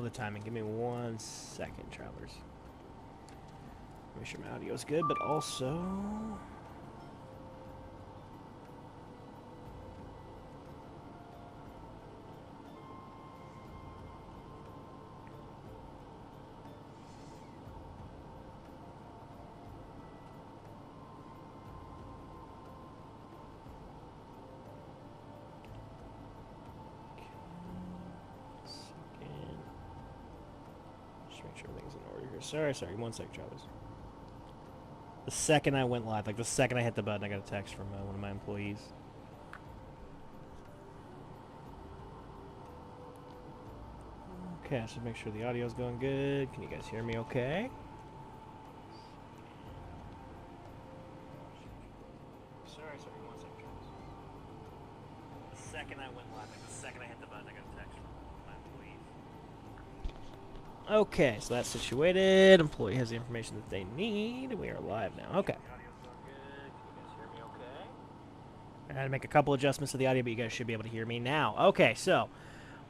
the timing. Give me 1 second, travelers. Make sure my audio is good, but also... Make sure everything's in order here. Sorry. 1 second, travelers. The second I went live, like the second I hit the button, I got a text from one of my employees. Okay, so make sure the audio's going good. Can you guys hear me okay? Sorry. 1 second, travelers. The second I went live, like the second I hit the button, I got a text from my employees. Okay, so that's situated. Employee has the information that they need. We are live now. Okay. I had to make a couple adjustments to the audio, but you guys should be able to hear me now. Okay, so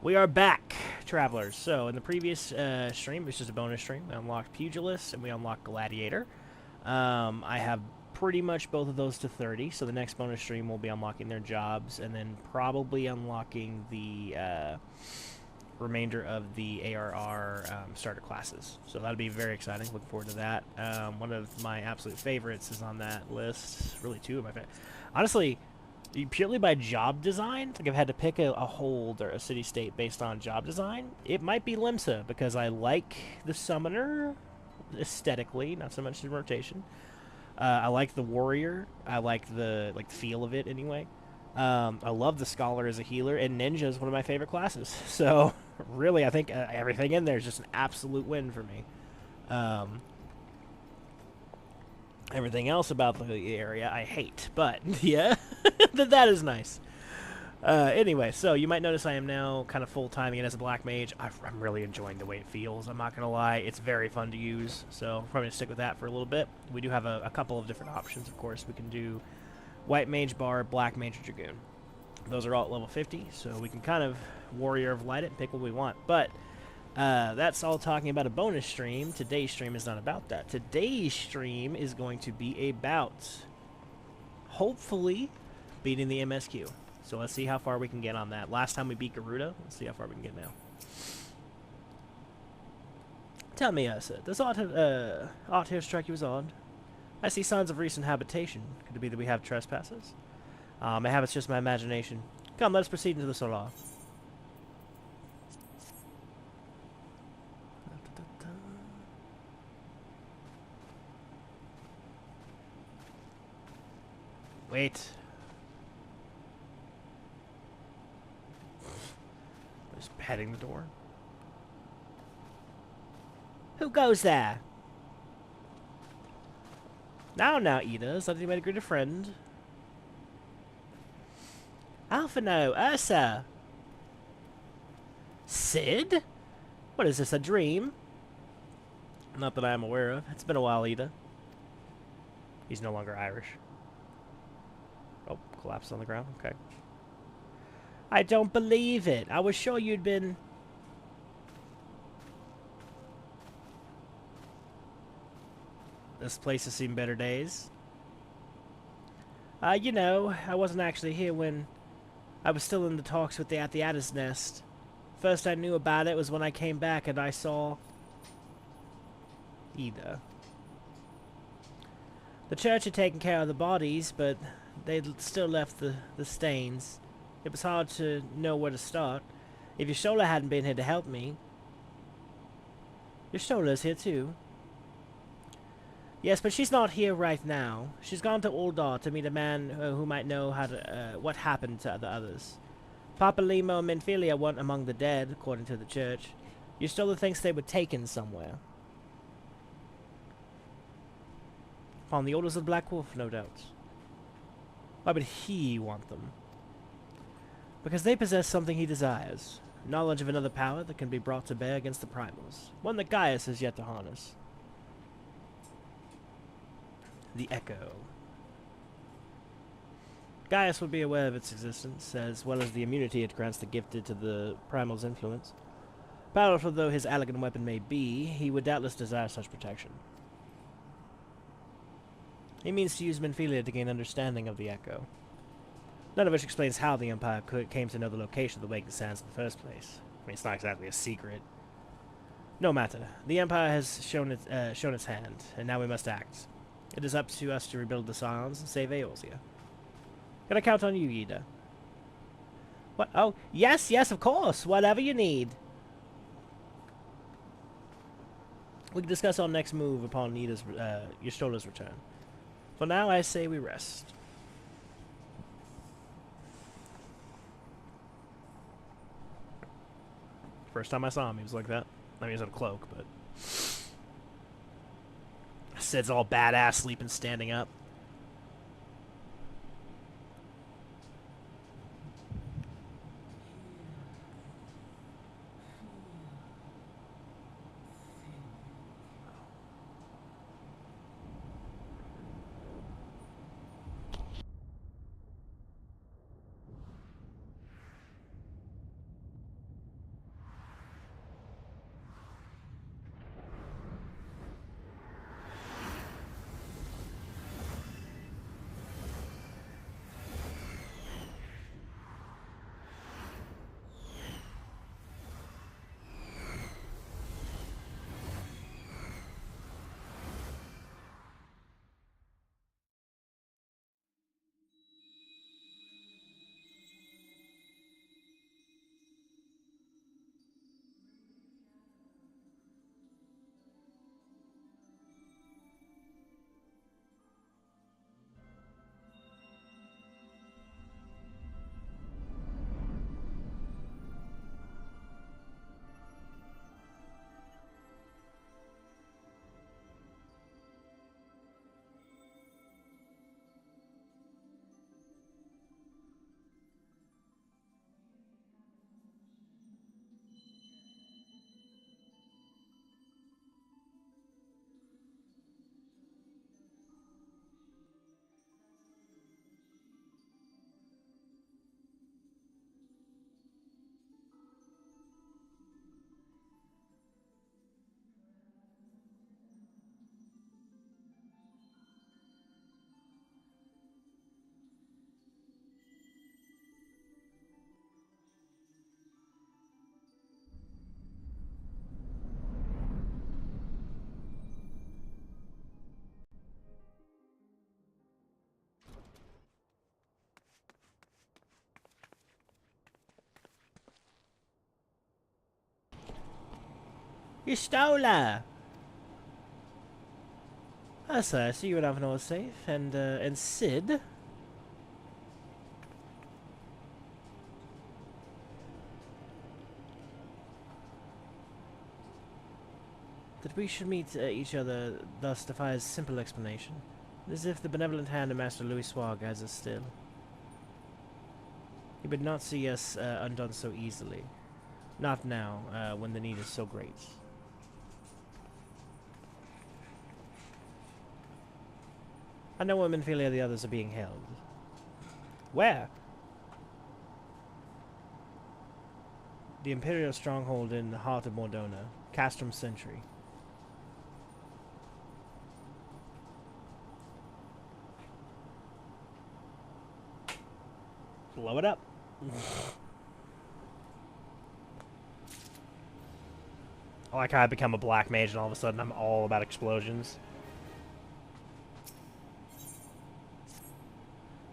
we are back, travelers. So in the previous stream, which is a bonus stream, we unlocked Pugilist and we unlocked Gladiator. I have pretty much both of those to 30, so the next bonus stream will be unlocking their jobs and then probably unlocking the... remainder of the ARR starter classes. So that'll be very exciting. Looking forward to that. One of my absolute favorites is on that list. Really, two of my favorites. Honestly, purely by job design, like I've had to pick a hold or a city-state based on job design, it might be Limsa, because I like the Summoner aesthetically, not so much the rotation. I like the Warrior. I like the feel of it anyway. I love the Scholar as a healer, and Ninja is one of my favorite classes. So, really, I think everything in there is just an absolute win for me. Everything else about the area I hate, but yeah, that is nice. Anyway, so you might notice I am now kind of full-time again as a Black Mage. I'm really enjoying the way it feels, I'm not going to lie. It's very fun to use, so I'm probably going to stick with that for a little bit. We do have a couple of different options, of course. We can do White Mage Bar, Black Mage, or Dragoon. Those are all at level 50, so we can kind of Warrior of Light it and pick what we want. But that's all talking about a bonus stream. Today's stream is not about that. Today's stream is going to be about, hopefully, beating the MSQ. So let's see how far we can get on that. Last time we beat Garuda. Let's see how far we can get now. Tell me, does aught here strike you as odd? I see signs of recent habitation. Could it be that we have trespassers? Mayhap it's just my imagination. Come, let us proceed into the Solar. Wait. Just heading the door. Who goes there? Now, Ida, is that you made a great friend? Alphino, Ursa. Sid? What is this, a dream? Not that I am aware of. It's been a while, Ida. He's no longer Irish. Oh, collapsed on the ground? Okay. I don't believe it. I was sure you'd been... This place has seen better days. You know, I wasn't actually here when I was still in the talks with the Athiatis Nest. First I knew about it was when I came back and I saw... Ida. The church had taken care of the bodies, but they'd still left the stains. It was hard to know where to start. If your Shola hadn't been here to help me... Your Shola's here too. Yes, but she's not here right now. She's gone to Uldar to meet a man who might know how to, what happened to the others. Papa Limo and Menphilia weren't among the dead, according to the church. Yustola thinks they were taken somewhere. Upon the orders of Black Wolf, no doubt. Why would he want them? Because they possess something he desires. Knowledge of another power that can be brought to bear against the primals. One that Gaius has yet to harness. The Echo. Gaius would be aware of its existence, as well as the immunity it grants the gifted to the primal's influence. Powerful though his elegant weapon may be, he would doubtless desire such protection. He means to use Menphelia to gain understanding of the Echo. None of which explains how the Empire came to know the location of the Waking Sands in the first place. I mean, it's not exactly a secret. No matter. The Empire has shown its hand, and now we must act. It is up to us to rebuild the Scions and save Eorzea. Can I count on you, Ida? What? Oh, yes, of course. Whatever you need. We can discuss our next move upon Ystola's return. For now, I say we rest. First time I saw him, he was like that. I mean, he was in a cloak, but... Sid's all badass, sleeping, standing up. Y'shtola! Ah, sir, I see you and Avenor are safe, and Sid? That we should meet each other thus defies simple explanation. As if the benevolent hand of Master Louis Swar guides us still. He would not see us undone so easily. Not now, when the need is so great. I know where Menphelia and the others are being held. Where? The Imperial stronghold in the heart of Mordona, Castrum Sentry. Blow it up. I like how I become a black mage and all of a sudden I'm all about explosions.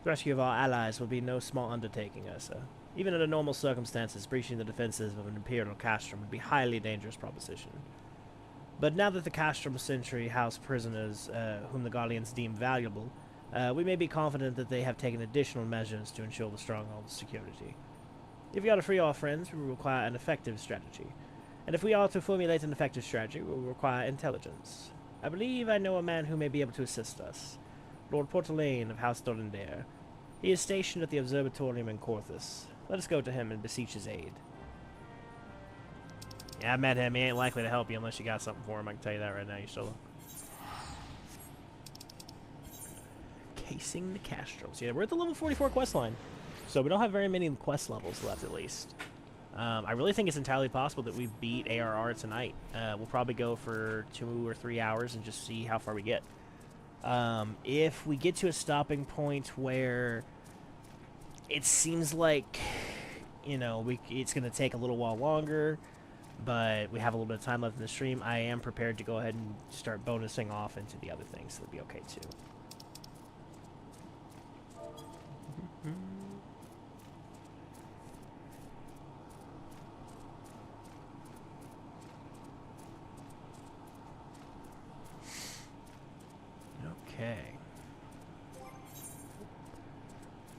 The rescue of our allies will be no small undertaking, Ursa. Even under normal circumstances, breaching the defenses of an Imperial castrum would be a highly dangerous proposition. But now that the castrum sentry house prisoners whom the Guardians deem valuable, we may be confident that they have taken additional measures to ensure the stronghold's security. If we are to free our friends, we will require an effective strategy. And if we are to formulate an effective strategy, we will require intelligence. I believe I know a man who may be able to assist us. Lord Portelaine of House Dorlandare. He is stationed at the Observatorium in Corthus. Let us go to him and beseech his aid. Yeah, I met him. He ain't likely to help you unless you got something for him. I can tell you that right now, Y'shtola. Casing the Castrals. Yeah, we're at the level 44 quest line. So we don't have very many quest levels left, at least. I really think it's entirely possible that we beat ARR tonight. We'll probably go for 2 or 3 hours and just see how far we get. If we get to a stopping point where it seems like, you know, it's going to take a little while longer, but we have a little bit of time left in the stream, I am prepared to go ahead and start bonusing off into the other things. So that'd be okay too. Okay.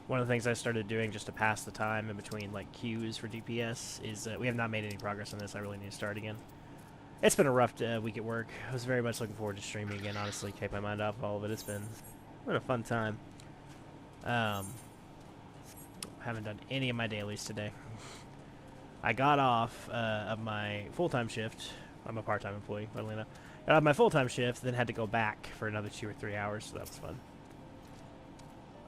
One of the things I started doing just to pass the time in between like queues for DPS is we have not made any progress on this. I really need to start again. It's been a rough week at work. I was very much looking forward to streaming again, honestly. Take my mind off of all of it. It's been a fun time. Haven't done any of my dailies today. I got off of my full-time shift. I'm a part-time employee, funnily enough. Got off my full-time shift, then had to go back for another 2 or 3 hours, so that was fun.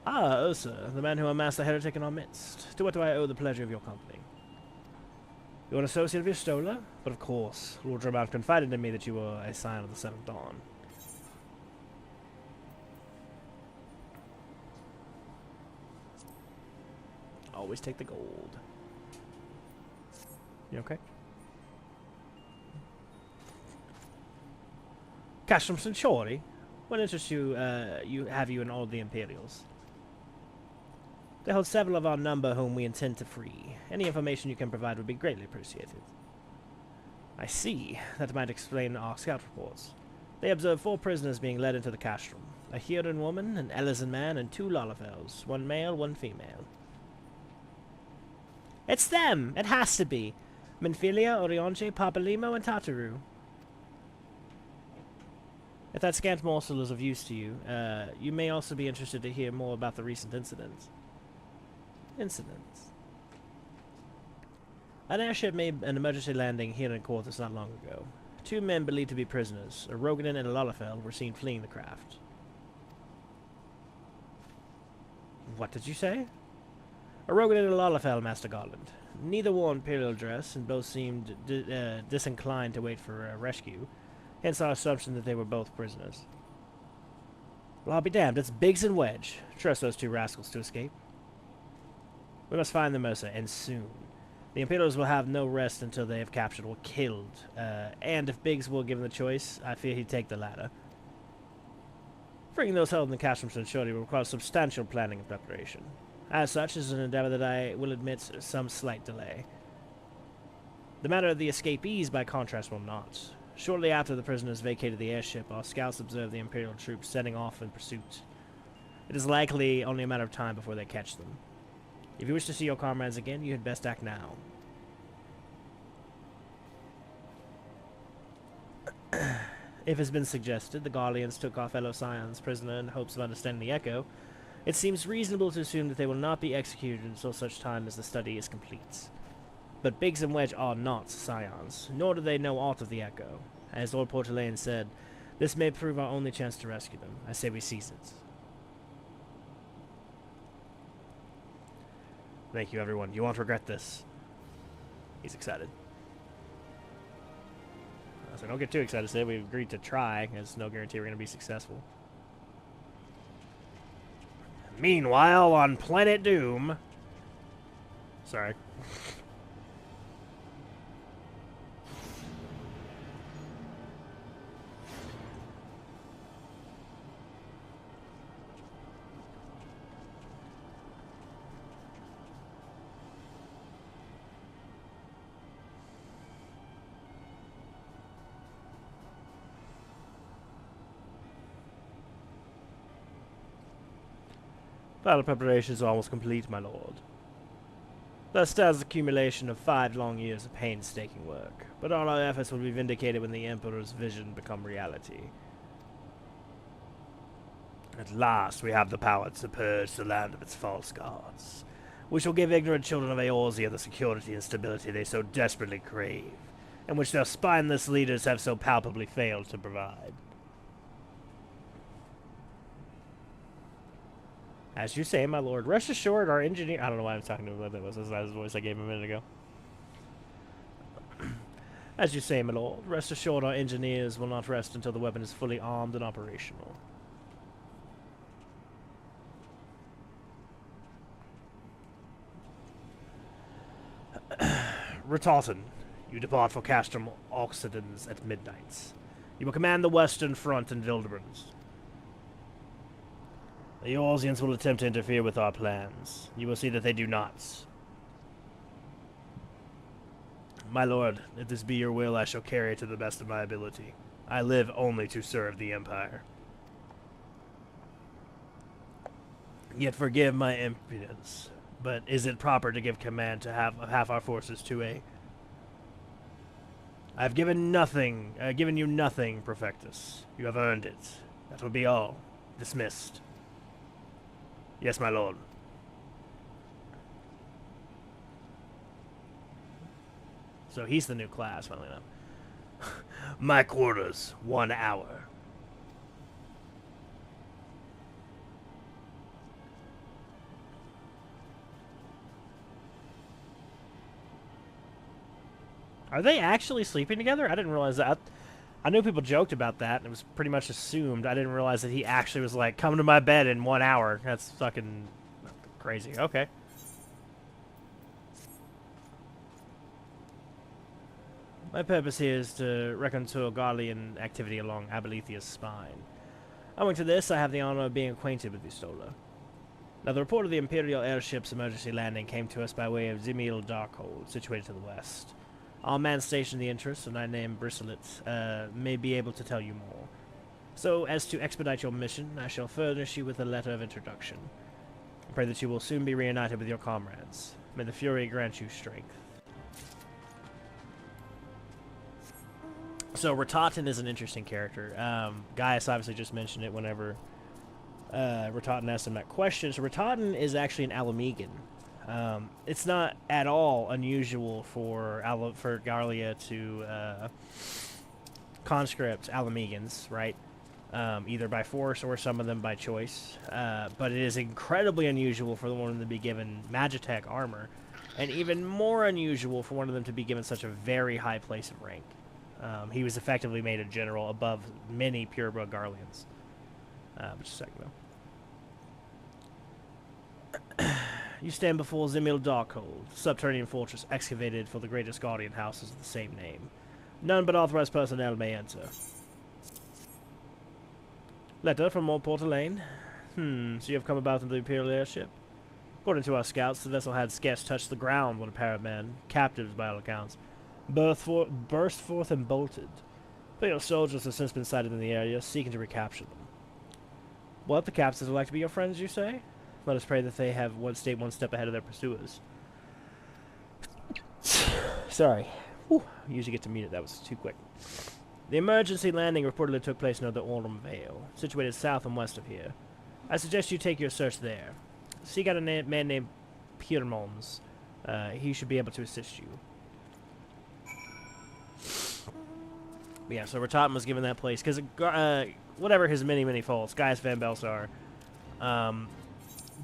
Ah, Ursa, the man who amassed the heretic in our midst. To what do I owe the pleasure of your company? You're an associate of Yestola? But of course, Lord Dromount confided to me that you were a scion of the Seventh Dawn. Always take the gold. You okay? Castrum Centauri? What interests you, have you in all of the Imperials? They hold several of our number whom we intend to free. Any information you can provide would be greatly appreciated. I see. That might explain our scout reports. They observed 4 prisoners being led into the castrum. A Huron woman, an Ellison man, and 2 Lalafels. 1 male, 1 female. It's them! It has to be! Minfilia, Orionce, Papalimo, and Tataru. If that scant morsel is of use to you, you may also be interested to hear more about the recent incidents. An airship made an emergency landing here in Quartus not long ago. 2 men believed to be prisoners, a Roganin and a Lalafell, were seen fleeing the craft. What did you say? A Roganin and a Lalafell, Master Garland. Neither wore imperial dress, and both seemed disinclined to wait for a rescue, hence our assumption that they were both prisoners. Well, I'll be damned, it's Biggs and Wedge. Trust those 2 rascals to escape. We must find them, Ursa, and soon. The Imperials will have no rest until they have captured or killed, and if Biggs were given the choice, I fear he'd take the latter. Freeing those held in the castrum Centauri will require substantial planning and preparation. As such, is an endeavor that I will admit some slight delay. The matter of the escapees, by contrast, will not. Shortly after the prisoners vacated the airship, our scouts observed the Imperial troops setting off in pursuit. It is likely only a matter of time before they catch them. If you wish to see your comrades again, you had best act now. If has been suggested, the Garleans took our fellow scions prisoner in hopes of understanding the echo, it seems reasonable to assume that they will not be executed until such time as the study is complete. But Biggs and Wedge are not scions, nor do they know aught of the echo. As Lord Portelaine said, this may prove our only chance to rescue them. I say we seize it. Thank you, everyone. You won't regret this. He's excited. So don't get too excited. Say we've agreed to try. There's no guarantee we're going to be successful. Meanwhile, on Planet Doom... Sorry. Battle preparations are almost complete, my lord. Thus stands the accumulation of 5 long years of painstaking work, but all our efforts will be vindicated when the Emperor's vision become reality. At last we have the power to purge the land of its false gods. We shall give ignorant children of Eorzea the security and stability they so desperately crave, and which their spineless leaders have so palpably failed to provide. As you say, my lord, rest assured our engineer... I don't know why I'm talking to him like that. Was his voice I gave him a minute ago. As you say, my lord, rest assured our engineers will not rest until the weapon is fully armed and operational. Retartan, you depart for Castrum Oxidans at midnight. You will command the western front in Vilderbrunns. The Orsians will attempt to interfere with our plans. You will see that they do not. My lord, if this be your will, I shall carry it to the best of my ability. I live only to serve the Empire. Yet forgive my impudence, but is it proper to give command to half our forces to a... I've given you nothing, Perfectus. You have earned it. That will be all. Dismissed. Yes, my lord. So he's the new class, funnily enough. My quarters, 1 hour. Are they actually sleeping together? I didn't realize that. I knew people joked about that, and it was pretty much assumed. I didn't realize that he actually was like, come to my bed in 1 hour. That's fucking crazy. Okay. My purpose here is to reconcile Garlean activity along Abelethia's spine. Owing to this, I have the honor of being acquainted with Vistola. Now, the report of the Imperial airship's emergency landing came to us by way of Zimil Darkhold, situated to the west. Our man stationed the interest, and I named Bristlet, may be able to tell you more. So, as to expedite your mission, I shall furnish you with a letter of introduction. I pray that you will soon be reunited with your comrades. May the Fury grant you strength. So, Ratatan is an interesting character. Gaius obviously just mentioned it whenever Ratatan asked him that question. So, Ratatan is actually an Alamegan. It's not at all unusual for Garlia to conscript Alamegans, right? Either by force or some of them by choice. But it is incredibly unusual for one of them to be given Magitech armor, and even more unusual for one of them to be given such a very high place of rank. He was effectively made a general above many pureblood Garleans. Just a second, though. You stand before Zimil Darkhold, subterranean fortress excavated for the greatest guardian houses of the same name. None but authorized personnel may enter. Letter from Lord Portelaine. So you have come about in the Imperial airship? According to our scouts, the vessel had scarce touched the ground when a pair of men, captives by all accounts, burst forth and bolted. Imperial soldiers have since been sighted in the area, seeking to recapture them. What, the captives would like to be your friends, you say? Let us pray that they have stayed one step ahead of their pursuers. Sorry. Whew. I usually get to mute it. That was too quick. The emergency landing reportedly took place near the Orem Vale, situated south and west of here. I suggest you take your search there. Seek out a man named Piermons. He should be able to assist you. But yeah, so Ratatan was given that place because whatever his many faults, Gaius Van Belsar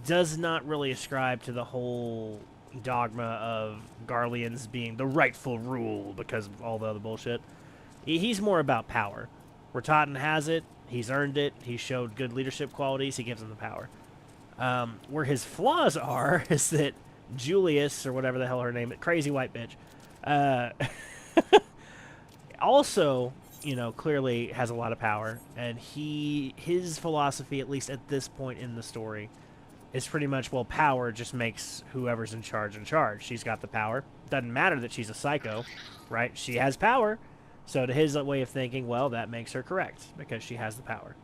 does not really ascribe to the whole dogma of Garleans being the rightful rule because of all the other bullshit. He's more about power. Ratatan has it. He's earned it. He showed good leadership qualities. He gives him the power. Where his flaws are is that Julius, or whatever the hell her name is, crazy white bitch, also, you know, clearly has a lot of power. And his philosophy, at least at this point in the story, is pretty much, well, power just makes whoever's in charge. She's got the power. Doesn't matter that she's a psycho, right? She has power. So to his way of thinking, well, that makes her correct because she has the power.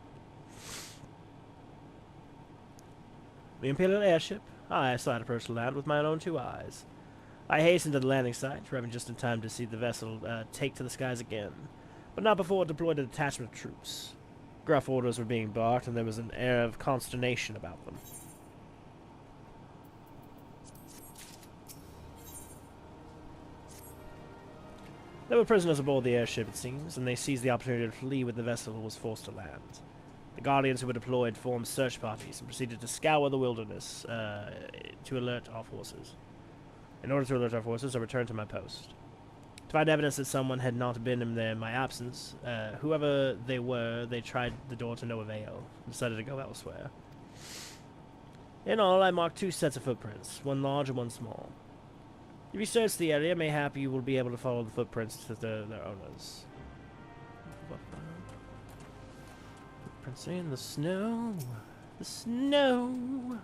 The Imperial airship. I saw it approach the land with my own 2 eyes. I hastened to the landing site, arriving just in time to see the vessel take to the skies again, but not before it deployed a detachment of troops. Gruff orders were being barked, and there was an air of consternation about them. There were prisoners aboard the airship, it seems, and they seized the opportunity to flee when the vessel was forced to land. The Guardians who were deployed formed search parties and proceeded to scour the wilderness to alert our forces. In order to alert our forces, I returned to my post. To find evidence that someone had not been in there in my absence. Whoever they were, they tried the door to no avail, and decided to go elsewhere. In all, I marked 2 sets of footprints, one large and one small. If you search the area, mayhap you will be able to follow the footprints to their owners. Footprints in the snow. The snow.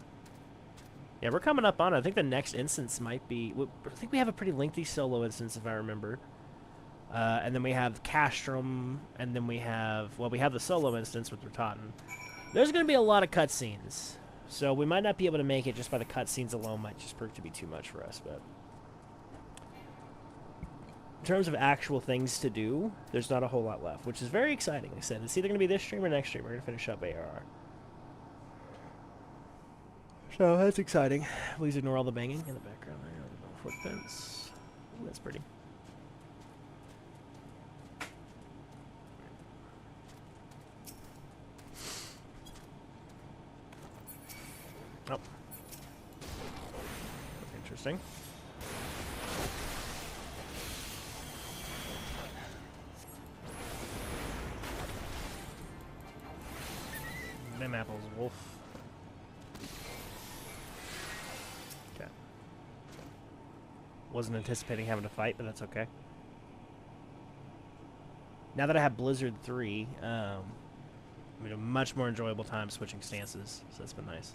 Yeah, we're coming up on it. I think the next instance might be... I think we have a pretty lengthy solo instance, if I remember. And then we have Castrum, and then we have... Well, we have the solo instance with Rototin. There's going to be a lot of cutscenes. So we might not be able to make it just by the cutscenes alone. Might just prove to be too much for us, but... In terms of actual things to do, there's not a whole lot left, which is very exciting. Like I said, it's either going to be this stream or next stream. We're going to finish up ARR. So that's exciting. Please ignore all the banging in the background. Footprints. Ooh, that's pretty. Oh. Interesting. Them apples, wolf. Okay. Wasn't anticipating having to fight, but that's okay. Now that I have Blizzard 3, I mean, a much more enjoyable time switching stances, so that's been nice.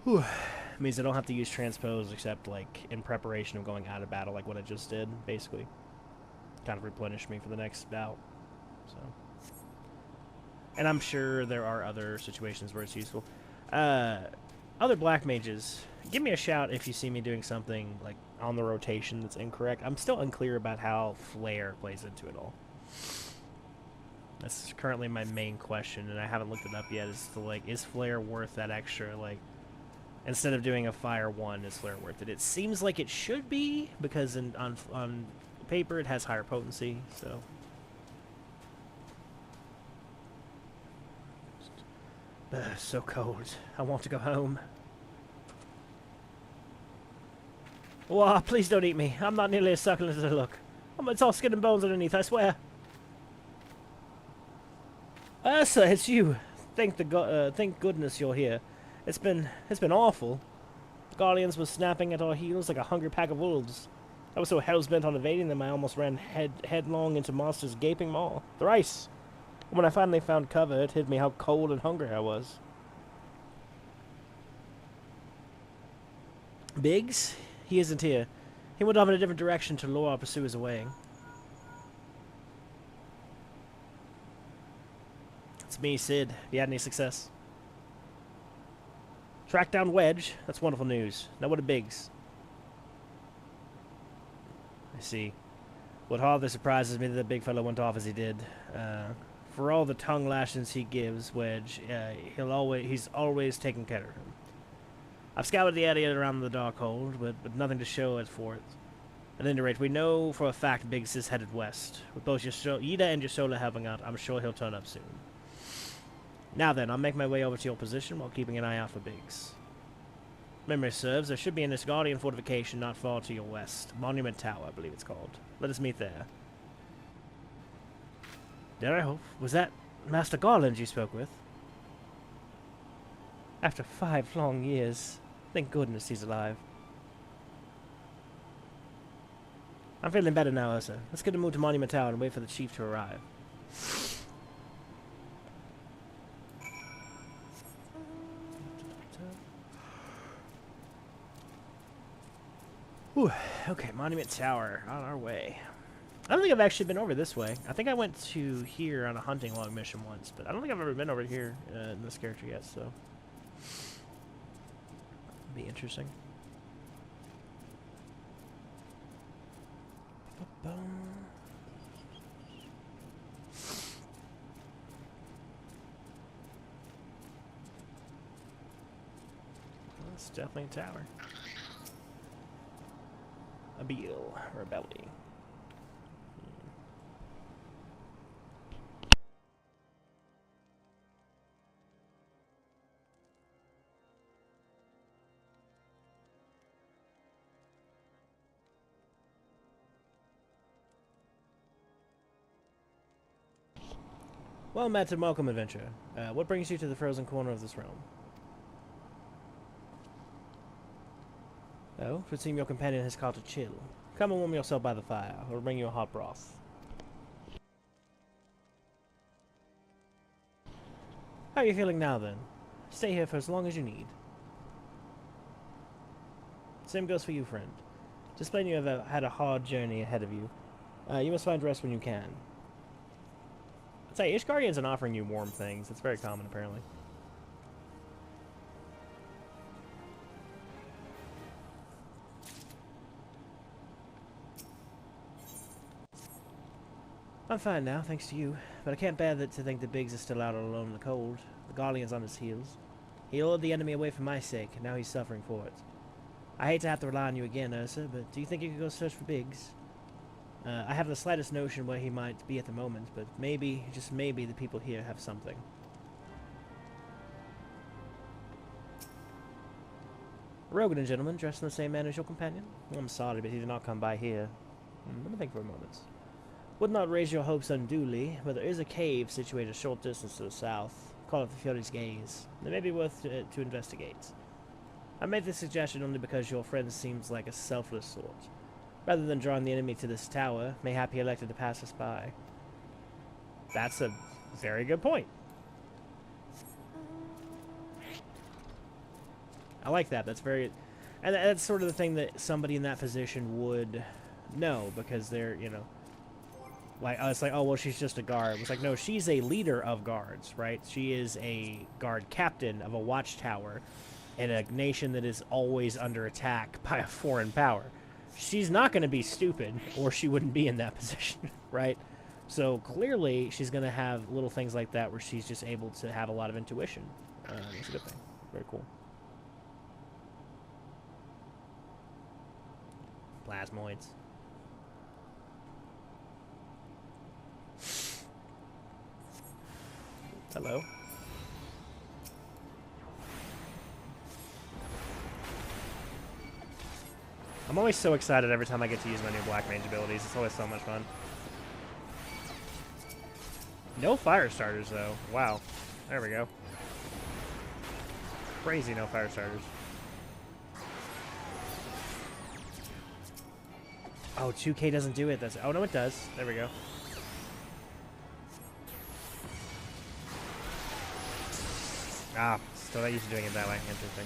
Whew. Means I don't have to use transpose except, like, in preparation of going out of battle, like what I just did, basically. Kind of replenish me for the next bout. So, and I'm sure there are other situations where it's useful. Other black mages, give me a shout if you see me doing something like on the rotation that's incorrect. I'm still unclear about how flare plays into it all. That's currently my main question, and I haven't looked it up yet. Is to, like, is flare worth that extra, like, instead of doing a fire 1, is flare worth it? It seems like it should be, because on paper it has higher potency, so so cold. I want to go home. Whoa, please don't eat me. I'm not nearly as succulent as I look. It's all skin and bones underneath, I swear. Ursa, it's you. Thank goodness you're here. It's been awful. The Guardians were snapping at our heels like a hungry pack of wolves. I was so hell-bent on evading them, I almost ran headlong into Monster's gaping maw. Thrice! When I finally found cover, it hit me how cold and hungry I was. Biggs? He isn't here. He went off in a different direction to lure our pursuers away. It's me, Sid. Have you had any success? Tracked down Wedge. That's wonderful news. Now what are Biggs? I see. What hardly surprises me that the big fellow went off as he did. For all the tongue lashings he gives, Wedge, he's always taking care of him. I've scouted the area around the Darkhold, but nothing to show it for it. At any rate, we know for a fact Biggs is headed west. With both Yida and Yosola helping out, I'm sure he'll turn up soon. Now then, I'll make my way over to your position while keeping an eye out for Biggs. Memory serves, there should be an Asgardian fortification not far to your west. Monument Tower, I believe it's called. Let us meet there. Dare I hope? Was that Master Garland you spoke with? After 5 long years. Thank goodness he's alive. I'm feeling better now, Ursa. Let's get a move to Monument Tower and wait for the chief to arrive. Whew. Okay, Monument Tower, on our way. I don't think I've actually been over this way. I think I went to here on a hunting log mission once, but I don't think I've ever been over here in this character yet, so... Be interesting. It's definitely a tower. Abil, Rebelli. Well met and welcome, adventurer. What brings you to the frozen corner of this realm? Oh, it would seem your companion has caught a chill. Come and warm yourself by the fire. I'll bring you a hot broth. How are you feeling now, then? Stay here for as long as you need. Same goes for you, friend. Just plain you have had a hard journey ahead of you. You must find rest when you can. I'd say Ishgard isn't offering you warm things. It's very common, apparently. I'm fine now, thanks to you. But I can't bear to think that Biggs is still out alone in the cold. The Guardian's on his heels. He lured the enemy away for my sake, and now he's suffering for it. I hate to have to rely on you again, Ursa, but do you think you could go search for Biggs? I have the slightest notion where he might be at the moment, but maybe, just maybe, the people here have something. Rogan and gentleman, dressed in the same manner as your companion? Well, I'm sorry, but he did not come by here. Let me think for a moment. Would not raise your hopes unduly, but there is a cave situated a short distance to the south. Call it the Fury's Gaze. It may be worth to investigate. I made this suggestion only because your friend seems like a selfless sort. Rather than drawing the enemy to this tower, mayhap he elected to pass us by. That's a very good point. I like that. That's very... And that's sort of the thing that somebody in that position would know, because they're, you know... Like, it's like, oh, well, she's just a guard. It's like, no, she's a leader of guards, right? She is a guard captain of a watchtower in a nation that is always under attack by a foreign power. She's not going to be stupid, or she wouldn't be in that position, right? So clearly, she's going to have little things like that where she's just able to have a lot of intuition. It's a good thing. Very cool. Plasmoids. Hello. I'm always so excited every time I get to use my new Black Mage abilities. It's always so much fun. No fire starters, though. Wow. There we go. Crazy no fire starters. Oh, 2K doesn't do it. That's... Oh, no, it does. There we go. Ah, still not used to doing it that way. Interesting.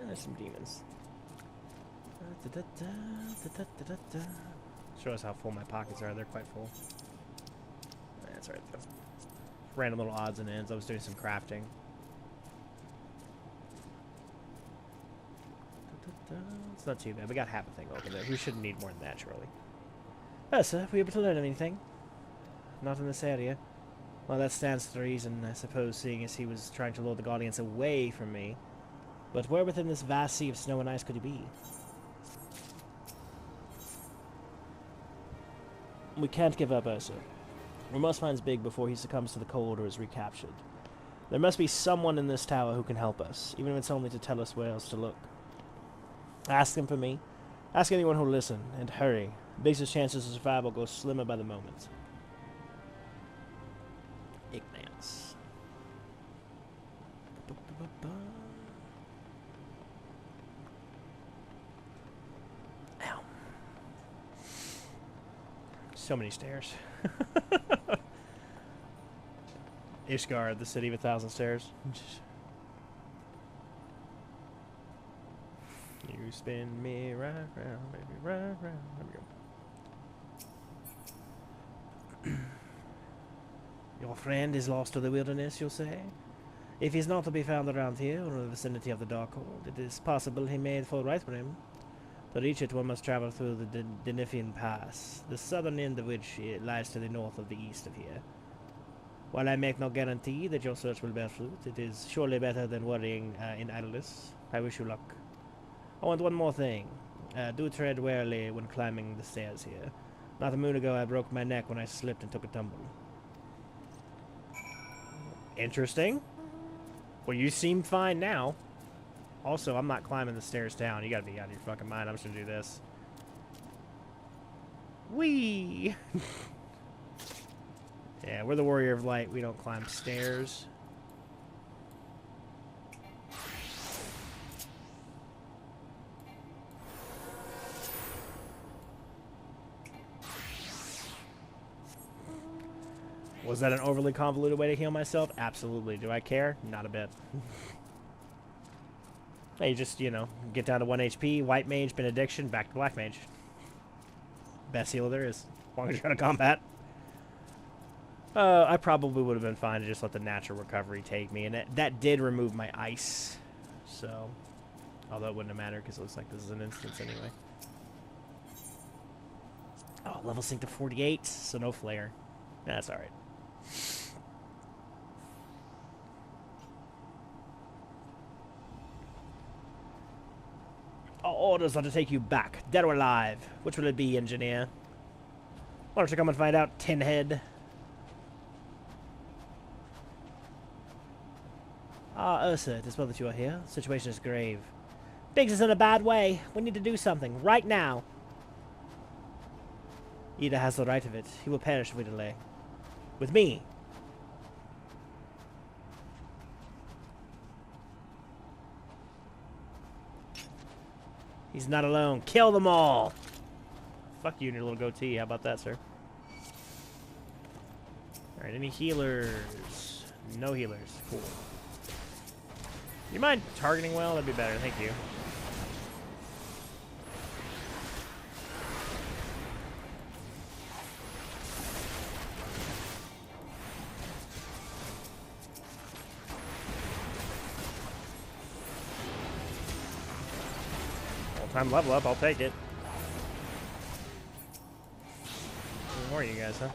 There's some demons. Shows how full my pockets are. They're quite full. That's right. Random little odds and ends. I was doing some crafting. It's not too bad. We got half a thing open there. We shouldn't need more than that, surely. Sir, were you able to learn anything? Not in this area. Well, that stands to reason, I suppose, seeing as he was trying to lure the Guardians away from me. But where within this vast sea of snow and ice could he be? We can't give up, Ursa. We must find Big before he succumbs to the cold or is recaptured. There must be someone in this tower who can help us, even if it's only to tell us where else to look. Ask him for me. Ask anyone who'll listen, and hurry. Biggs' chances of survival go slimmer by the moment. Ignace. Ow. So many stairs. Ishgard, the city of 1,000 stairs. You spin me right round, baby, right round. There we go. Your friend is lost to the wilderness, you'll say? If he's not to be found around here or in the vicinity of the Darkhold, it is possible he made for right for him. To reach it, one must travel through the Denifian Pass, the southern end of which lies to the north of the east of here. While I make no guarantee that your search will bear fruit, it is surely better than worrying in idleness. I wish you luck. Oh, and one more thing. Do tread warily when climbing the stairs here. Not a moon ago, I broke my neck when I slipped and took a tumble. Interesting. Well, you seem fine now. Also, I'm not climbing the stairs down. You gotta be out of your fucking mind. I'm just gonna do this. Whee! Yeah, we're the Warrior of Light. We don't climb stairs. Was that an overly convoluted way to heal myself? Absolutely. Do I care? Not a bit. Hey, you just, you know, get down to 1 HP, White Mage, Benediction, back to Black Mage. Best healer there is, as long as you're out of combat. I probably would have been fine to just let the natural recovery take me, and that did remove my ice. So, although it wouldn't have mattered because it looks like this is an instance anyway. Oh, level sync to 48, so no flare. That's alright. Our orders are to take you back, dead or alive. Which will it be, engineer? Why don't you come and find out, tin head? Ah, Ursa, it is well that you are here. The situation is grave. Biggs is in a bad way. We need to do something, right now. Ida has the right of it. He will perish if we delay. With me. He's not alone. Kill them all. Fuck you and your little goatee. How about that, sir? Alright, any healers? No healers. Cool. You mind targeting well? That'd be better. Thank you. Time level up, I'll take it. More of you guys, huh?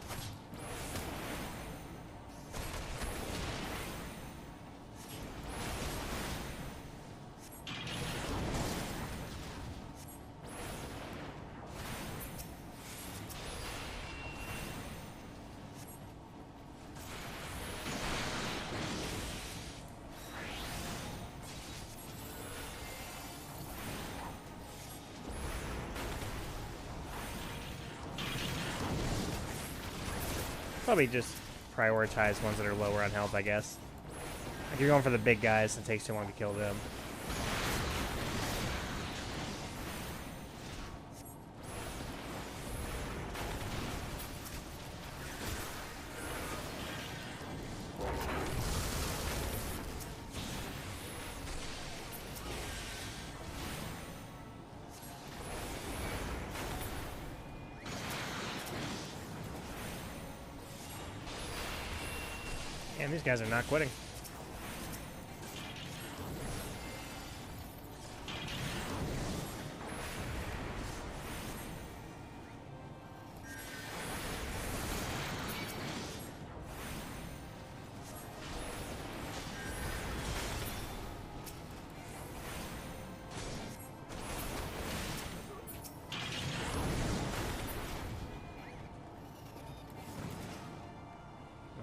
Probably just prioritize ones that are lower on health, I guess. If you're going for the big guys, it takes too long to kill them. Man, these guys are not quitting.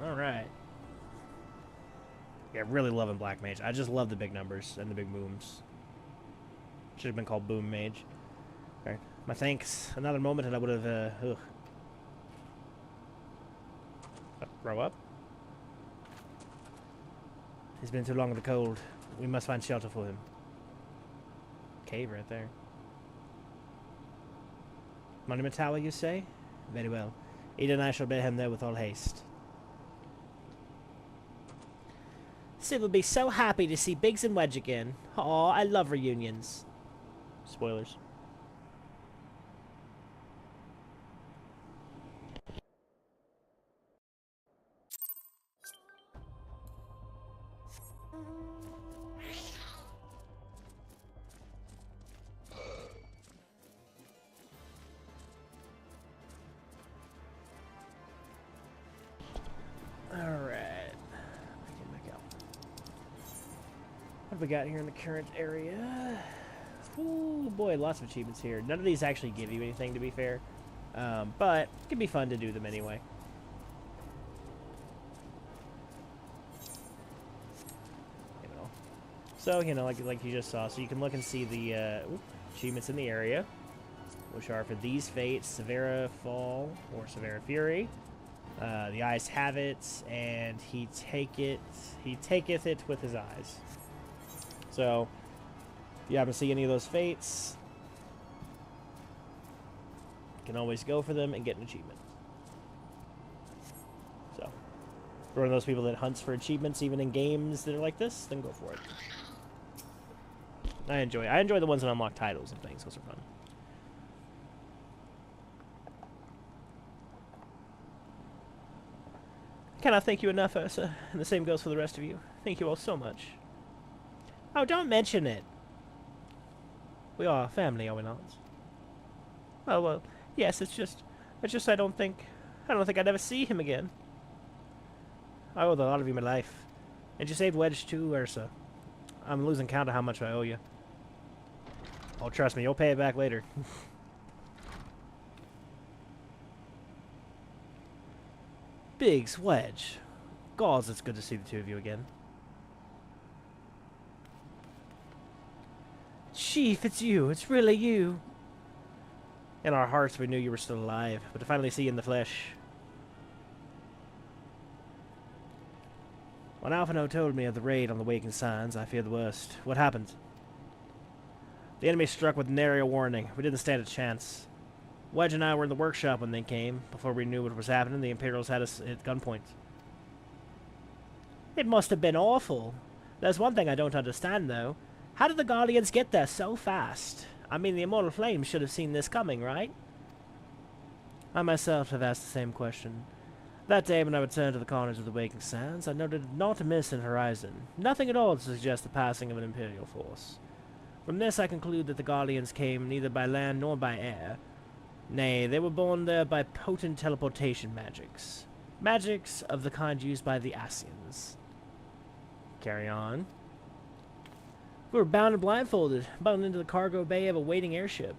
All right. Yeah, really loving Black Mage. I just love the big numbers and the big booms. Should have been called Boom Mage. Alright. My thanks. Another moment and I would have, ugh. Throw up? He's been too long in the cold. We must find shelter for him. Cave right there. Monument Tower, you say? Very well. Ada and I shall bear him there with all haste. Sid will be so happy to see Biggs and Wedge again. Aw, I love reunions. Spoilers. What have we got here in the current area? Oh boy, lots of achievements here. None of these actually give you anything, to be fair. But it can be fun to do them anyway. You know. So, you know, like you just saw. So you can look and see the achievements in the area, which are for these fates, Severa Fall or Severa Fury. The eyes have it, and he taketh it with his eyes. So, if you happen to see any of those fates, you can always go for them and get an achievement. So, if you're one of those people that hunts for achievements even in games that are like this, then go for it. I enjoy the ones that unlock titles and things. Those are fun. Cannot thank you enough, Ursa, and the same goes for the rest of you. Thank you all so much. Oh, don't mention it. We are family, are we not? Well, yes. It's just I don't think I'd ever see him again. I owe a lot of you my life, and you saved Wedge too, Ursa. I'm losing count of how much I owe you. Oh, trust me, you'll pay it back later. Biggs, Wedge. Gods, it's good to see the two of you again. Chief, it's you. It's really you. In our hearts, we knew you were still alive, but to finally see you in the flesh. When Alphino told me of the raid on the Waking Signs, I feared the worst. What happened? The enemy struck with nary a warning. We didn't stand a chance. Wedge and I were in the workshop when they came. Before we knew what was happening, the Imperials had us at gunpoint. It must have been awful. There's one thing I don't understand, though. How did the Guardians get there so fast? I mean, the Immortal Flame should have seen this coming, right? I myself have asked the same question. That day when I returned to the corners of the Waking Sands, I noted not a mist in the horizon. Nothing at all to suggest the passing of an Imperial force. From this I conclude that the Guardians came neither by land nor by air. Nay, they were born there by potent teleportation magics. Magics of the kind used by the Asians. Carry on. We were bound and blindfolded, bundled into the cargo bay of a waiting airship.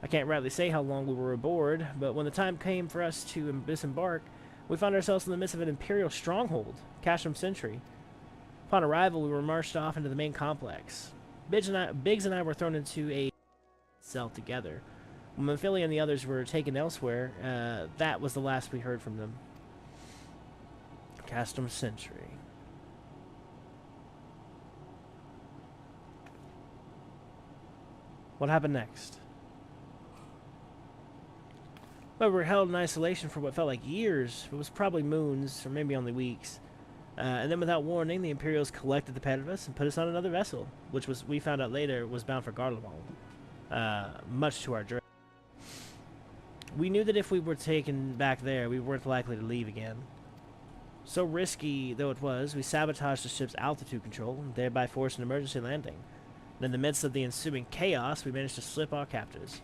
I can't rightly say how long we were aboard, but when the time came for us to disembark, we found ourselves in the midst of an Imperial stronghold, Castrum Sentry. Upon arrival, we were marched off into the main complex. Biggs and I were thrown into a cell together. When Mephilia and the others were taken elsewhere, that was the last we heard from them. Castrum Sentry. What happened next? Well, we were held in isolation for what felt like years. It was probably moons, or maybe only weeks. And then without warning, the Imperials collected the pet of us and put us on another vessel, which we found out later was bound for Garlemald. Much to our dread. We knew that if we were taken back there, we weren't likely to leave again. So risky though it was, we sabotaged the ship's altitude control, and thereby forced an emergency landing. And in the midst of the ensuing chaos, we managed to slip our captors.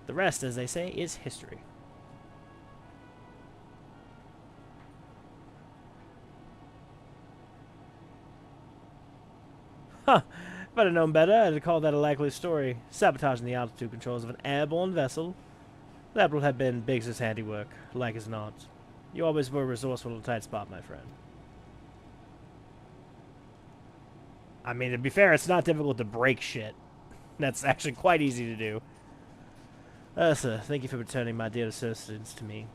The rest, as they say, is history. Huh. If I'd have known better, I'd have called that a likely story. Sabotaging the altitude controls of an airborne vessel. That would have been Biggs' handiwork, like as not. You always were resourceful in a tight spot, my friend. I mean, to be fair, it's not difficult to break shit. That's actually quite easy to do. Ursa, thank you for returning my dear assistance to me.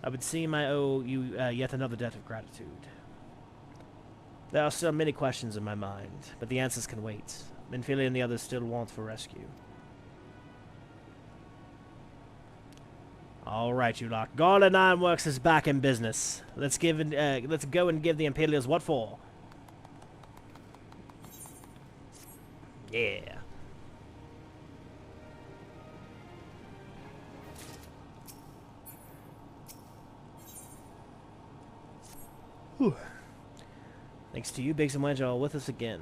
I would seem I owe you yet another debt of gratitude. There are still many questions in my mind, but the answers can wait. Minfilia and the others still want for rescue. All right, you lot. Garland Ironworks is back in business. Let's go and give the Imperials what for. Yeah. Whew. Thanks to you, Biggs and Wedge are with us again.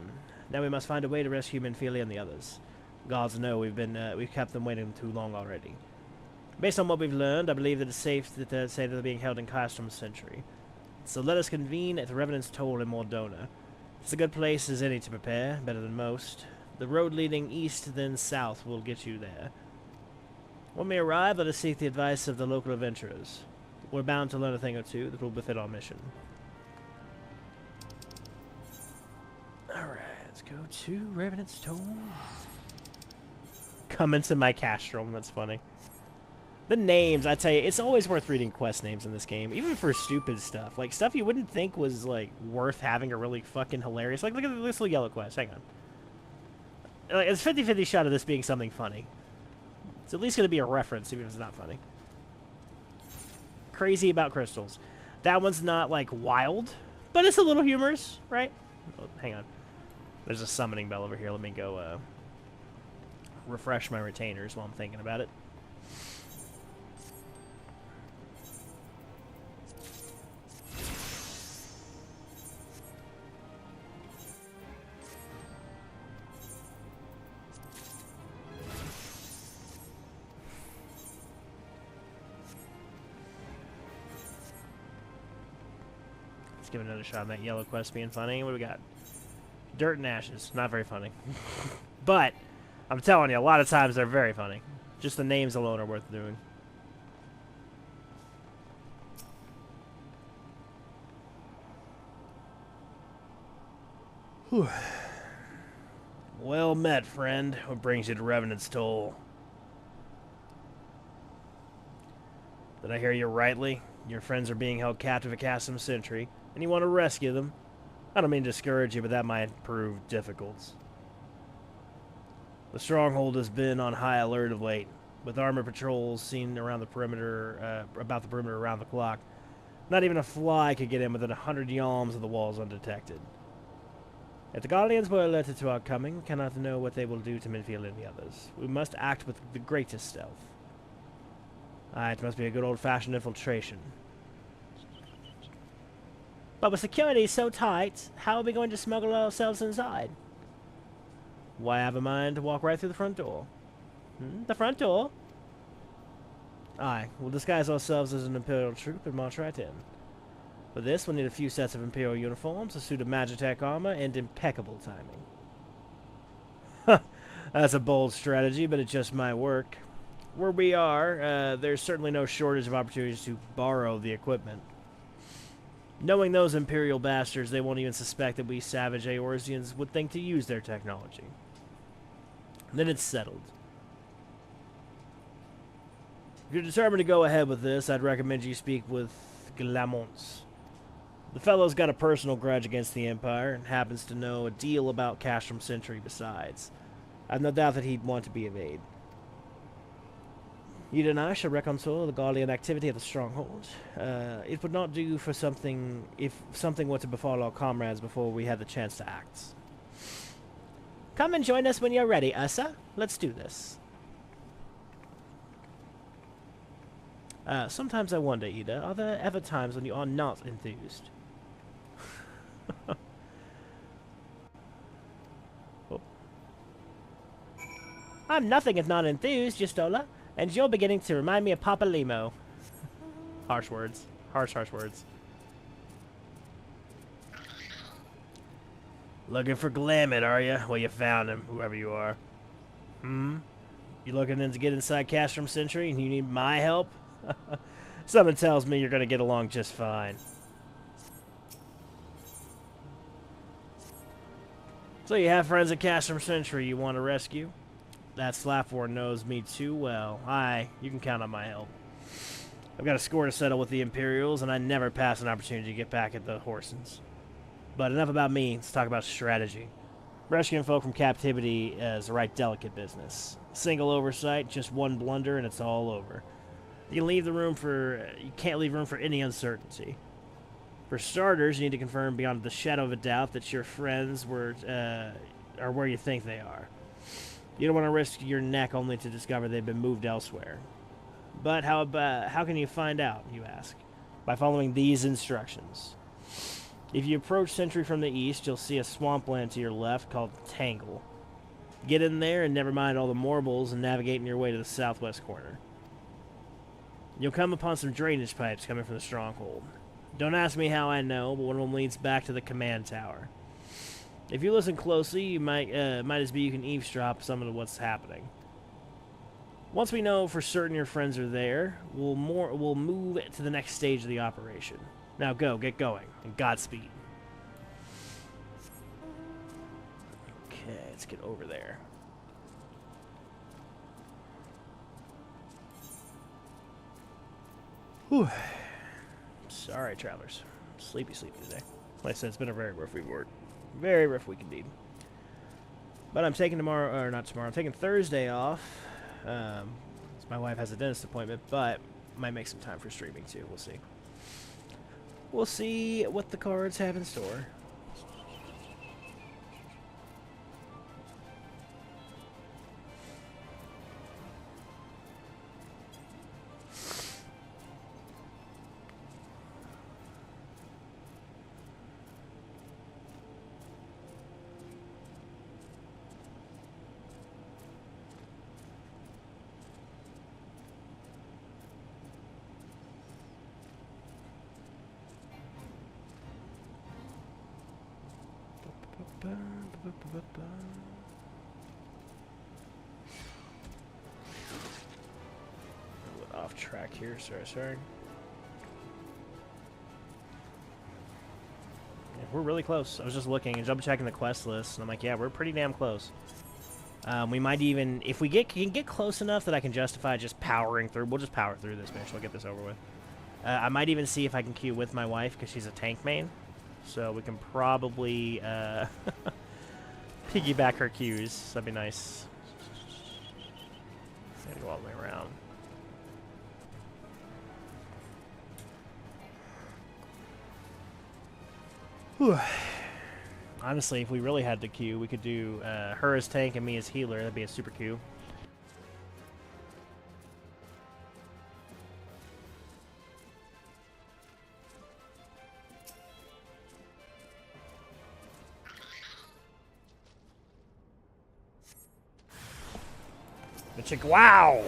Now we must find a way to rescue Minfilia and the others. Gods know we've kept them waiting too long already. Based on what we've learned, I believe that it's safe to say that they're being held in Castrum Sentry. So let us convene at the Revenant's Toll in Mordona. It's a good place as any to prepare, better than most. The road leading east then south will get you there. When we arrive, let us seek the advice of the local adventurers. We're bound to learn a thing or two that will befit our mission. Alright, let's go to Revenant's Tomb. Come into my castrum, that's funny. The names, I tell you, it's always worth reading quest names in this game, even for stupid stuff. Like, stuff you wouldn't think was, like, worth having a really fucking hilarious... Like, look at this little yellow quest, hang on. Like, it's 50-50 shot of this being something funny. It's at least going to be a reference, even if it's not funny. Crazy about crystals. That one's not, like, wild, but it's a little humorous, right? Oh, hang on. There's a summoning bell over here. Let me go, refresh my retainers while I'm thinking about it. Let's give it another shot on that yellow quest being funny. What do we got? Dirt and ashes. Not very funny. But, I'm telling you, a lot of times they're very funny. Just the names alone are worth doing. Whew. Well met, friend. What brings you to Revenant's Toll? Did I hear you rightly? Your friends are being held captive at Castrum Sentry, and you want to rescue them. I don't mean to discourage you, but that might prove difficult. The stronghold has been on high alert of late, with armored patrols seen around the perimeter, about the perimeter around the clock. Not even a fly could get in within 100 yalms of the walls undetected. If the Guardians were alerted to our coming, we cannot know what they will do to Minfield and the others. We must act with the greatest stealth. It must be a good old-fashioned infiltration. But with security so tight, how are we going to smuggle ourselves inside? Why, I have a mind to walk right through the front door. The front door? Aye, we'll disguise ourselves as an Imperial troop and march right in. For this, we'll need a few sets of Imperial uniforms, a suit of Magitech armor, and impeccable timing. That's a bold strategy, but it just might work. Where we are, there's certainly no shortage of opportunities to borrow the equipment. Knowing those Imperial bastards, they won't even suspect that we savage Eorzeans would think to use their technology. Then it's settled. If you're determined to go ahead with this, I'd recommend you speak with Glamonts. The fellow's got a personal grudge against the Empire, and happens to know a deal about Castrum Sentry besides. I've no doubt that he'd want to be of aid. You and I shall reconcile the Guardian activity at the stronghold. It would not do for something if something were to befall our comrades before we had the chance to act. Come and join us when you're ready, Ursa. Let's do this. Sometimes I wonder, Ida, are there ever times when you are not enthused? Oh. I'm nothing if not enthused, Justola. And you're beginning to remind me of Papa Limo. Harsh words. Harsh words. Looking for Glamour, are you? Well, you found him, whoever you are. You looking to get inside Castrum Sentry and you need my help? Something tells me you're going to get along just fine. So you have friends at Castrum Sentry you want to rescue? That Slapwar knows me too well. Aye, you can count on my help. I've got a score to settle with the Imperials, and I never pass an opportunity to get back at the Horsens. But enough about me, let's talk about strategy. Rescuing folk from captivity is a right delicate business. Single oversight, just one blunder, and it's all over. You can't leave room for any uncertainty. For starters, you need to confirm beyond the shadow of a doubt that your friends are where you think they are. You don't want to risk your neck only to discover they've been moved elsewhere. But how can you find out, you ask? By following these instructions. If you approach Sentry from the east, you'll see a swampland to your left called Tangle. Get in there and never mind all the marbles and navigating your way to the southwest corner. You'll come upon some drainage pipes coming from the stronghold. Don't ask me how I know, but one of them leads back to the command tower. If you listen closely, you might as be you can eavesdrop some of what's happening. Once we know for certain your friends are there, we'll move to the next stage of the operation. Now go, get going, and Godspeed. Okay, let's get over there. Whew. Sorry, travelers. Sleepy today. Like I said, it's been a very rough week. Very rough week indeed. But I'm taking I'm taking Thursday off. My wife has a dentist appointment, but might make some time for streaming too. We'll see. We'll see what the cards have in store. Off track here, sorry. Yeah, we're really close. I was just looking and double checking the quest list, and I'm like, yeah, we're pretty damn close. We might even, if we can get close enough that I can justify just powering through. We'll just power through this, man. We'll get this over with. I might even see if I can queue with my wife because she's a tank main, so we can probably piggyback her queues. That'd be nice. Gotta go all the way around. Whew. Honestly, if we really had to queue, we could do her as tank and me as healer. That'd be a super queue. The chick, wow!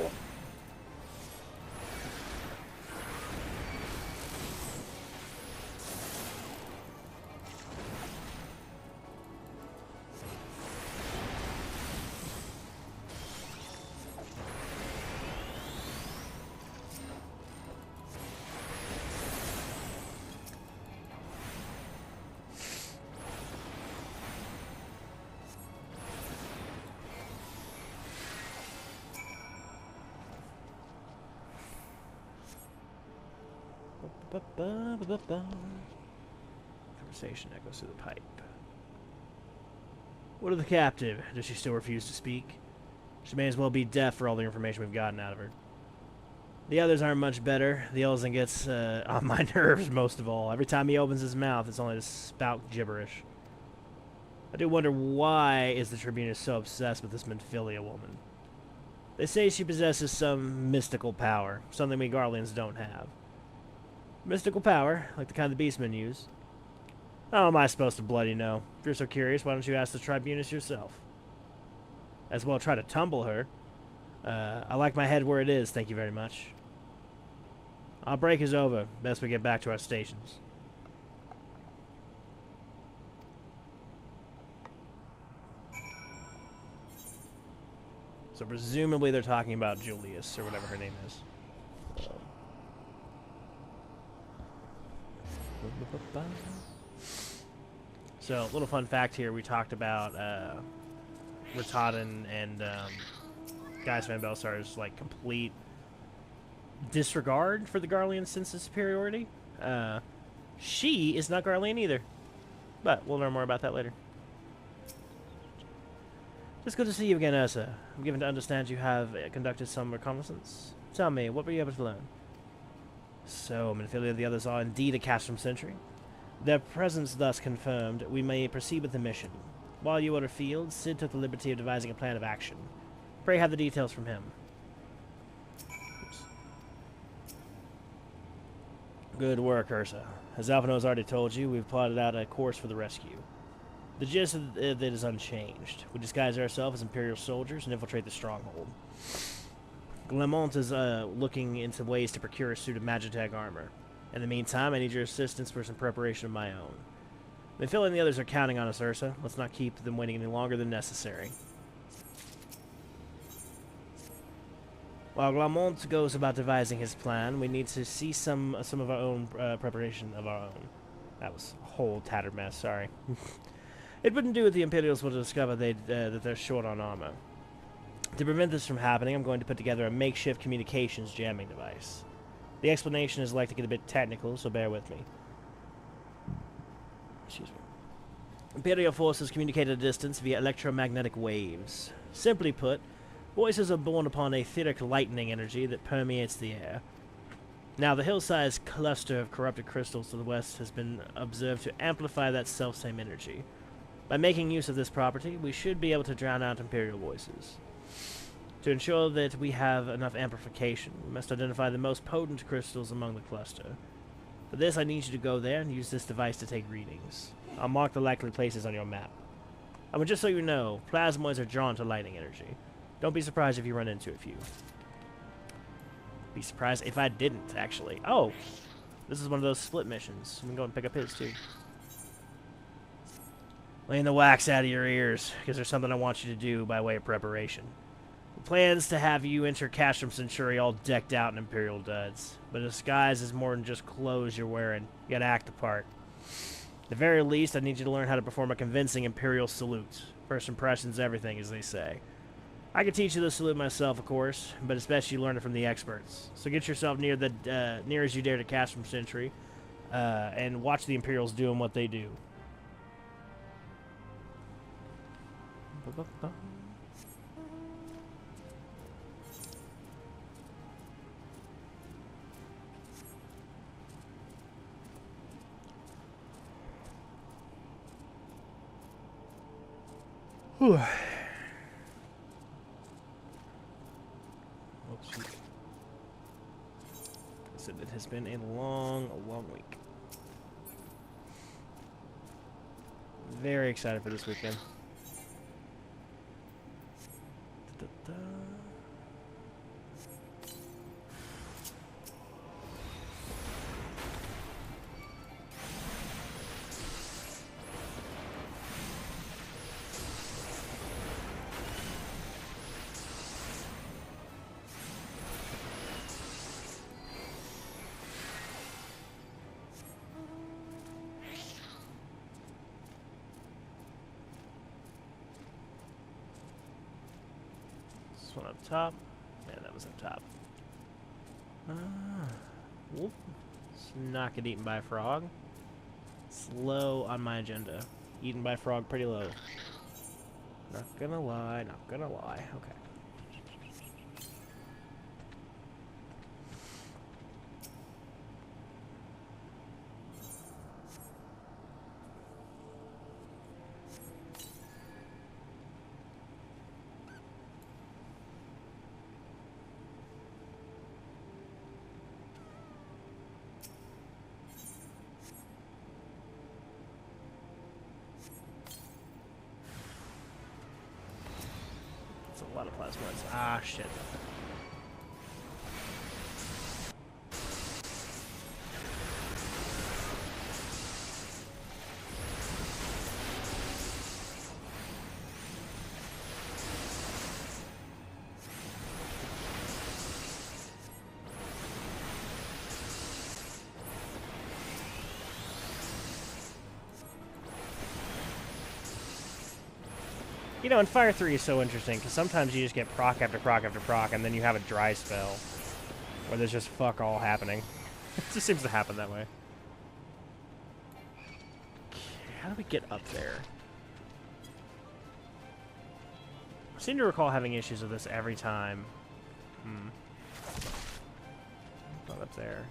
Conversation echoes through the pipe. What of the captive? Does she still refuse to speak? She may as well be deaf for all the information we've gotten out of her. The others aren't much better. The Elzen gets on my nerves most of all. Every time he opens his mouth, it's only to spout gibberish. I do wonder why is the Tribunus so obsessed with this Menphilia woman. They say she possesses some mystical power, something we Garleans don't have. Mystical power, like the kind the beastmen use. How am I supposed to bloody know? If you're so curious, why don't you ask the Tribunus yourself? As well try to tumble her. I like my head where it is, thank you very much. Our break is over. Best we get back to our stations. So presumably they're talking about Julius, or whatever her name is. So, a little fun fact here, we talked about Rataden and Gaius Van Belsar's like complete disregard for the Garlean sense of superiority. She is not Garlean either, but we'll learn more about that later. Just good to see you again, Ursa. I'm given to understand you have conducted some reconnaissance. Tell me, what were you able to learn? So, Menphilia and the others are indeed a Castrum sentry. Their presence thus confirmed, we may proceed with the mission. While you were afield, Sid took the liberty of devising a plan of action. Pray have the details from him. Oops. Good work, Ursa. As Alphino has already told you, we've plotted out a course for the rescue. The gist of it is unchanged. We disguise ourselves as Imperial soldiers and infiltrate the stronghold. Glemont is looking into ways to procure a suit of Magitech armor. In the meantime, I need your assistance for some preparation of my own. The Phil and the others are counting on us, Ursa. Let's not keep them waiting any longer than necessary. While Glamont goes about devising his plan, we need to see some of our own preparation of our own. That was a whole tattered mess, sorry. It wouldn't do if the Imperials were to discover that they're short on armor. To prevent this from happening, I'm going to put together a makeshift communications jamming device. The explanation is likely to get a bit technical, so bear with me. Excuse me. Imperial forces communicate at a distance via electromagnetic waves. Simply put, voices are born upon a etheric lightning energy that permeates the air. Now, the hill-sized cluster of corrupted crystals to the west has been observed to amplify that self-same energy. By making use of this property, we should be able to drown out Imperial voices. To ensure that we have enough amplification, we must identify the most potent crystals among the cluster. For this, I need you to go there and use this device to take readings. I'll mark the likely places on your map. And just so you know, plasmoids are drawn to lightning energy. Don't be surprised if you run into a few. Be surprised if I didn't, actually. Oh! This is one of those split missions. We can go and pick up his, too. Laying the wax out of your ears, because there's something I want you to do by way of preparation. The plan's to have you enter Castrum Centuri all decked out in Imperial duds. But a disguise is more than just clothes you're wearing. You gotta act the part. At the very least, I need you to learn how to perform a convincing Imperial salute. First impression's everything, as they say. I can teach you the salute myself, of course, but it's best you learn it from the experts. So get yourself near as you dare to Castrum Centuri, and watch the Imperials doing what they do. Whew. Oops. So it has been a long week. Very excited for this weekend. Da-da-da. One up top. Yeah, that was up top. Whoop. Let's not get eaten by a frog. It's low on my agenda. Eaten by a frog, pretty low. Not gonna lie, not gonna lie. Okay. A lot of plasmoids. Ah, shit. You know, and Fire 3 is so interesting, because sometimes you just get proc after proc after proc, and then you have a dry spell, where there's just fuck all happening. It just seems to happen that way. Okay, how do we get up there? I seem to recall having issues with this every time. Not up there.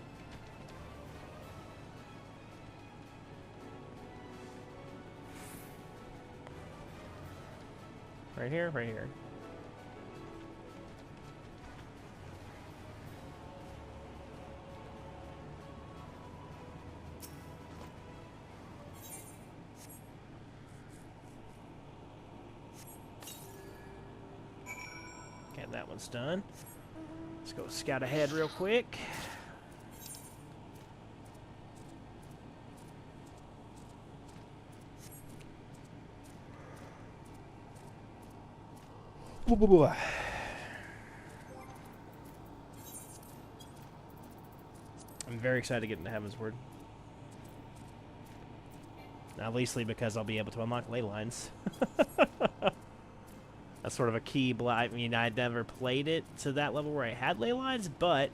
Right here, right here. Okay, that one's done. Let's go scout ahead real quick. I'm very excited to get into Heaven's Word. Not leastly because I'll be able to unlock ley lines. That's sort of a key. I mean, I'd never played it to that level where I had ley lines, but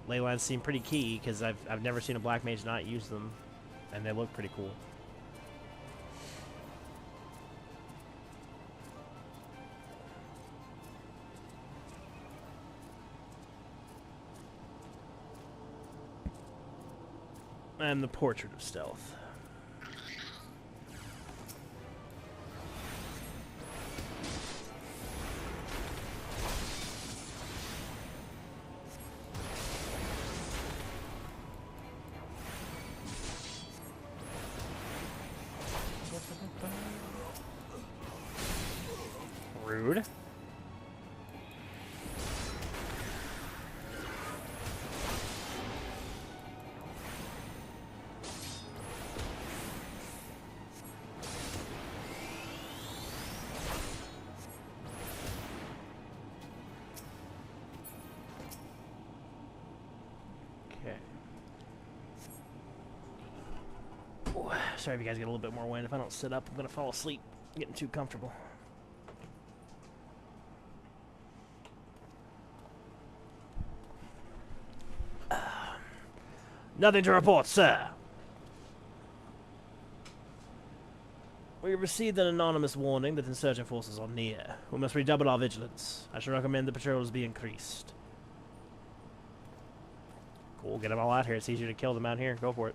ley lines seem pretty key because I've never seen a black mage not use them, and they look pretty cool. And the Portrait of Stealth. Rude. Okay. Ooh, sorry if you guys get a little bit more wind. If I don't sit up, I'm going to fall asleep. I'm getting too comfortable. Nothing to report, sir. We have received an anonymous warning that insurgent forces are near. We must redouble our vigilance. I should recommend the patrols be increased. Cool, get them all out here. It's easier to kill them out here. Go for it.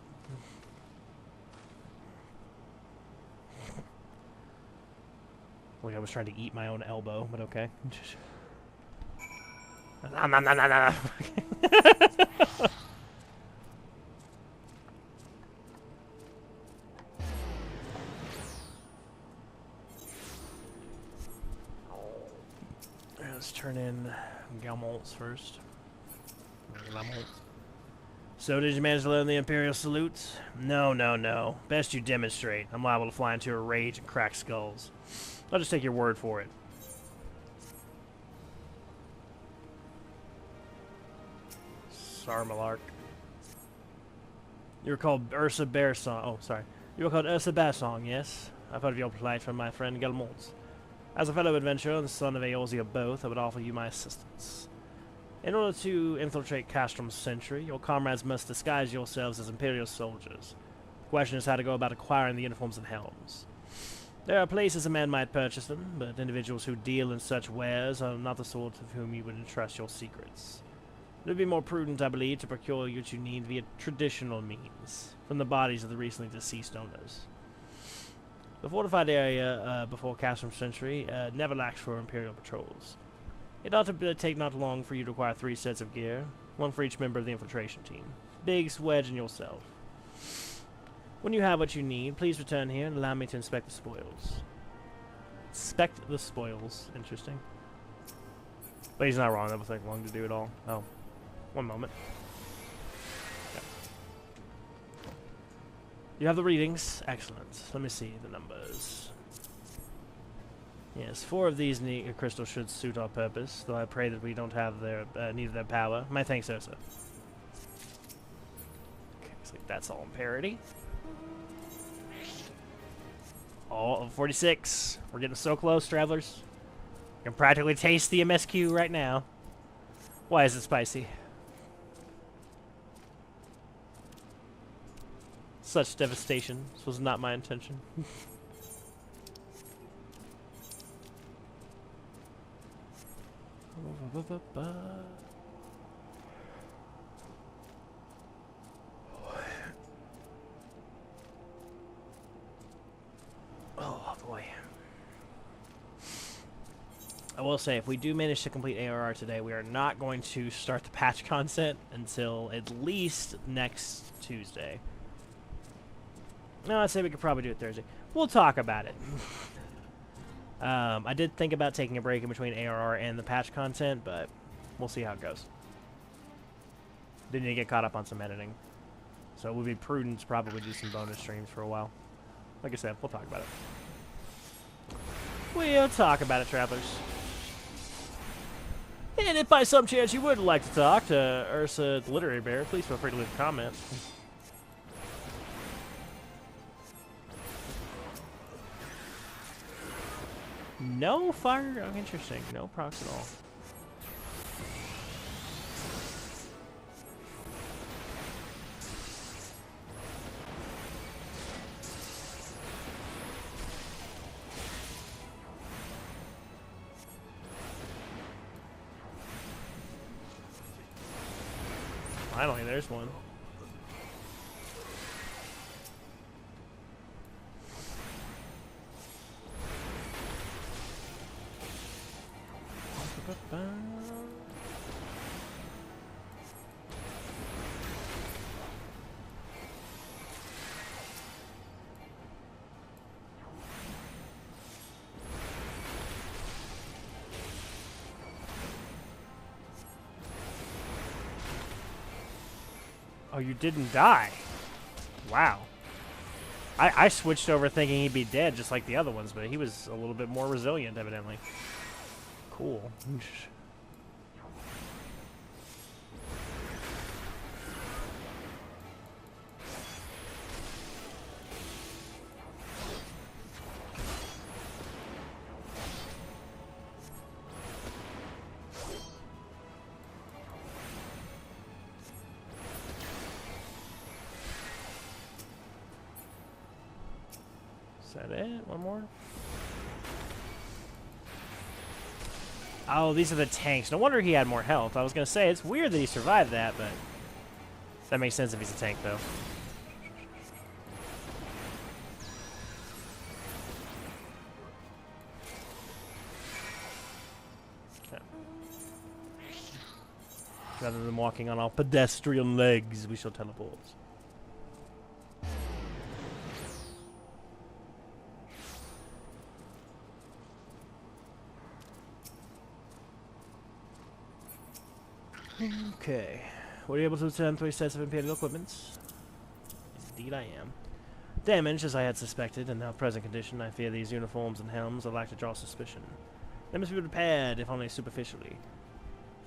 Like I was trying to eat my own elbow, but okay. Let's turn in Galmonts first. So, did you manage to learn the Imperial salutes? No, no, no. Best you demonstrate. I'm liable to fly into a rage and crack skulls. I'll just take your word for it. Sarmalark. You were called Ursa Bearsong. Oh, sorry. You were called Ursa Bearsong, yes? I've heard of your plight from my friend Galmonts. As a fellow adventurer and the son of Eorzea both, I would offer you my assistance. In order to infiltrate Castrom's Sentry, your comrades must disguise yourselves as Imperial soldiers. The question is how to go about acquiring the uniforms and helms. There are places a man might purchase them, but individuals who deal in such wares are not the sort of whom you would entrust your secrets. It would be more prudent, I believe, to procure what you need via traditional means, from the bodies of the recently deceased owners. The fortified area before Castrom's Sentry never lacks for Imperial patrols. It ought to take not long for you to acquire 3 sets of gear, one for each member of the infiltration team. Biggs, Wedge, and yourself. When you have what you need, please return here and allow me to inspect the spoils. Inspect the spoils. Interesting. But he's not wrong. That will take long to do it all. Oh. One moment. Okay. You have the readings. Excellent. Let me see the numbers. Yes, 4 of these crystals should suit our purpose, though I pray that we don't have their need of their power. My thanks, Ursa. Okay, looks like that's all in parity. All of 46. We're getting so close, travelers. You can practically taste the MSQ right now. Why is it spicy? Such devastation. This was not my intention. Oh boy. I will say, if we do manage to complete ARR today, we are not going to start the patch content until at least next Tuesday. No, I'd say we could probably do it Thursday. We'll talk about it. I did think about taking a break in between ARR and the patch content, but we'll see how it goes. Didn't need to get caught up on some editing. So it would be prudent to probably do some bonus streams for a while. Like I said, we'll talk about it. We'll talk about it, travelers. And if by some chance you would like to talk to Ursa the Literary Bear, please feel free to leave a comment. No fire? Oh, interesting. No procs at all. Finally, there's one. Oh, you didn't die. Wow. I switched over thinking he'd be dead just like the other ones, but he was a little bit more resilient, evidently. Cool. Is that it? One more? Oh, these are the tanks. No wonder he had more health. I was going to say, it's weird that he survived that, but that makes sense if he's a tank, though. Okay. Rather than walking on all pedestrian legs, we shall teleport. Okay. Were you able to return 3 sets of Imperial equipments? Indeed I am. Damaged, as I had suspected, in their present condition, I fear these uniforms and helms are like to draw suspicion. They must be repaired, if only superficially.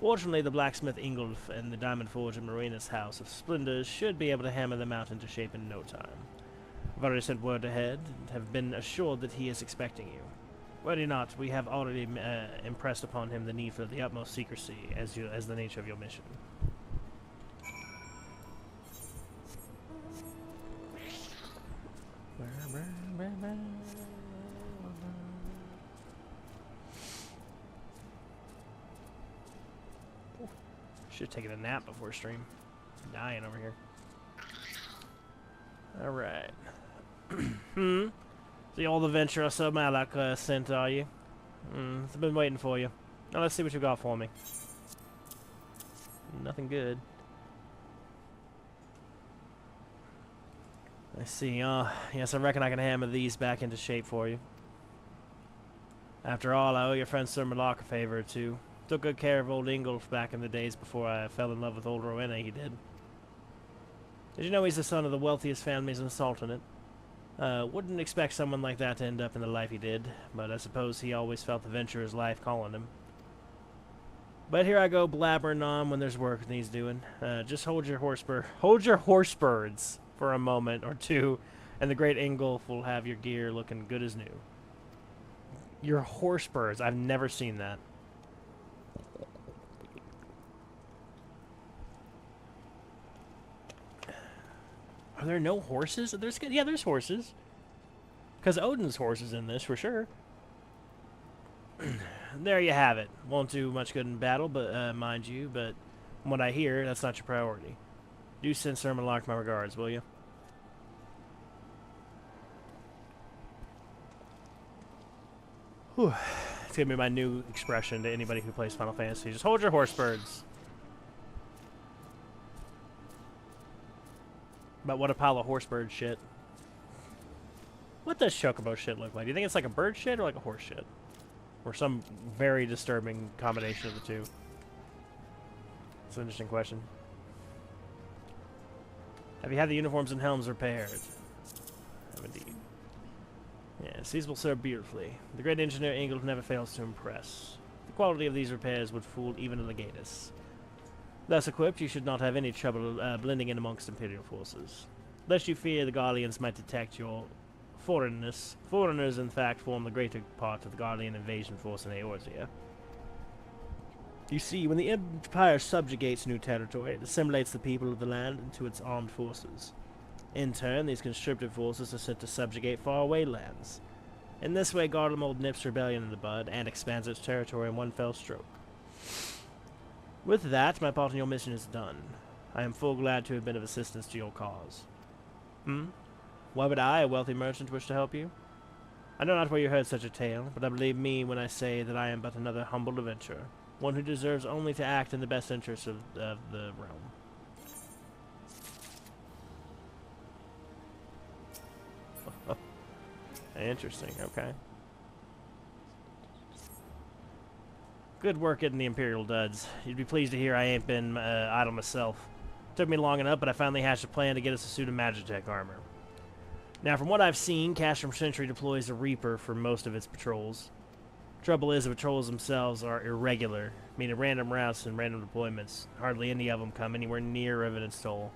Fortunately, the blacksmith Ingolf and the diamond forge at Marina's House of Splendors should be able to hammer them out into shape in no time. I've already sent word ahead, and have been assured that he is expecting you. Worry not, we have already impressed upon him the need for the utmost secrecy as the nature of your mission. Should have taken a nap before stream. I'm dying over here. Alright. The old adventurer Sir Malak sent, are you? I've been waiting for you. Now let's see what you got for me. Nothing good. I see. Yes, I reckon I can hammer these back into shape for you. After all, I owe your friend Sir Malak a favor or two. Took good care of old Ingolf back in the days before I fell in love with old Rowena, he did. Did you know he's the son of the wealthiest families in the Sultanate? Wouldn't expect someone like that to end up in the life he did, but I suppose he always felt the venturer's life calling him. But here I go blabbering on when there's work needs doing. Just hold your horsebirds for a moment or two, and the great Ingolf will have your gear looking good as new. Your horsebirds, I've never seen that. Are there no horses? There's horses. Because Odin's horse is in this, for sure. There you have it. Won't do much good in battle, but mind you, but from what I hear, that's not your priority. Do send Sir Malak my regards, will you? Whew. It's going to be my new expression to anybody who plays Final Fantasy. Just hold your horsebirds. But what a pile of horsebird shit. What does chocobo shit look like? Do you think it's like a bird shit or like a horse shit? Or some very disturbing combination of the two? It's an interesting question. Have you had the uniforms and helms repaired? I have indeed. Yes, these will serve beautifully. The great engineer Ingolf never fails to impress. The quality of these repairs would fool even a legatus. Thus equipped, you should not have any trouble blending in amongst Imperial forces. Lest you fear the Guardians might detect your foreignness, foreigners in fact form the greater part of the Guardian invasion force in Eorzea. You see, when the Empire subjugates new territory, it assimilates the people of the land into its armed forces. In turn, these conscripted forces are sent to subjugate faraway lands. In this way, Garlemald nips rebellion in the bud and expands its territory in one fell stroke. With that, my part in your mission is done. I am full glad to have been of assistance to your cause. Why would I, a wealthy merchant, wish to help you? I know not where you heard such a tale, but I believe me when I say that I am but another humble adventurer, one who deserves only to act in the best interests of the realm. Interesting, okay. Good work getting the Imperial duds. You'd be pleased to hear I ain't been idle myself. Took me long enough, but I finally hatched a plan to get us a suit of Magitech armor. Now, from what I've seen, Castrum Sentry deploys a Reaper for most of its patrols. Trouble is, the patrols themselves are irregular, meaning random routes and random deployments. Hardly any of them come anywhere near Revenant's Toll.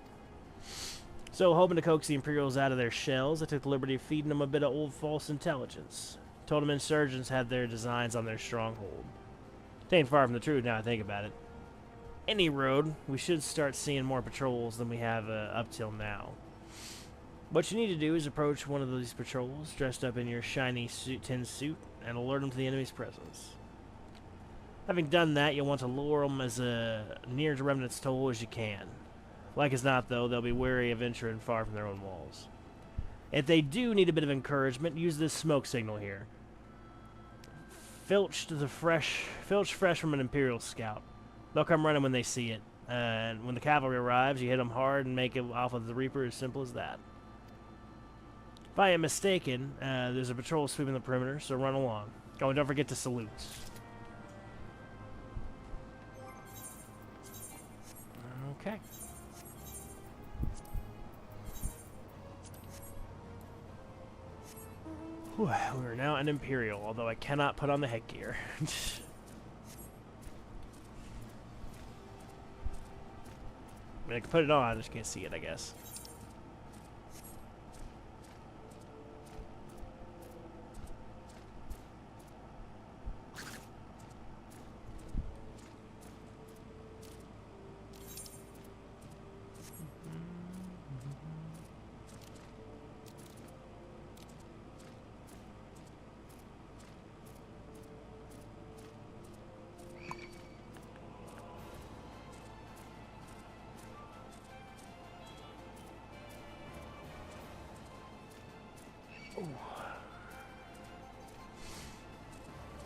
So, hoping to coax the Imperials out of their shells, I took the liberty of feeding them a bit of old false intelligence. Told them insurgents had their designs on their stronghold. It ain't far from the truth now I think about it. Any road, we should start seeing more patrols than we have up till now. What you need to do is approach one of these patrols, dressed up in your shiny tin suit, and alert them to the enemy's presence. Having done that, you'll want to lure them as near to Remnant's Toll as you can. Like as not, though, they'll be wary of venturing far from their own walls. If they do need a bit of encouragement, use this smoke signal here. Filch fresh from an Imperial scout. They'll come running when they see it. And when the cavalry arrives, you hit them hard and make it off with the Reaper, as simple as that. If I am mistaken, there's a patrol sweeping the perimeter, so run along. Oh, and don't forget to salute. Okay. Whew, we are now an Imperial, although I cannot put on the headgear. I mean, I can put it on, I just can't see it, I guess.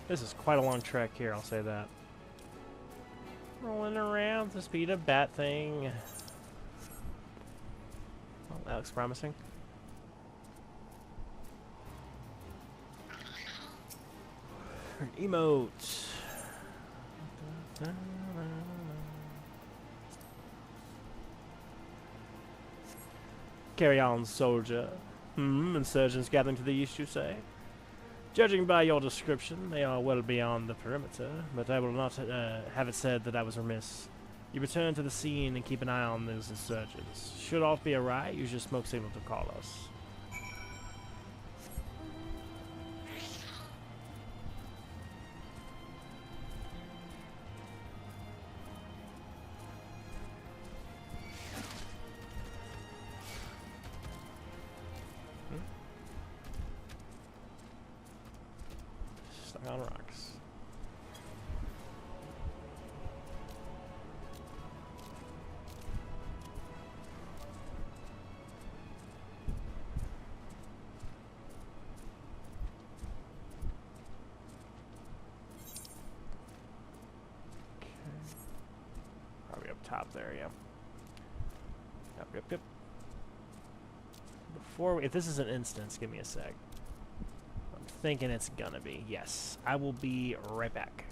This is quite a long trek here, I'll say that. Rolling around at the speed of bat thing. Well, that looks promising. An emote. Carry on, soldier. Insurgents gathering to the east, you say? Judging by your description, they are well beyond the perimeter, but I will not have it said that I was remiss. You return to the scene and keep an eye on those insurgents. Should aught be awry, use your smoke signal to call us. Stuck on rocks. Probably up top there, yeah. Yep. If this is an instance, give me a sec. I'm thinking it's gonna be. Yes, I will be right back.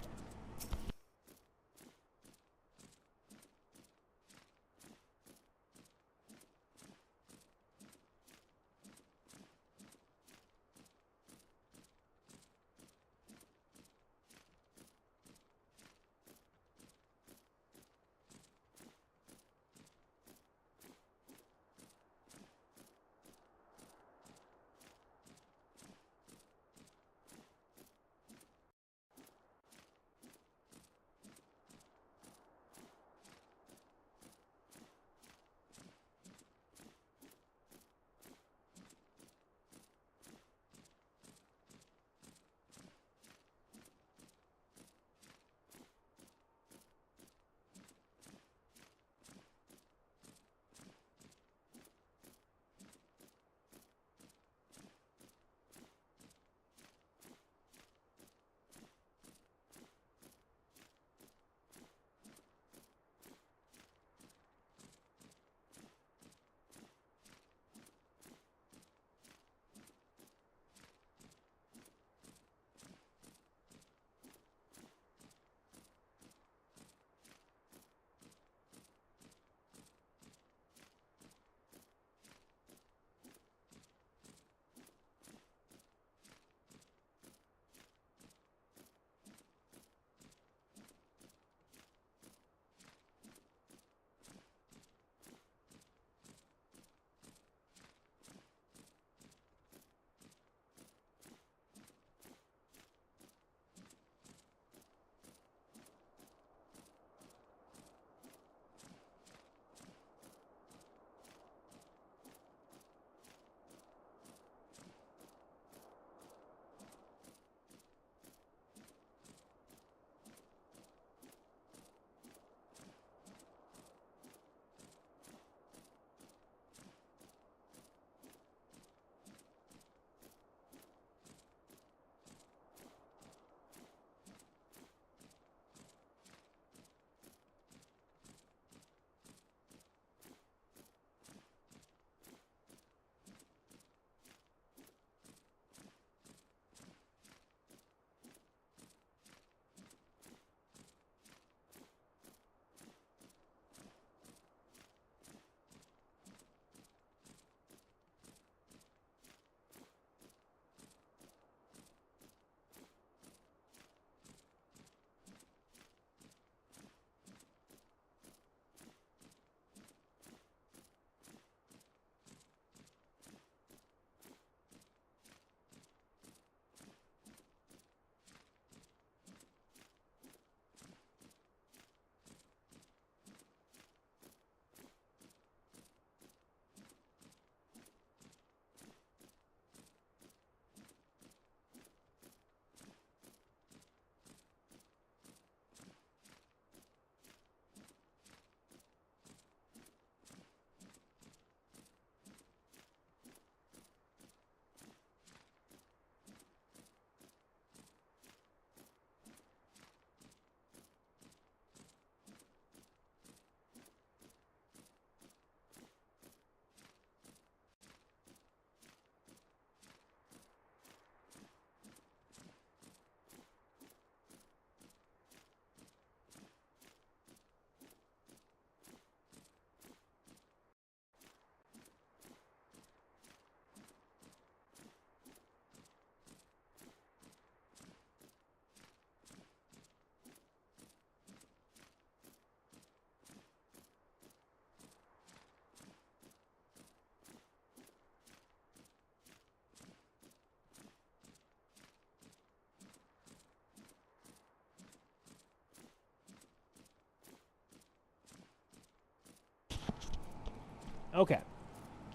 Okay.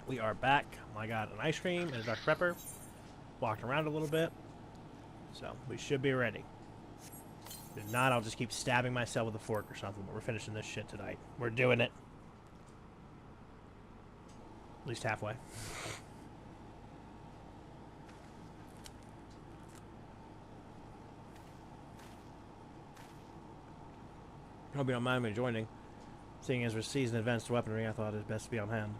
We are back. I got an ice cream and a Dr. Pepper. Walked around a little bit. So, we should be ready. If not, I'll just keep stabbing myself with a fork or something, but we're finishing this shit tonight. We're doing it. At least halfway. Hope you don't mind me joining. Seeing as we're seasoned advanced weaponry, I thought it'd best be on hand.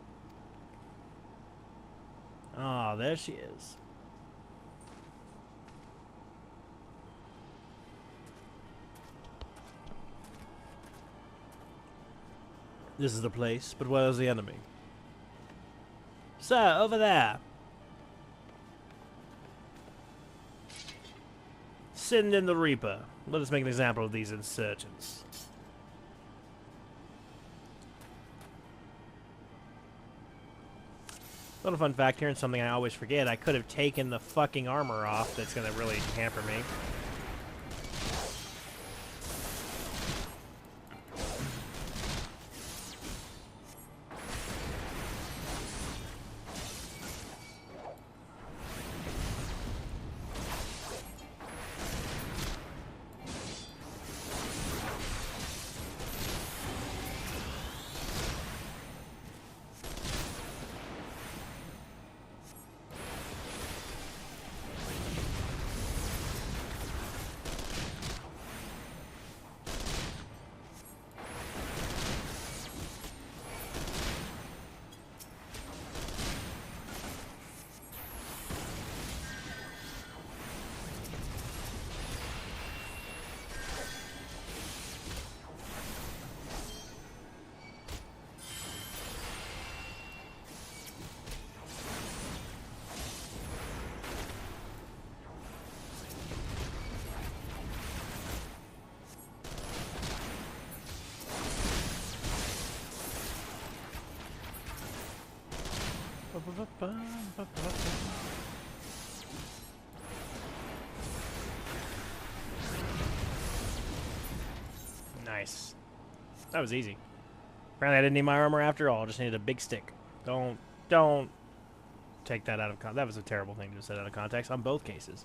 Ah, there she is. This is the place, but where is the enemy? Sir, over there. Send in the Reaper. Let us make an example of these insurgents. Little fun fact here, and something I always forget, I could have taken the fucking armor off. That's going to really hamper me. Nice. That was easy. Apparently I didn't need my armor after all. I just needed a big stick. Don't take that out of context. That was a terrible thing to set out of context on both cases.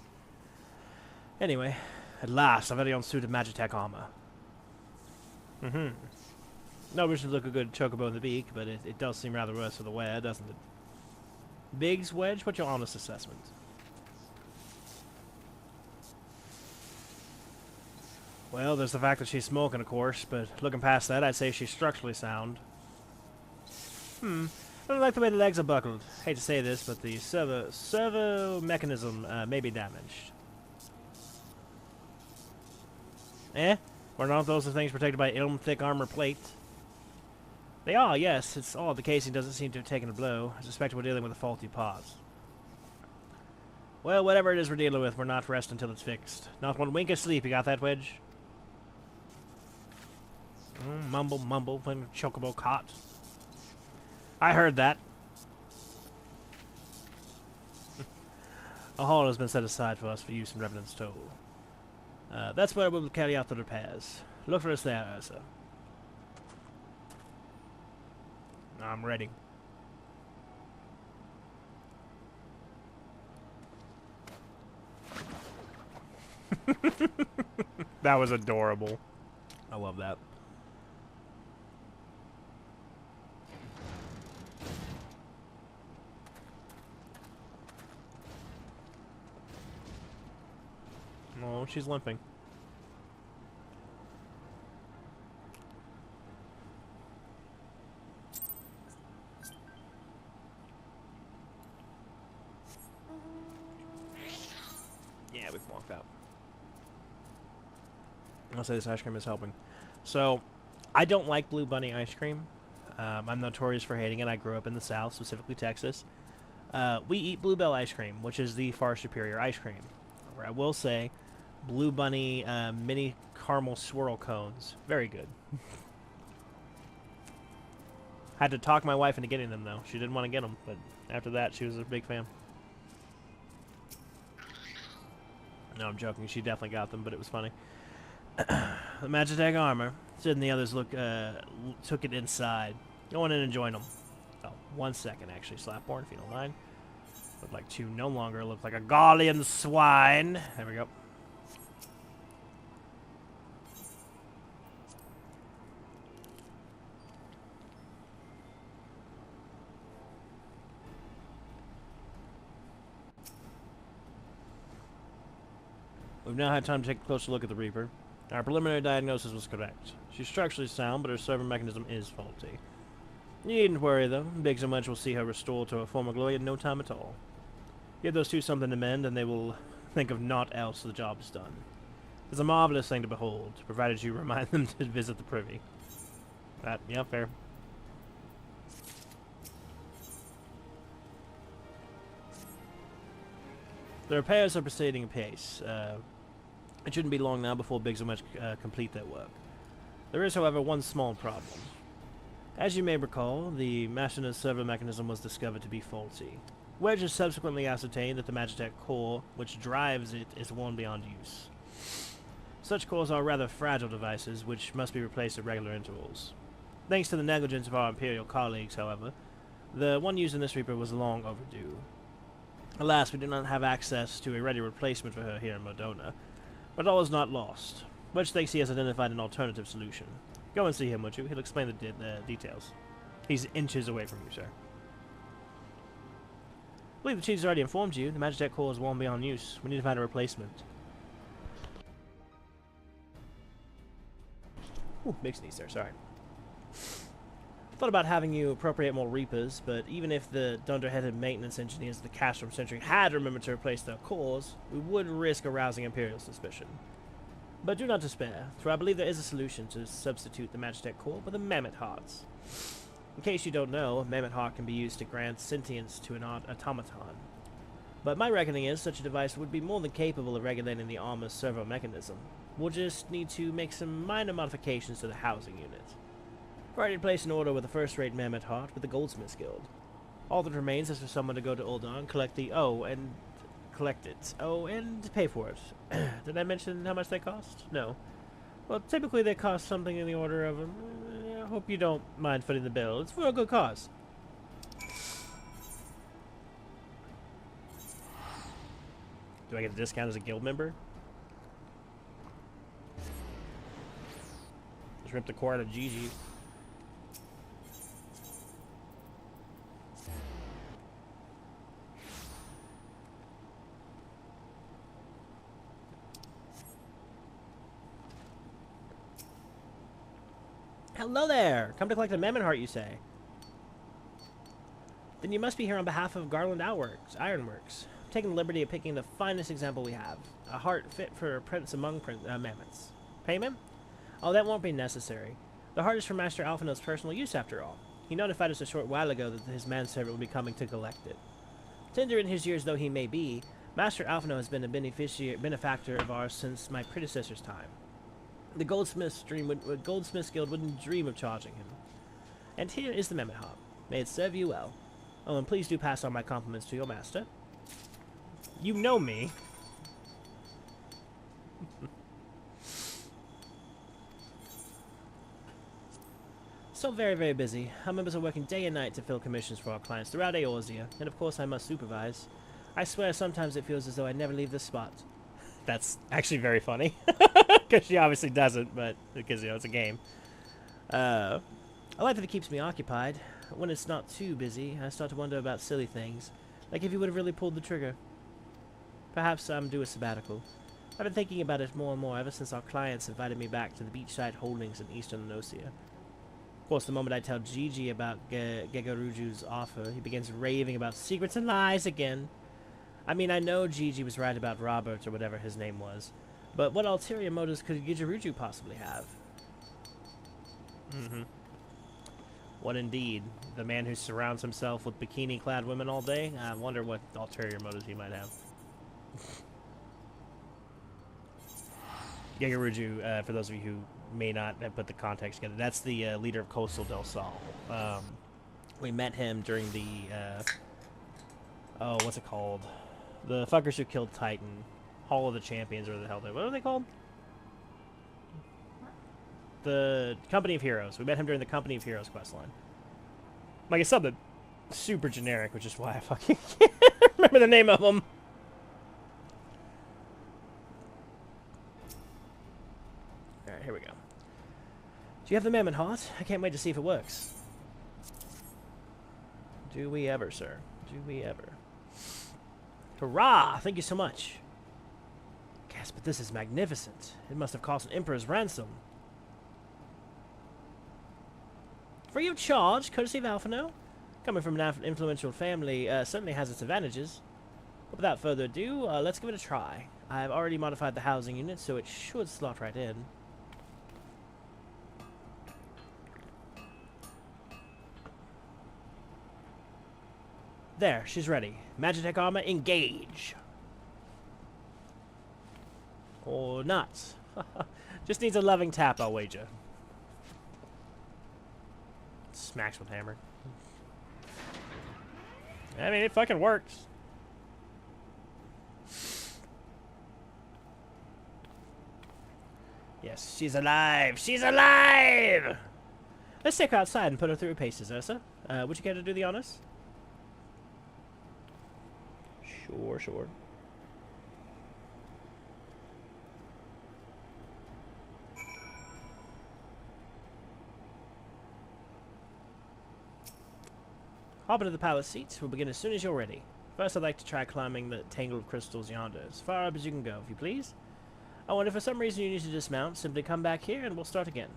Anyway, at last, a very own suit of Magitech armor. No reason to look a good chocobo in the beak, but it does seem rather worse for the wear, doesn't it? Biggs, Wedge, what's your honest assessment? Well, there's the fact that she's smoking, of course, but looking past that, I'd say she's structurally sound. I don't like the way the legs are buckled. Hate to say this, but the servo mechanism may be damaged. Eh? Were not those the things protected by thick armor plate? They are, yes. It's odd the casing doesn't seem to have taken a blow. I suspect we're dealing with a faulty parts. Well, whatever it is we're dealing with, we're not rest until it's fixed. Not one wink of sleep, you got that, Wedge? Mumble, mumble, when chocobo caught. I heard that. A hall has been set aside for us for use in Revenant's Toll. That's where we'll carry out the repairs. Look for us there, Ursa. I'm ready. That was adorable. I love that. Oh, she's limping. Yeah, we've walked out. I'll say this ice cream is helping. So, I don't like Blue Bunny ice cream. I'm notorious for hating it. I grew up in the South, specifically Texas. We eat Bluebell ice cream, which is the far superior ice cream. However, I will say, Blue Bunny mini caramel swirl cones, very good. Had to talk my wife into getting them, though. She didn't want to get them, but after that, she was a big fan. No, I'm joking. She definitely got them, but it was funny. The Magitech armor. Sid and the others took it inside. Go on in and join them. Oh, 1 second, actually. Slapborn, if you don't mind. Would like to no longer look like a Gaulian swine. There we go. We've now had time to take a closer look at the Reaper. Our preliminary diagnosis was correct. She's structurally sound, but her server mechanism is faulty. You needn't worry, though. Big so much will see her restored to her former glory in no time at all. Give those two something to mend, and they will think of naught else the job is done. It's a marvelous thing to behold, provided you remind them to visit the privy. Yeah, fair. The repairs are proceeding apace. It shouldn't be long now before Big so much complete their work. There is, however, one small problem. As you may recall, the Machinist server mechanism was discovered to be faulty. Wedge has subsequently ascertained that the Magitech core, which drives it, is worn beyond use. Such cores are rather fragile devices, which must be replaced at regular intervals. Thanks to the negligence of our Imperial colleagues, however, the one used in this Reaper was long overdue. Alas, we do not have access to a ready replacement for her here in Modona, but all is not lost. Wedge thinks he has identified an alternative solution. Go and see him, would you? He'll explain the details. He's inches away from you, sir. I believe the chief's already informed you. The Magitech core is worn beyond use. We need to find a replacement. Ooh, big sneeze there, sorry. Thought about having you appropriate more Reapers, but even if the dunderheaded maintenance engineers of the Castrum Century had remembered to replace their cores, we would risk arousing Imperial suspicion. But do not despair, for I believe there is a solution to substitute the Magitech core with the Mammoth Hearts. In case you don't know, a Mammoth Heart can be used to grant sentience to an automaton. But my reckoning is such a device would be more than capable of regulating the armor's servo mechanism. We'll just need to make some minor modifications to the housing unit. I've already placed an order with a first-rate Mammoth Heart with the Goldsmiths Guild. All that remains is for someone to go to Uldan, collect it. Oh, and pay for it. Did I mention how much they cost? No. Well, typically they cost something in the order of... I hope you don't mind footing the bill. It's for a good cause. Do I get a discount as a guild member? Just rip the core out of GG. Hello there! Come to collect a Mammoth Heart, you say? Then you must be here on behalf of Garland Ironworks. I'm taking the liberty of picking the finest example we have. A heart fit for a prince among mammoths. Payment? Oh, that won't be necessary. The heart is for Master Alphinaud's personal use, after all. He notified us a short while ago that his manservant will be coming to collect it. Tender in his years though he may be, Master Alphinaud has been a benefactor of ours since my predecessor's time. The Goldsmiths Guild wouldn't dream of charging him. And here is the Mammoth Heart. May it serve you well. Oh, and please do pass on my compliments to your master. You know me. So very, very busy. Our members are working day and night to fill commissions for our clients throughout Eorzea, and of course I must supervise. I swear sometimes it feels as though I never leave this spot. That's actually very funny. Because she obviously doesn't, but because, you know, it's a game. I like that it keeps me occupied. When it's not too busy, I start to wonder about silly things. Like if you would have really pulled the trigger. Perhaps I'm due a sabbatical. I've been thinking about it more and more ever since our clients invited me back to the beachside holdings in eastern Enosia. Of course, the moment I tell Gigi about Gegaruju's offer, he begins raving about secrets and lies again. I mean, I know Gigi was right about Robert, or whatever his name was. But what ulterior motives could Gegaruju possibly have? What indeed? The man who surrounds himself with bikini-clad women all day? I wonder what ulterior motives he might have. Gegaruju, for those of you who may not have put the context together, that's the leader of Coastal Del Sol. We met him during the, oh, what's it called? The fuckers who killed Titan. Hall of the Champions, or the hell, what are they called? The Company of Heroes. We met him during the Company of Heroes questline. Like it's something. super generic, which is why I fucking can't remember the name of them. Alright, here we go. Do you have the mammoth heart? I can't wait to see if it works. Do we ever, sir? Do we ever? Hurrah! Thank you so much. Yes, but this is magnificent. It must have cost an emperor's ransom. Free of charge, courtesy of Alphino. Coming from an influential family certainly has its advantages. But without further ado, let's give it a try. I've already modified the housing unit, so it should slot right in. There, she's ready. Magitech armor, engage. Or not. Just needs a loving tap, I'll wager. Smacks with hammer. I mean, it fucking works. Yes, she's alive! She's alive! Let's take her outside and put her through her paces, Ursa. Would you care to do the honors? Sure, sure. Hop into the palace seats. We'll begin as soon as you're ready. First, I'd like to try climbing the tangle of crystals yonder, as far up as you can go, if you please. Oh, and if for some reason you need to dismount, simply come back here and we'll start again.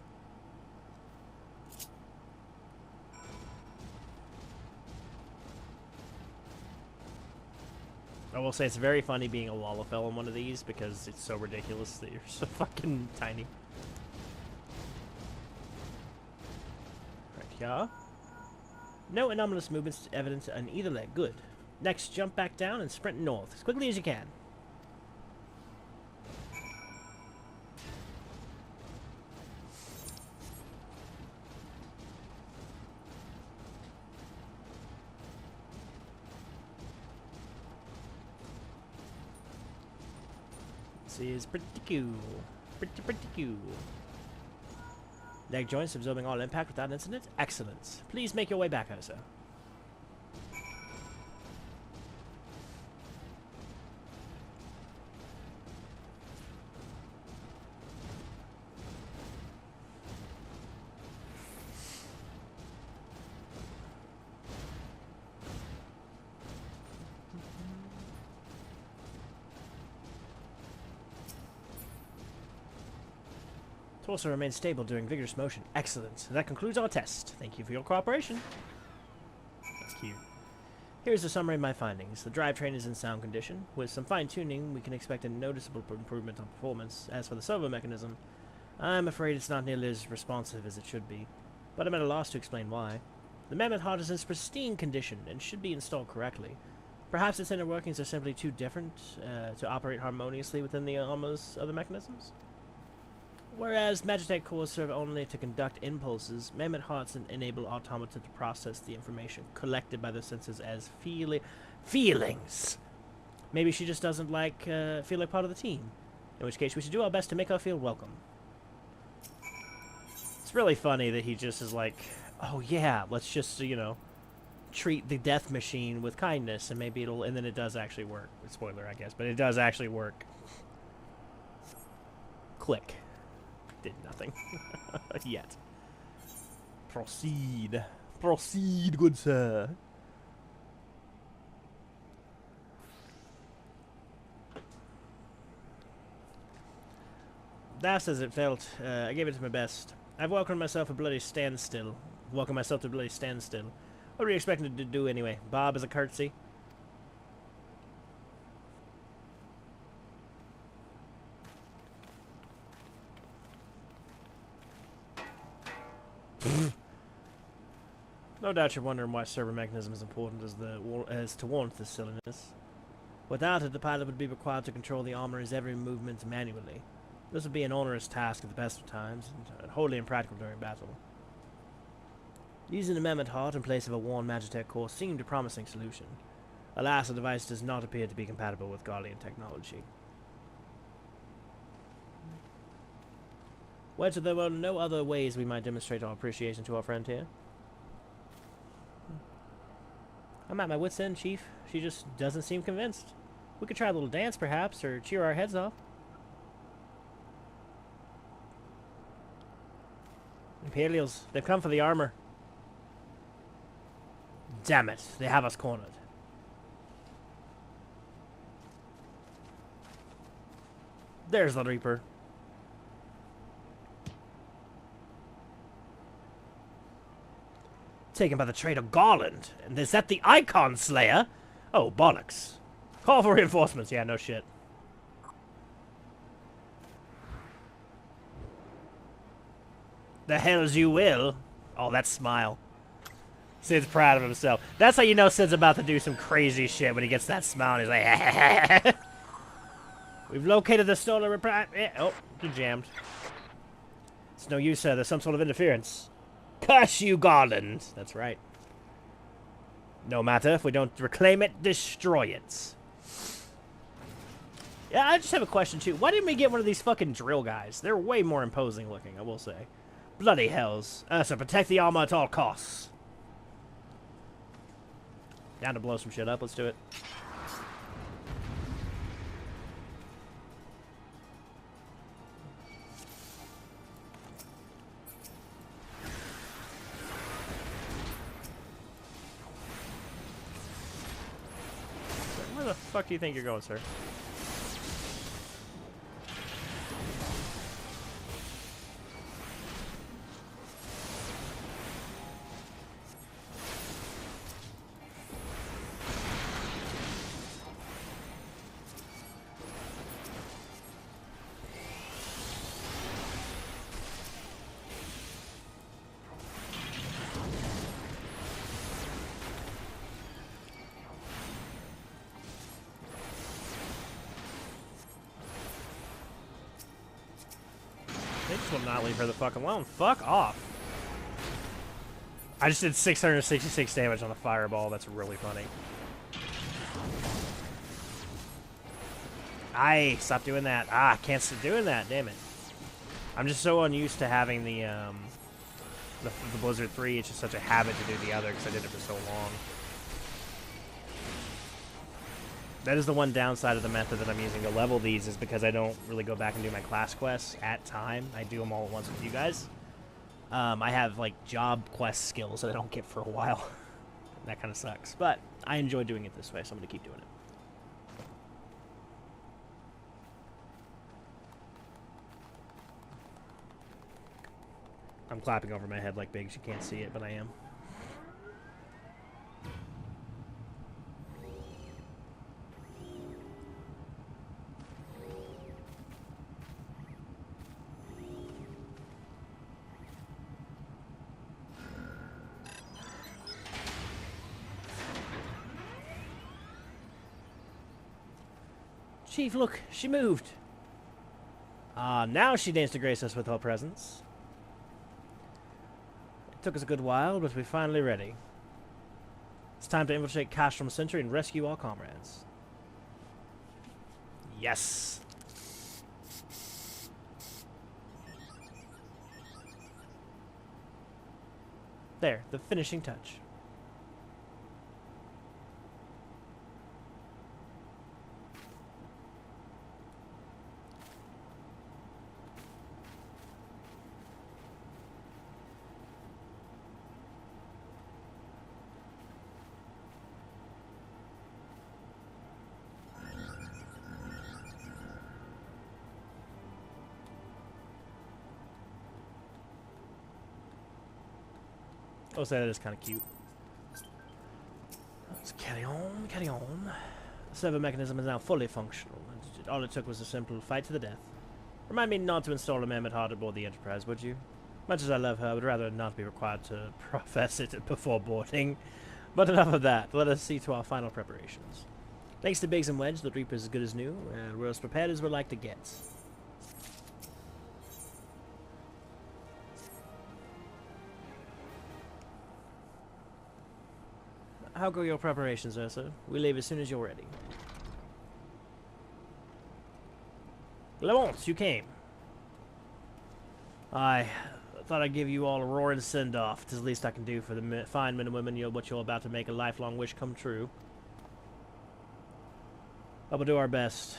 I will say it's very funny being a Lalafell on one of these because it's so ridiculous that you're so fucking tiny. Right here. No anomalous movements evident on either leg. Good. Next, jump back down and sprint north as quickly as you can. This is pretty cool. Pretty cool. Leg joints absorbing all impact without incident. Excellent. Please make your way back, Ursa. Torso remains stable during vigorous motion. Excellent. That concludes our test. Thank you for your cooperation. That's cute. Here's a summary of my findings. The drivetrain is in sound condition. With some fine-tuning, we can expect a noticeable improvement on performance. As for the servo mechanism, I'm afraid it's not nearly as responsive as it should be, but I'm at a loss to explain why. The mammoth heart is in pristine condition and should be installed correctly. Perhaps its inner workings are simply too different to operate harmoniously within the armor's other mechanisms. Whereas Magitech cores serve only to conduct impulses, mammoth hearts enable automata to process the information collected by the senses as feelings. Maybe she just doesn't feel like part of the team. In which case, we should do our best to make her feel welcome. It's really funny that he just is like, oh yeah, let's just, you know, treat the death machine with kindness, and maybe it'll, and then it does actually work. Spoiler, I guess, but it does actually work. Click. Did nothing. Yet. Proceed. Proceed, good sir. That's as it felt. I gave it my best. I've welcomed myself a bloody standstill. Welcomed myself to a bloody standstill. What were you expecting to do anyway? Bob as a curtsy? No doubt you're wondering why servo mechanism is important as to warrant this silliness. Without it, the pilot would be required to control the armor's every movement manually. This would be an onerous task at the best of times, and wholly impractical during battle. Using a mammoth heart in place of a worn Magitech core seemed a promising solution. Alas, the device does not appear to be compatible with Garlean technology. Whether there were no other ways we might demonstrate our appreciation to our friend here? I'm at my wit's end, Chief. She just doesn't seem convinced. We could try a little dance, perhaps, or cheer our heads off. Imperials, they've come for the armor. Damn it, they have us cornered. There's the Reaper. Taken by the traitor Garland. And is that the Icon Slayer? Oh, bollocks. Call for reinforcements. Yeah, no shit. The hells you will. Oh, that smile. Sid's proud of himself. That's how you know Sid's about to do some crazy shit when he gets that smile and he's like, we've located the stolen reply. Oh, you jammed. It's no use, sir. There's some sort of interference. Curse you, Garland. That's right. No matter. If we don't reclaim it, destroy it. Yeah, I just have a question, too. Why didn't we get one of these fucking drill guys? They're way more imposing looking, I will say. Bloody hells. So protect the armor at all costs. Down to blow some shit up. Let's do it. Where the fuck do you think you're going, sir? They just will not leave her the fuck alone. Fuck off. I just did 666 damage on the fireball. That's really funny. Aye, stop doing that. Ah, can't stop doing that. Damn it. I'm just so unused to having the Blizzard 3. It's just such a habit to do the other because I did it for so long. That is the one downside of the method that I'm using to level these, is because I don't really go back and do my class quests at time. I do them all at once with you guys. I have, like, job quest skills that I don't get for a while. That kind of sucks. But I enjoy doing it this way, so I'm going to keep doing it. I'm clapping over my head like Biggs. You can't see it, but I am. Chief, look, she moved. Now she deigns to grace us with her presence. It took us a good while, but we're finally ready. It's time to infiltrate Castrum Century and rescue our comrades. Yes. There, the finishing touch. I'll say that is kind of cute. Let's carry on, carry on. The server mechanism is now fully functional. All it took was a simple fight to the death. Remind me not to install a mammoth heart aboard the Enterprise, would you? Much as I love her, I would rather not be required to profess it before boarding. But enough of that. Let us see to our final preparations. Thanks to Biggs and Wedge, the Reaper is as good as new, and we're as prepared as we'd like to get. How go your preparations, Ursa? We leave as soon as you're ready. Lamont, you came. Aye. thought I'd give you all a roaring send-off. It's the least I can do for the fine men and women, what you're about to make a lifelong wish come true. But we'll do our best.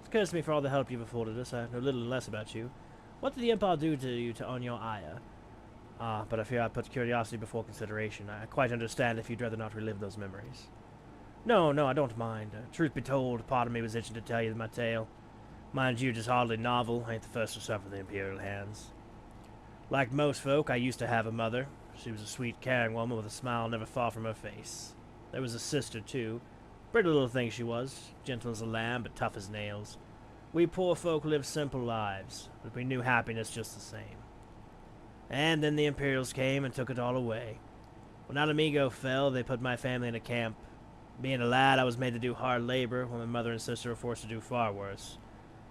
Excuse me for all the help you've afforded us. I know little and less about you. What did the Empire do to you to earn your ire? But I fear I put curiosity before consideration. I quite understand if you'd rather not relive those memories. No, I don't mind. Truth be told, part of me was itching to tell you my tale. Mind you, just hardly novel. I ain't the first to suffer the Imperial hands. Like most folk, I used to have a mother. She was a sweet, caring woman with a smile never far from her face. There was a sister, too. Pretty little thing she was. Gentle as a lamb, but tough as nails. We poor folk lived simple lives, but we knew happiness just the same. And then the Imperials came and took it all away. When Alamigo fell, they put my family in a camp. Being a lad, I was made to do hard labor, while my mother and sister were forced to do far worse.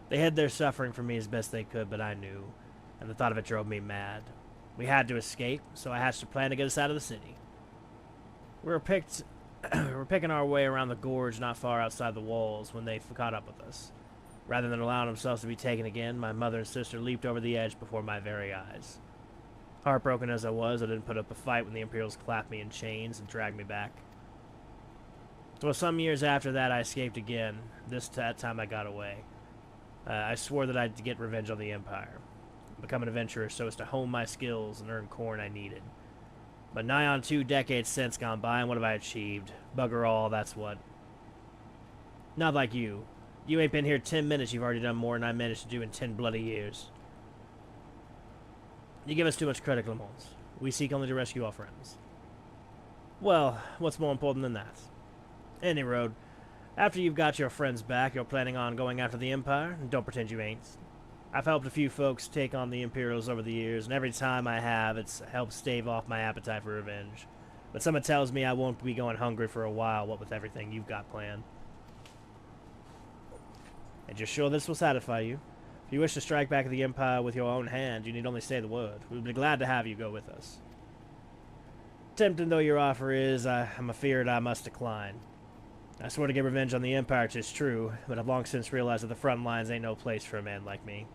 They hid their suffering from me as best they could, but I knew, and the thought of it drove me mad. We had to escape, so I hatched a plan to get us out of the city. We were picking our way around the gorge not far outside the walls when they caught up with us. Rather than allowing themselves to be taken again, my mother and sister leaped over the edge before my very eyes. Heartbroken as I was, I didn't put up a fight when the Imperials clapped me in chains and dragged me back. Well, some years after that, I escaped again. That time I got away. I swore that I'd get revenge on the Empire. Become an adventurer so as to hone my skills and earn corn I needed. But nigh on 2 decades since gone by, and what have I achieved? Bugger all, that's what. Not like you. You ain't been here 10 minutes, you've already done more than I managed to do in 10 bloody years. You give us too much credit, Clemence. We seek only to rescue our friends. Well, what's more important than that? Any road. After you've got your friends back, you're planning on going after the Empire? Don't pretend you ain't. I've helped a few folks take on the Imperials over the years, and every time I have, it's helped stave off my appetite for revenge. But someone tells me I won't be going hungry for a while, what with everything you've got planned. And you're sure this will satisfy you? If you wish to strike back at the Empire with your own hand, you need only say the word. We'll be glad to have you go with us. Tempting though your offer is, I'm afeard I must decline. I swore to get revenge on the Empire, 'tis true, but I've long since realized that the front lines ain't no place for a man like me.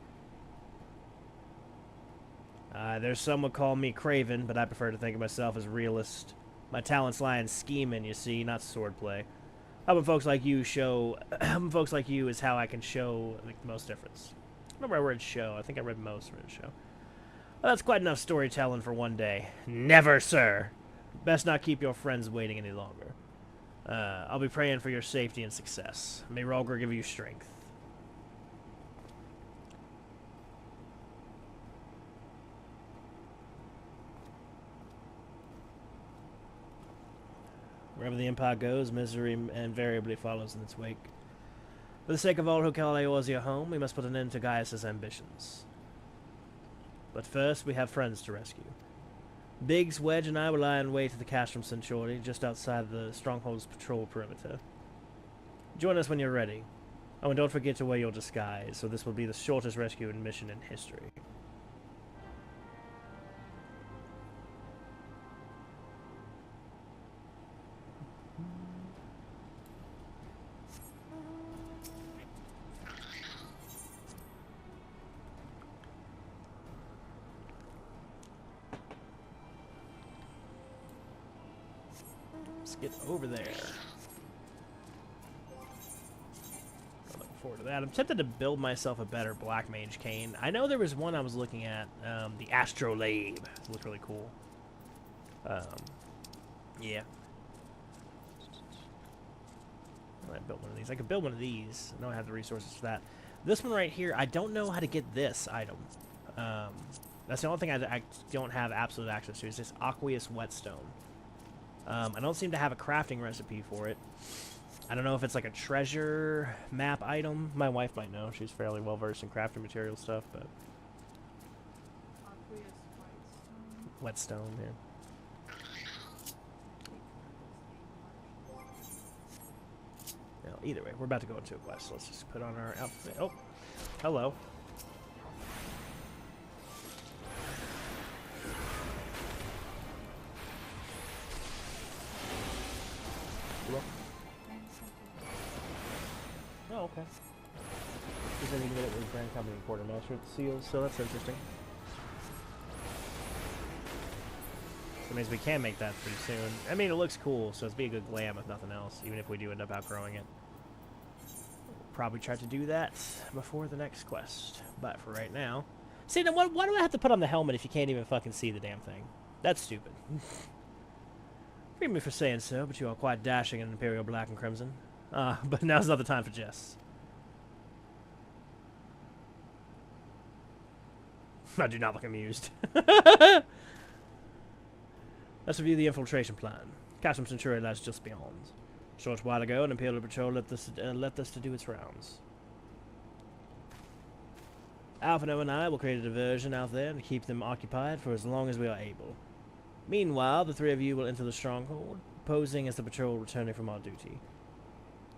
There's some would call me craven, but I prefer to think of myself as realist. My talents lie in scheming, you see, not swordplay. Helping folks like you is how I can show the most difference. I remember I read show. I think I read most of the show. Well, that's quite enough storytelling for one day. Never, sir. Best not keep your friends waiting any longer. I'll be praying for your safety and success. May Rolger give you strength. Wherever the Empire goes, misery invariably follows in its wake. For the sake of all who call Eorzea home, we must put an end to Gaius's ambitions. But first, we have friends to rescue. Biggs, Wedge, and I will lie in wait at the Castrum Centauri, just outside the Stronghold's patrol perimeter. Join us when you're ready. Oh, and don't forget to wear your disguise, so this will be the shortest rescue mission in history. Let's get over there. I'm looking forward to that. I'm tempted to build myself a better Black Mage Cane. I know there was one I was looking at, the Astrolabe. It looked really cool. Yeah. I built one of these. I could build one of these. I don't have the resources for that. This one right here, I don't know how to get this item. That's the only thing I don't have absolute access to. Is this aqueous whetstone. I don't seem to have a crafting recipe for it. I don't know if it's like a treasure map item. My wife might know. She's fairly well versed in crafting material stuff, but whetstone, yeah. Well, either way, we're about to go into a quest. So let's just put on our outfit. Oh, hello. Oh, okay. He's going to get it with Grand Company Quartermaster with the seals, so that's interesting. That means we can make that pretty soon. I mean, it looks cool, so it's be a good glam if nothing else, even if we do end up outgrowing it. Probably try to do that before the next quest. But for right now... See, then why do I have to put on the helmet if you can't even fucking see the damn thing? That's stupid. Forgive me for saying so, but you are quite dashing in Imperial Black and Crimson. But now's not the time for jests. I do not look amused. Let's review the infiltration plan. Castle Centurion lies just beyond. A short while ago, an Imperial patrol left this to do its rounds. Alphino and I will create a diversion out there and keep them occupied for as long as we are able. Meanwhile, the three of you will enter the stronghold, posing as the patrol returning from our duty.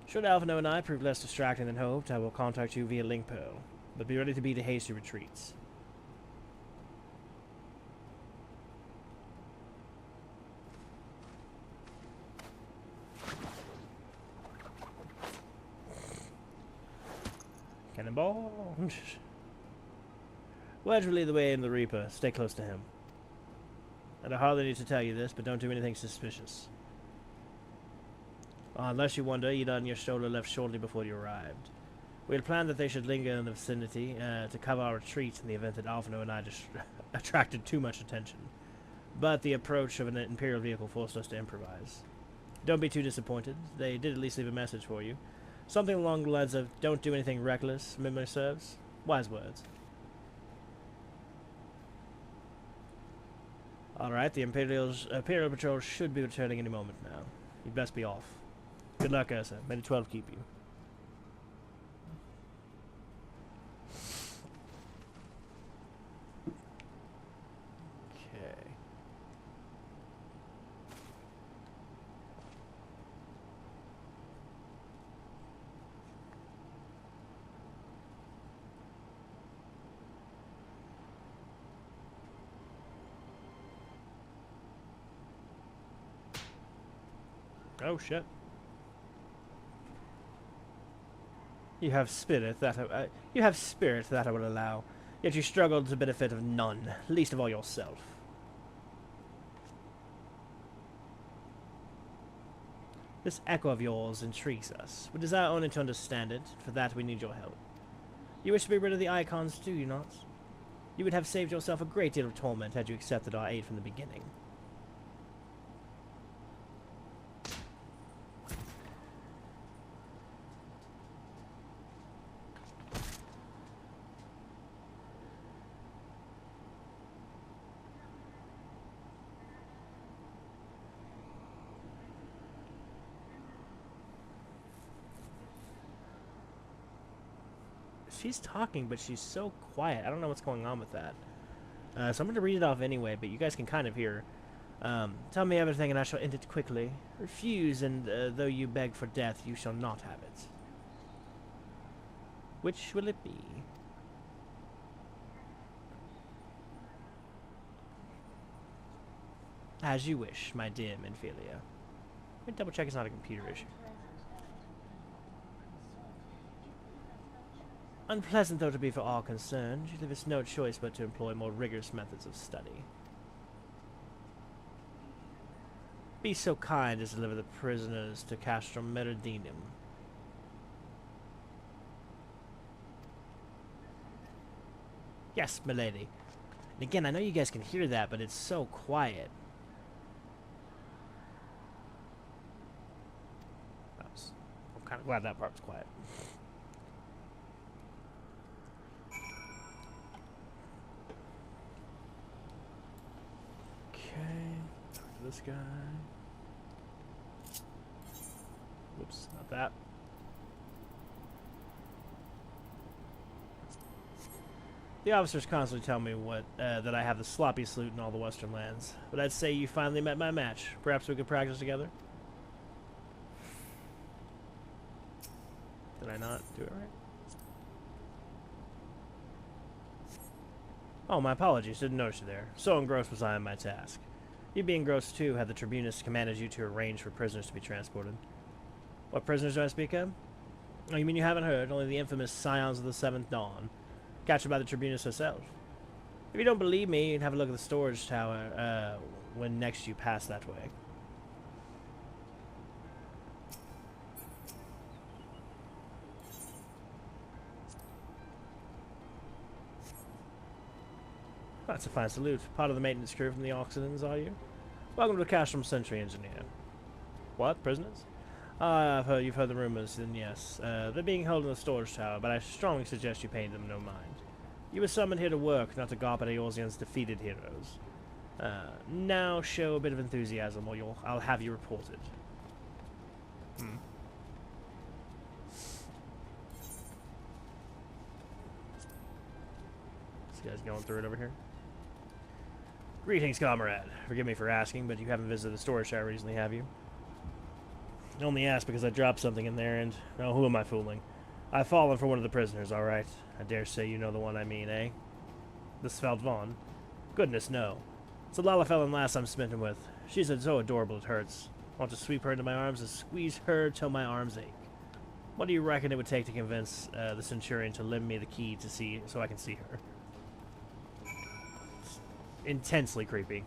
Should Alphino and I prove less distracting than hoped, I will contact you via Link Pearl, but be ready to beat a hasty retreats. Cannonball! Wedge will lead the way in the Reaper. Stay close to him. And I hardly need to tell you this, but don't do anything suspicious. Unless you wonder, Ida and your shoulder left shortly before you arrived. We had planned that they should linger in the vicinity to cover our retreat in the event that Alphino and I just attracted too much attention. But the approach of an Imperial vehicle forced us to improvise. Don't be too disappointed. They did at least leave a message for you. Something along the lines of, don't do anything reckless, memory serves. Wise words. Alright, the Imperial Patrol should be returning any moment now. You'd best be off. Good luck, Ursa. May the 12 keep you. Okay. Oh, shit. You have spirit that I will allow, yet you struggle to benefit of none, least of all yourself. This echo of yours intrigues us. We desire only to understand it. For that we need your help. You wish to be rid of the icons, do you not? You would have saved yourself a great deal of torment had you accepted our aid from the beginning. She's talking, but she's so quiet. I don't know what's going on with that. So I'm going to read it off anyway, but you guys can kind of hear. Tell me everything and I shall end it quickly. Refuse, and though you beg for death, you shall not have it. Which will it be? As you wish, my dear Menphilia. Let me double check it's not a computer issue. Unpleasant though to be for all concerned, you leave us no choice but to employ more rigorous methods of study. Be so kind as to deliver the prisoners to Castrum Meridinum. Yes, milady. And again, I know you guys can hear that, but it's so quiet. I'm kind of glad that part was quiet. This guy. Whoops, not that. The officers constantly tell me that I have the sloppiest loot in all the Western lands, but I'd say you finally met my match. Perhaps we could practice together? Did I not do it right? Oh, my apologies. Didn't notice you there. So engrossed was I in my task. You being gross too, had the Tribunus commanded you to arrange for prisoners to be transported. What prisoners do I speak of? Oh, you mean you haven't heard? Only the infamous Scions of the Seventh Dawn, captured by the Tribunus herself. If you don't believe me, you can have a look at the storage tower, when next you pass that way. That's a fine salute. Part of the maintenance crew from the Oxidans, are you? Welcome to the Castrum Sentry Engineer. What? Prisoners? You've heard the rumors, then yes. They're being held in the storage tower, but I strongly suggest you pay them no mind. You were summoned here to work, not to gawp at Eorzean's defeated heroes. Now show a bit of enthusiasm, or I'll have you reported. This guy's going through it over here. Greetings, comrade. Forgive me for asking, but you haven't visited the storage tower recently, have you? I only asked because I dropped something in there, and... oh, who am I fooling? I've fallen for one of the prisoners, alright. I dare say you know the one I mean, eh? The Svelte Vaughn? Goodness, no. It's a Lalafell lass I'm smitten with. She's so adorable it hurts. I want to sweep her into my arms and squeeze her till my arms ache. What do you reckon it would take to convince the Centurion to lend me the key to see, so I can see her? Intensely creepy.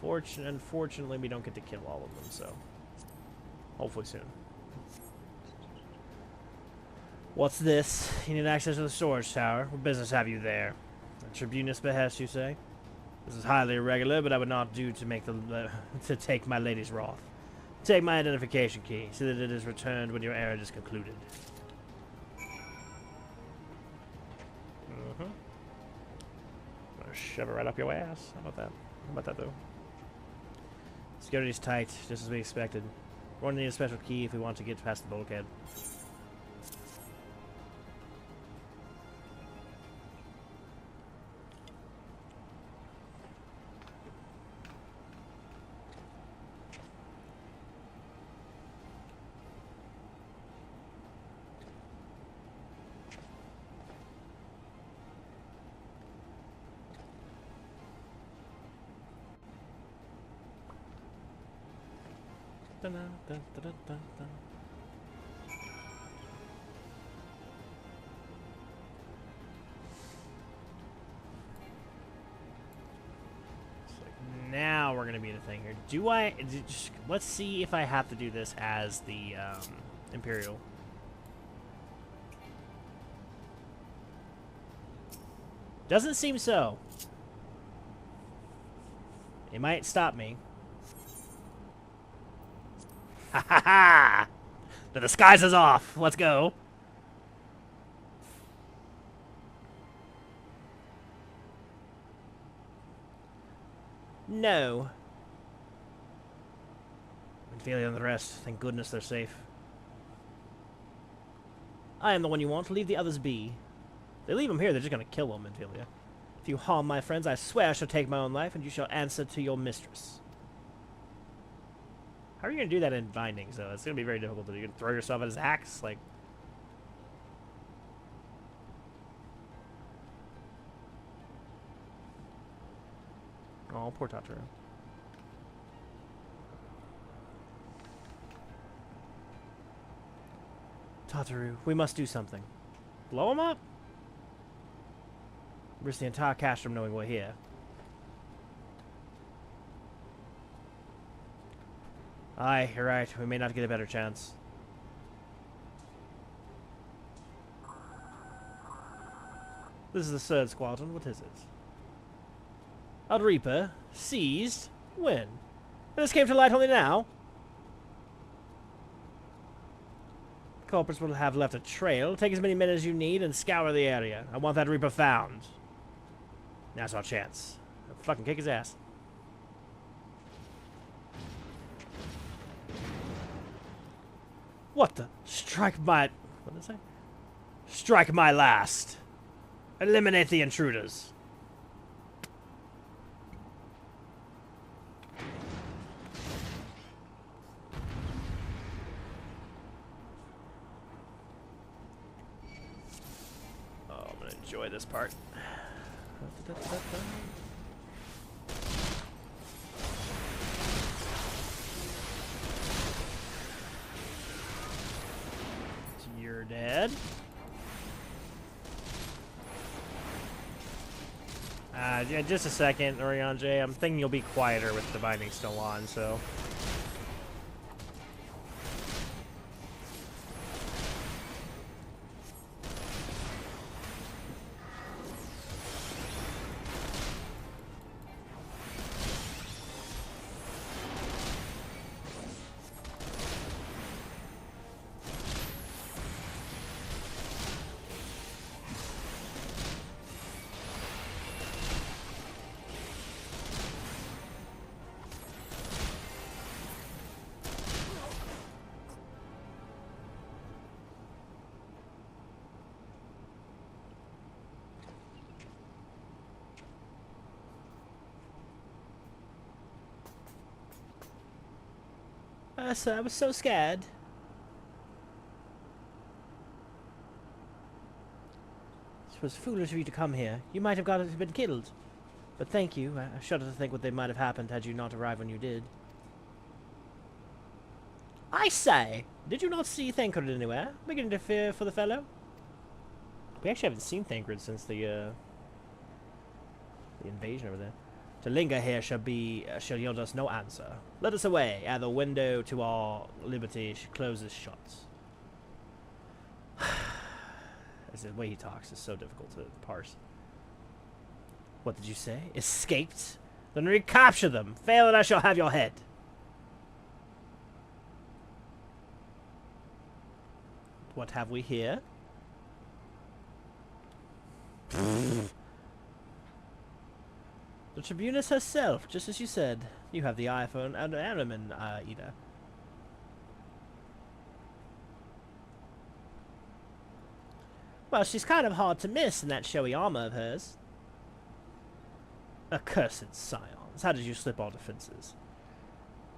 Unfortunately, we don't get to kill all of them, so hopefully soon. What's this? You need access to the storage tower. What business have you there? A tribunus behest, you say? This is highly irregular, but I would not do to make to take my lady's wrath. Take my identification key, so that it is returned when your errand is concluded. Shove it right up your ass. How about that? How about that, though? Security's tight, just as we expected. We're going to need a special key if we want to get past the bulkhead. Dun, dun, dun, dun, dun, dun. Now we're gonna be the thing here. Let's see if I have to do this as the Imperial. Doesn't seem so. It might stop me. Ha ha ha! The disguise is off. Let's go. No. Ophelia and the rest. Thank goodness they're safe. I am the one you want. Leave the others be. If they leave them here, they're just gonna kill them, Ophelia. If you harm my friends, I swear I shall take my own life, and you shall answer to your mistress. How are you gonna do that in bindings, though? It's gonna be very difficult to do. You're gonna throw yourself at his axe, like. Oh, poor Tataru. Tataru, we must do something. Blow him up? Risk the entire castrum knowing we're here. Aye, you're right. We may not get a better chance. This is the third squadron. What is it? Reaper. Seized. When? This came to light only now? Culprits will have left a trail. Take as many men as you need and scour the area. I want that Reaper found. Now's our chance. I'll fucking kick his ass. What the? Strike my... What did it say? Strike my last. Eliminate the intruders. Oh, I'm gonna enjoy this part. You're dead. Yeah, just a second, Orianjay. I'm thinking you'll be quieter with the binding still on, so... So I was so scared. It was foolish of you to come here. You might have been killed. But thank you. I shudder to think what might have happened had you not arrived when you did. I say, did you not see Thancred anywhere? Beginning to fear for the fellow? We actually haven't seen Thancred since the invasion over there. To linger here shall yield us no answer. Let us away, ere the window to our liberty closes shut. As the way he talks is so difficult to parse. What did you say? Escaped? Then recapture them. Fail and I shall have your head. What have we here? The Tribunus herself, just as you said. You have the iPhone and Araman, Ida. Well, she's kind of hard to miss in that showy armor of hers. Accursed scions. How did you slip all defenses?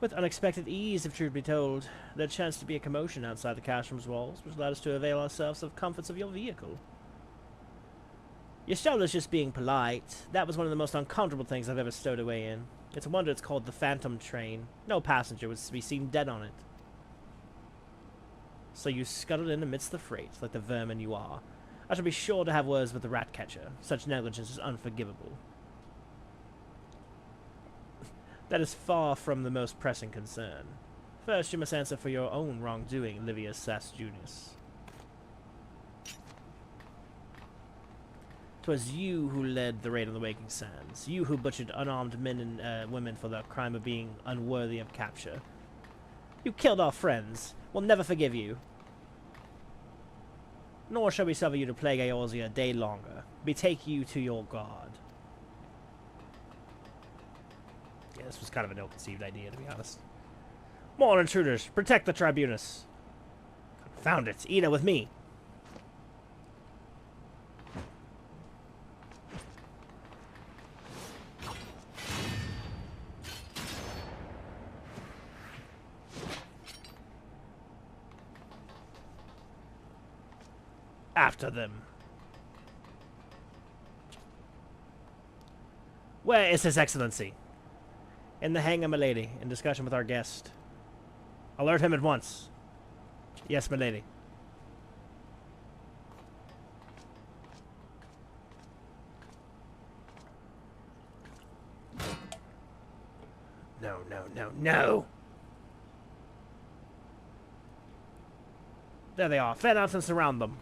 With unexpected ease, if truth be told. There chanced to be a commotion outside the castle's walls, which led us to avail ourselves of comforts of your vehicle. Your shoulders just being polite. That was one of the most uncomfortable things I've ever stowed away in. It's a wonder it's called the Phantom Train. No passenger was to be seen dead on it. So you scuttled in amidst the freight, like the vermin you are. I shall be sure to have words with the rat catcher. Such negligence is unforgivable. That is far from the most pressing concern. First, you must answer for your own wrongdoing, Livius Sasjunius. 'Twas you who led the raid on the Waking Sands. You who butchered unarmed men and women for the crime of being unworthy of capture. You killed our friends. We'll never forgive you. Nor shall we suffer you to plague Eorzea a day longer. Betake you to your god. Yeah, this was kind of an ill-conceived idea, to be honest. More intruders! Protect the Tribunus! Found it! Ida, with me! After them. Where is His Excellency? In the hangar, milady, in discussion with our guest. Alert him at once. Yes, milady. No, no, no, no! There they are. Fan out and surround them.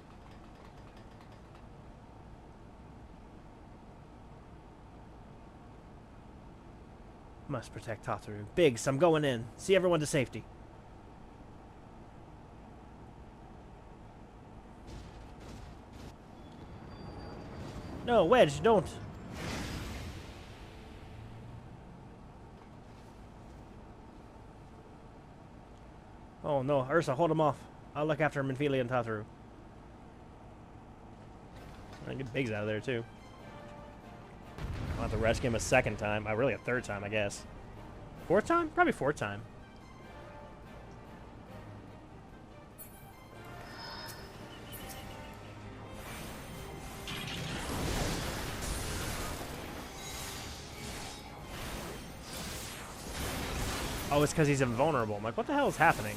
Must protect Tataru. Biggs, I'm going in. See everyone to safety. No, Wedge, don't. Oh no, Ursa, hold him off. I'll look after Minfilia and Tataru. I get Biggs out of there too. I'll have to rescue him a second time. Really a third time, I guess. Fourth time? Probably fourth time. Oh, it's because he's invulnerable. I'm like, what the hell is happening?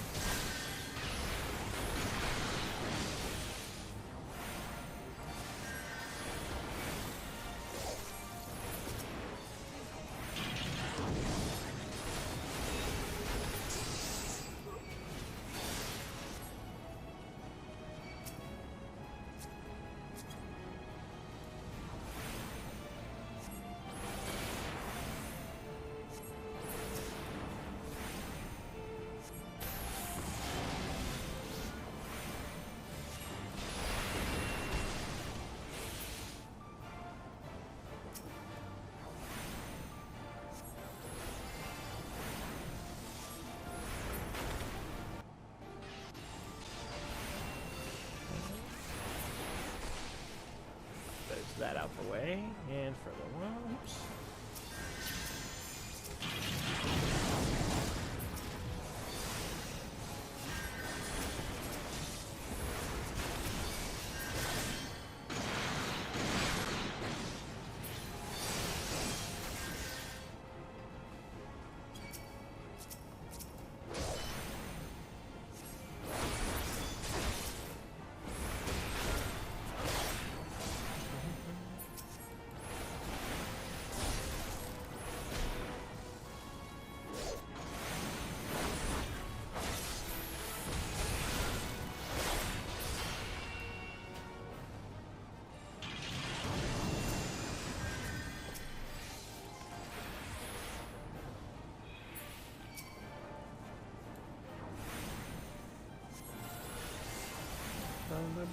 that out the way. And further one. Oops.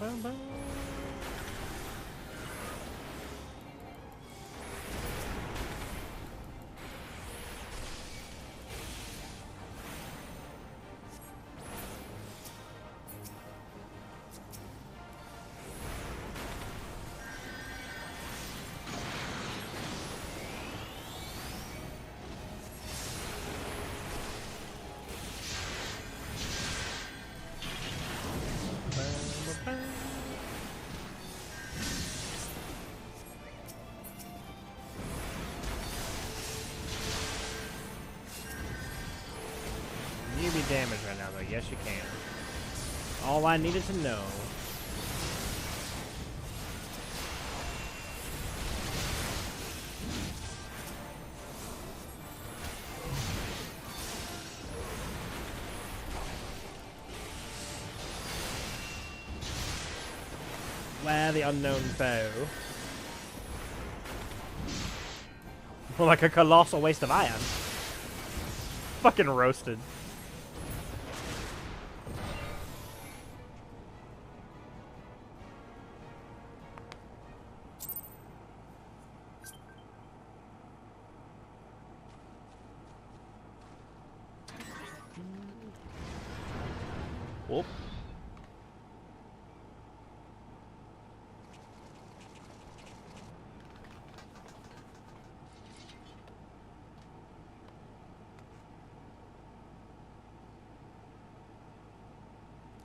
Bum, bum. You be damaged right now, though. Yes, you can. All I needed to know. Where the unknown foe. Like a colossal waste of iron. Fucking roasted. Whoop.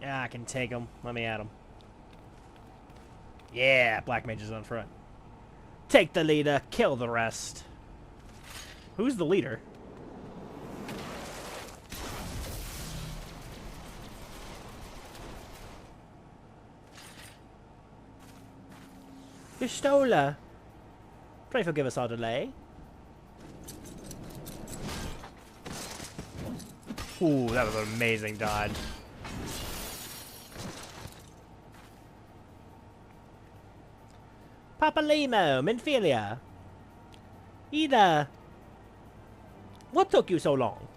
Yeah, I can take him. Let me at him. Yeah, Black Mage is on front. Take the leader, kill the rest. Who's the leader? Pistola. Pray forgive us our delay. Ooh, that was an amazing dodge. Papa Limo, Minfilia. Ida. What took you so long?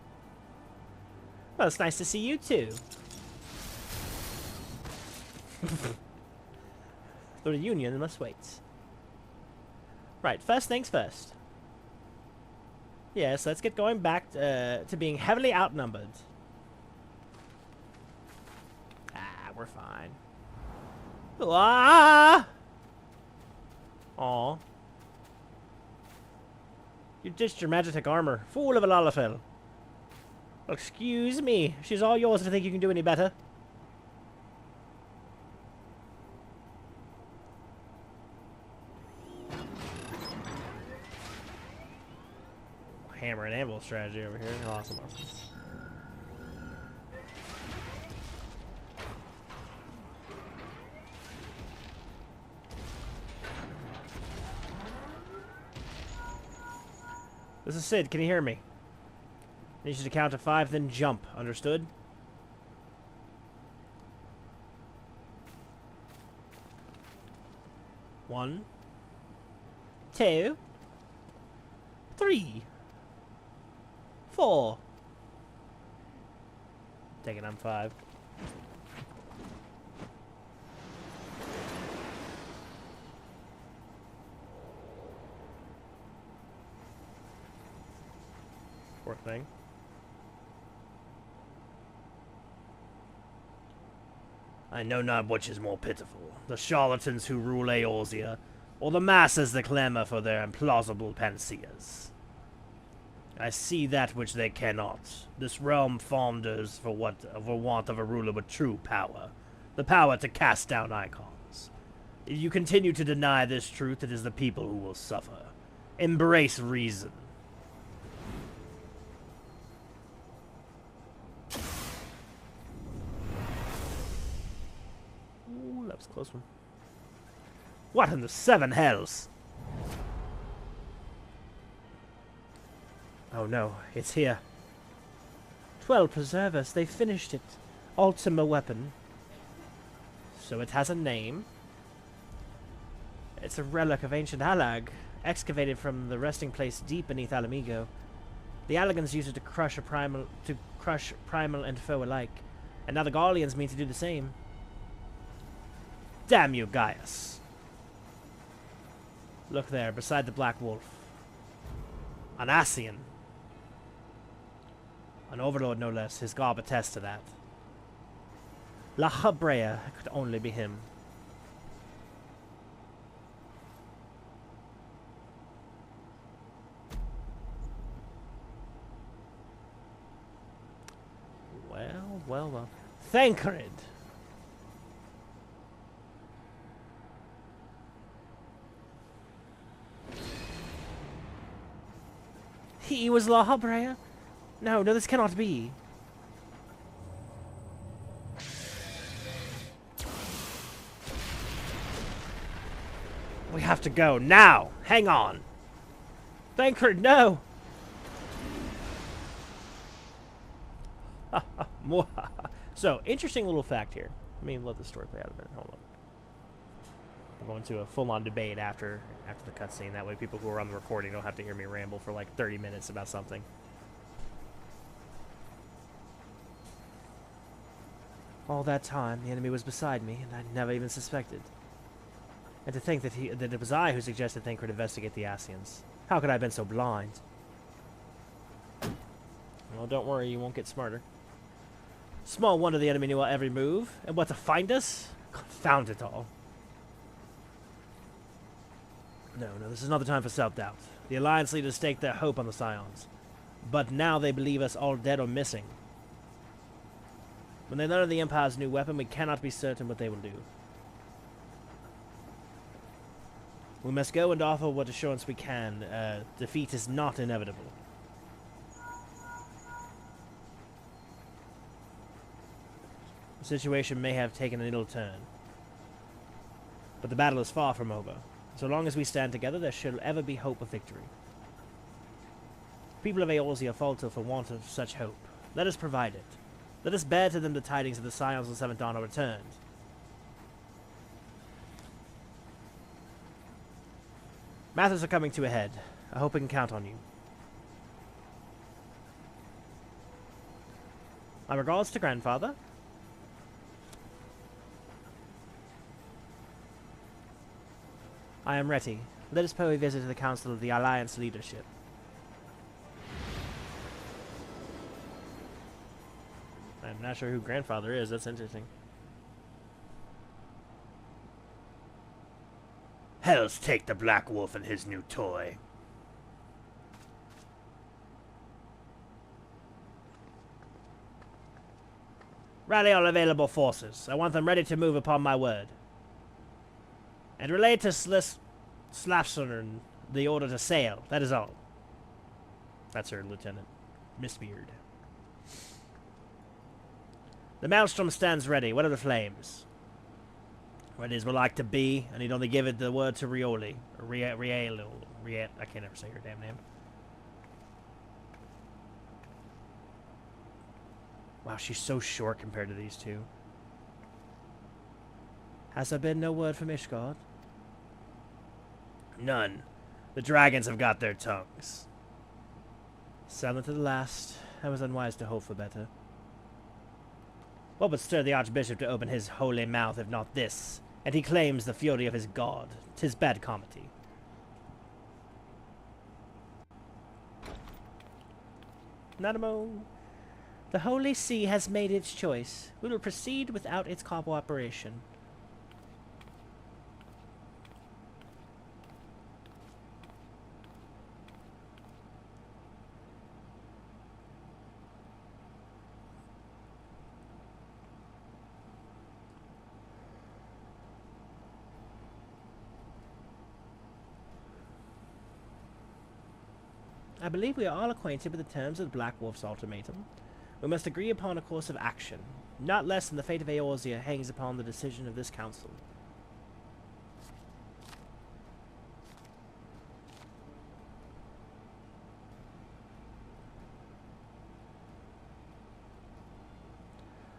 Well, it's nice to see you too. The reunion must wait. Right, first things first. Yes, let's get going back to being heavily outnumbered. Ah, we're fine. Ah! Aw. You ditched your magic armor. Fool of a Lalafell. Excuse me. She's all yours if you think you can do any better. Hammer and anvil strategy over here. Awesome, awesome. This is Sid. Can you hear me? I need you to count to 5, then jump. Understood? One, 2, 3, 4. Take it on 5. Poor thing. I know not which is more pitiful, the charlatans who rule Eorzea, or the masses that clamour for their implausible panaceas. I see that which they cannot. This realm founders for want of a ruler with true power. The power to cast down icons. If you continue to deny this truth, it is the people who will suffer. Embrace reason. Ooh, that was a close one. What in the seven hells? Oh no, it's here. 12 preservers, they finished it. Ultima weapon. So it has a name. It's a relic of ancient Alag, excavated from the resting place deep beneath Alamigo. The Alagans used it to crush primal and foe alike, and now the Garleans mean to do the same. Damn you, Gaius. Look there, beside the Black Wolf. An Ascian. An overlord, no less. His garb attests to that. La Habrea could only be him. Well. Thancred! He was La Habrea? No, this cannot be. We have to go now. Hang on. Thancred, no. So, interesting little fact here. Let me let the story play out a minute. Hold on. I'm going to a full-on debate after the cutscene. That way people who are on the recording don't have to hear me ramble for like 30 minutes about something. All that time, the enemy was beside me, and I never even suspected. And to think that it was I who suggested Thancred investigate the Ascians. How could I have been so blind? Well, don't worry, you won't get smarter. Small wonder the enemy knew our every move, and what, to find us? Confound it all. No, this is not the time for self-doubt. The Alliance leaders staked their hope on the Scions. But now they believe us all dead or missing. When they learn of the Empire's new weapon, we cannot be certain what they will do. We must go and offer what assurance we can. Defeat is not inevitable. The situation may have taken an ill turn. But the battle is far from over. So long as we stand together, there shall ever be hope of victory. People of Eorzea falter for want of such hope. Let us provide it. Let us bear to them the tidings that the Scions of the Seventh Dawn are returned. Matters are coming to a head. I hope we can count on you. My regards to grandfather. I am ready. Let us pay a visit to the Council of the Alliance leadership. I'm not sure who grandfather is. That's interesting. Hells take the Black Wolf and his new toy. Rally all available forces. I want them ready to move upon my word. And relay to Slapson the order to sail. That is all. That's her, Lieutenant. Miss Beard. The Maelstrom stands ready. What are the flames? Ready as we like to be. I need only give it the word to Rioli. I can't ever say her damn name. Wow, she's so short compared to these two. Has there been no word from Ishgard? None. The dragons have got their tongues. Silent to the last. I was unwise to hope for better. What would stir the Archbishop to open his holy mouth if not this? And he claims the fury of his god. 'Tis bad comedy. Nanamo. The Holy See has made its choice. We will proceed without its cooperation. I believe we are all acquainted with the terms of the Black Wolf's ultimatum. We must agree upon a course of action. Not less than the fate of Eorzea hangs upon the decision of this council.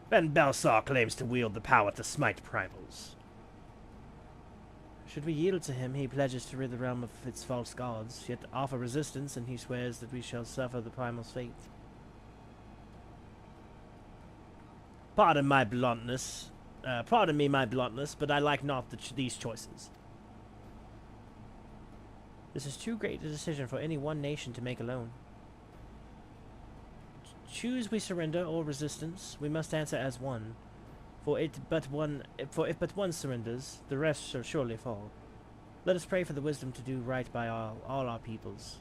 Ben Balsar claims to wield the power to smite primals. Should we yield to him, he pledges to rid the realm of its false gods, yet offer resistance, and he swears that we shall suffer the primal's fate. Pardon me, my bluntness, but I like not these choices. This is too great a decision for any one nation to make alone. Choose we surrender or resistance, we must answer as one. If but one surrenders, the rest shall surely fall. Let us pray for the wisdom to do right by all our peoples.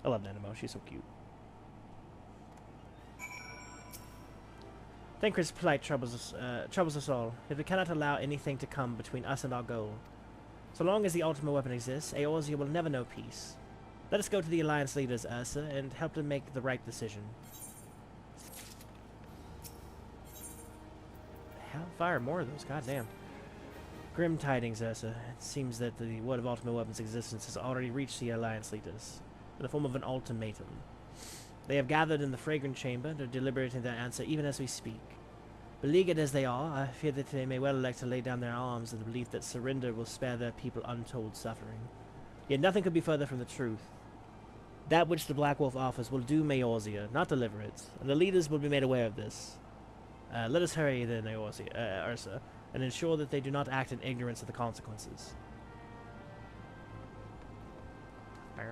I love Nanamo, she's so cute. Thancred's plight troubles us all, yet we cannot allow anything to come between us and our goal. So long as the ultimate weapon exists, Eorzea will never know peace. Let us go to the Alliance leaders, Ursa, and help them make the right decision. Hell, fire more of those, goddamn. Grim tidings, Ursa. It seems that the word of Ultimate Weapon's existence has already reached the Alliance leaders, in the form of an ultimatum. They have gathered in the Fragrant Chamber and are deliberating their answer even as we speak. Beleaguered as they are, I fear that they may well elect to lay down their arms in the belief that surrender will spare their people untold suffering. Yet nothing could be further from the truth. That which the Black Wolf offers will doom Eorzea, not deliver it, and the leaders will be made aware of this. Let us hurry then, Ursa, and ensure that they do not act in ignorance of the consequences. The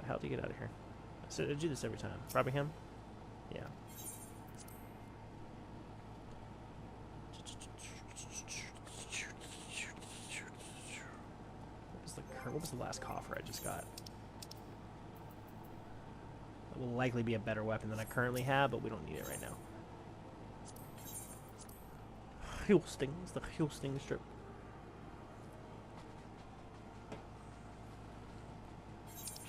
hell do you get out of here? So I do this every time. Robbing him? Yeah. What was the last coffer I just got? It will likely be a better weapon than I currently have, but we don't need it right now. Fuel stings, the fuel sting strip.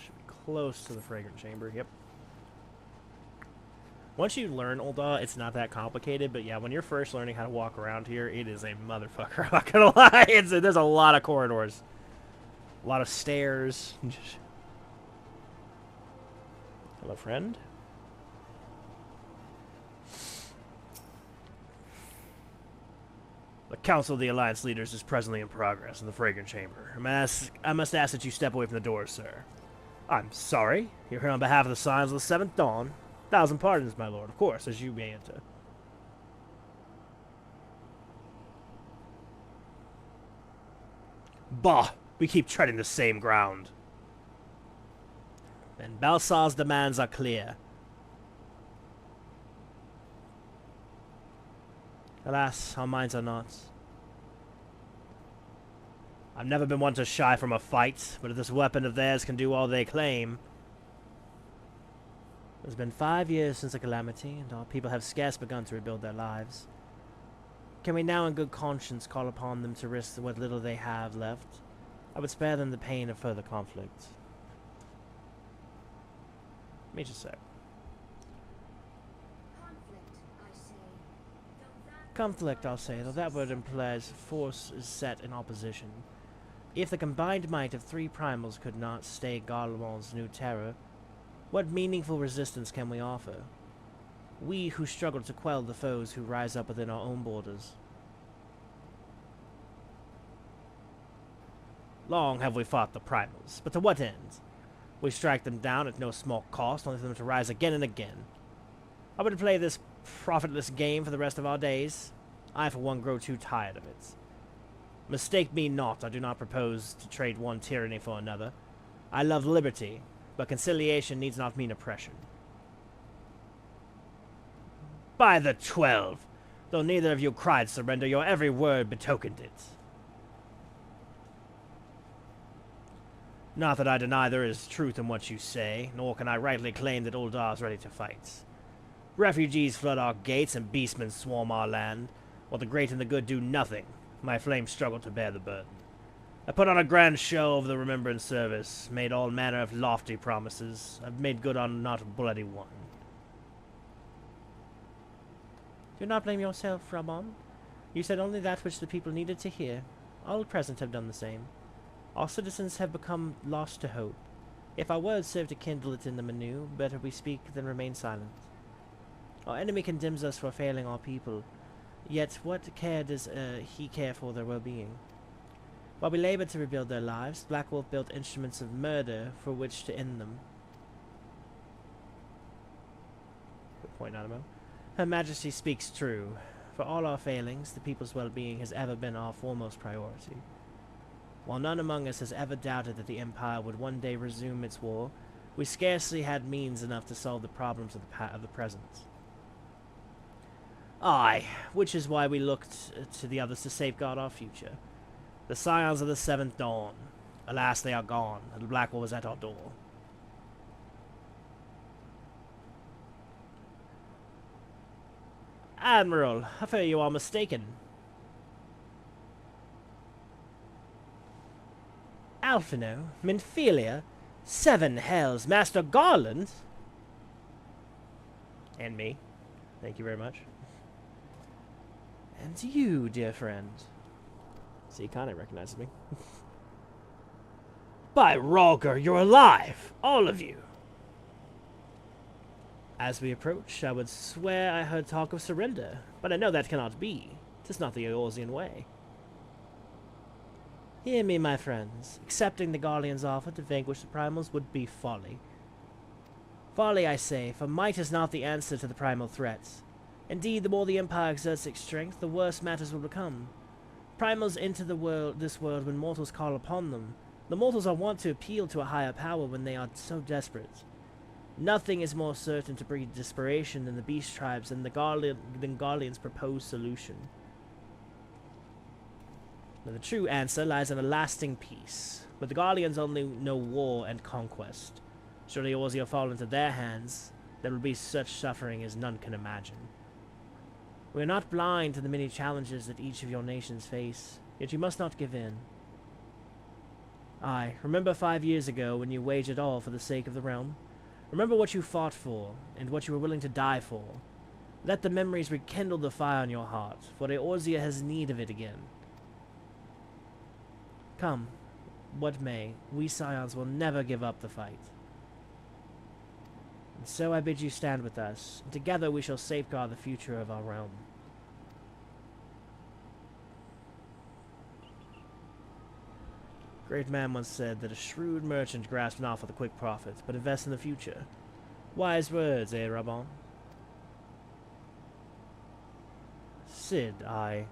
Should be close to the Fragrant Chamber, yep. Once you learn Ul'dah, it's not that complicated, but yeah, when you're first learning how to walk around here, it is a motherfucker, I'm not gonna lie. There's a lot of corridors. A lot of stairs. Hello, friend. The Council of the Alliance Leaders is presently in progress in the Fragrant Chamber. I must ask that you step away from the door, sir. I'm sorry. You're here on behalf of the Scions of the Seventh Dawn. 1,000 pardons, my lord. Of course, as you may enter. Bah! We keep treading the same ground. Then Balsar's demands are clear. Alas, our minds are not. I've never been one to shy from a fight, but if this weapon of theirs can do all they claim... It's been 5 years since the calamity, and our people have scarce begun to rebuild their lives. Can we now in good conscience call upon them to risk what little they have left? I would spare them the pain of further conflict. Let me just say. Conflict, I'll say, though that word implies force is set in opposition. If the combined might of 3 primals could not stay Garlemald's new terror, what meaningful resistance can we offer? We who struggle to quell the foes who rise up within our own borders. Long have we fought the primals, but to what end? We strike them down at no small cost, only for them to rise again and again. Are we to play this profitless game for the rest of our days? I, for one, grow too tired of it. Mistake me not, I do not propose to trade one tyranny for another. I love liberty, but conciliation needs not mean oppression. By the 12! Though neither of you cried surrender, your every word betokened it. Not that I deny there is truth in what you say, nor can I rightly claim that Ul'dah is ready to fight. Refugees flood our gates and beastmen swarm our land, while the great and the good do nothing. My flames struggle to bear the burden. I put on a grand show of the remembrance service, made all manner of lofty promises. I've made good on not a bloody one. Do not blame yourself, Ramon. You said only that which the people needed to hear. All present have done the same. All citizens have become lost to hope. If our words serve to kindle it in them anew, better we speak than remain silent. Our enemy condemns us for failing our people, yet what care does he care for their well-being? While we labor to rebuild their lives, Black Wolf built instruments of murder for which to end them. Good point, Animo. Her Majesty speaks true. For all our failings, the people's well-being has ever been our foremost priority. While none among us has ever doubted that the Empire would one day resume its war, we scarcely had means enough to solve the problems of the present. Aye, which is why we looked to the others to safeguard our future. The scions of the Seventh Dawn. Alas, they are gone, and the Black Wolf is at our door. Admiral, I fear you are mistaken. Alphino, Minfilia, Seven Hells, Master Garland, and me. Thank you very much. And you, dear friend. See, he kind of recognizes me. By Rolger, you're alive! All of you! As we approach, I would swear I heard talk of surrender, but I know that cannot be. 'Tis not the Eorzean way. Hear me, my friends. Accepting the Guardian's offer to vanquish the Primals would be folly. Folly, I say, for might is not the answer to the primal threats. Indeed, the more the Empire exerts its strength, the worse matters will become. Primals enter this world when mortals call upon them. The mortals are wont to appeal to a higher power when they are so desperate. Nothing is more certain to breed desperation than the beast tribes and the Guardian's proposed solution. Now, the true answer lies in a lasting peace, but the Guardians only know war and conquest. Should Eorzea fall into their hands, there will be such suffering as none can imagine. We are not blind to the many challenges that each of your nations face, yet you must not give in. Aye, remember 5 years ago when you waged it all for the sake of the realm? Remember what you fought for, and what you were willing to die for. Let the memories rekindle the fire in your heart, for Eorzea has need of it again. Come, what may, we Scions will never give up the fight. And so I bid you stand with us, and together we shall safeguard the future of our realm. Great man once said that a shrewd merchant grasps not for the quick profit, but invests in the future. Wise words, eh, Rabon? Cid, I.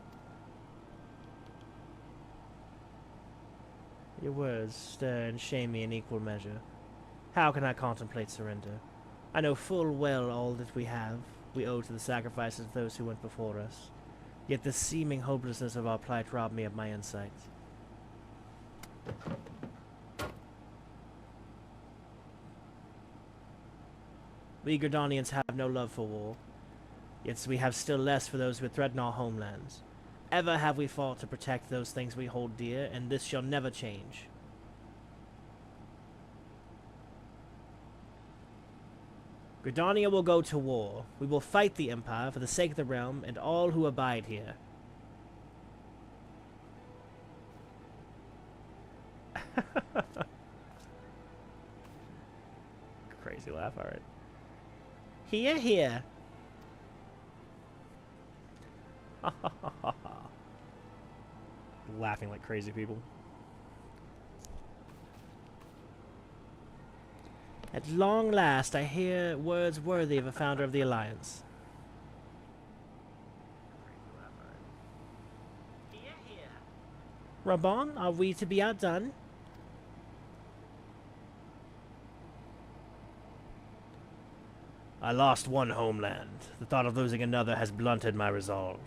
Your words stir and shame me in equal measure. How can I contemplate surrender? I know full well all that we owe to the sacrifices of those who went before us. Yet the seeming hopelessness of our plight robbed me of my insight. We Gerdanians have no love for war, yet we have still less for those who threaten our homelands. Ever have we fought to protect those things we hold dear, and this shall never change. Gridania will go to war. We will fight the Empire for the sake of the realm and all who abide here. Crazy laugh, alright. Here, here. Laughing like crazy people. At long last, I hear words worthy of a founder of the Alliance. Here, here. Rabon, are we to be outdone? I lost one homeland. The thought of losing another has blunted my resolve.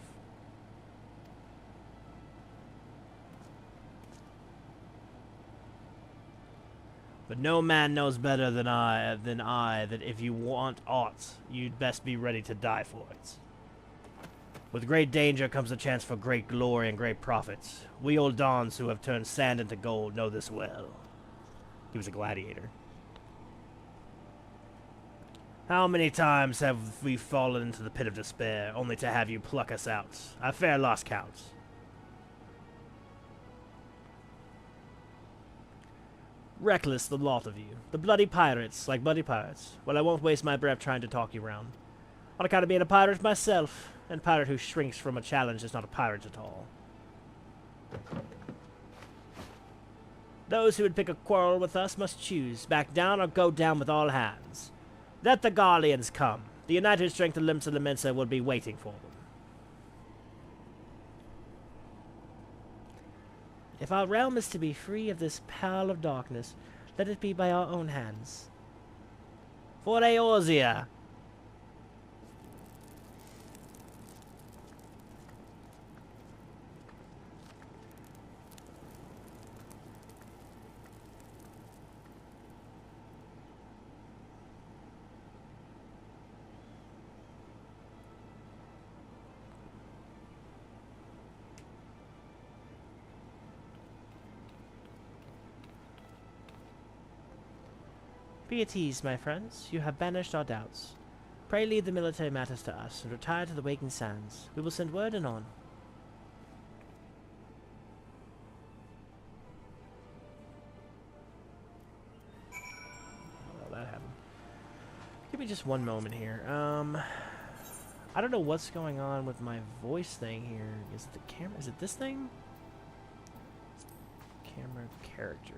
But no man knows better than I that if you want aught, you'd best be ready to die for it. With great danger comes a chance for great glory and great profits. We old dons who have turned sand into gold know this well. He was a gladiator. How many times have we fallen into the pit of despair, only to have you pluck us out? I fair lost count. Reckless, the lot of you. The bloody pirates, like bloody pirates. Well, I won't waste my breath trying to talk you round. On account of being a pirate myself, and a pirate who shrinks from a challenge is not a pirate at all. Those who would pick a quarrel with us must choose, back down or go down with all hands. Let the Garleans come. The united strength of Limsa Limensa will be waiting for them. If our realm is to be free of this pall of darkness, let it be by our own hands. For Eorzea! Be at ease, my friends. You have banished our doubts. Pray leave the military matters to us, and retire to the waking sands. We will send word anon. Oh, that happened. Give me just one moment here. I don't know what's going on with my voice thing here. Is it the camera? Is it this thing? Camera character.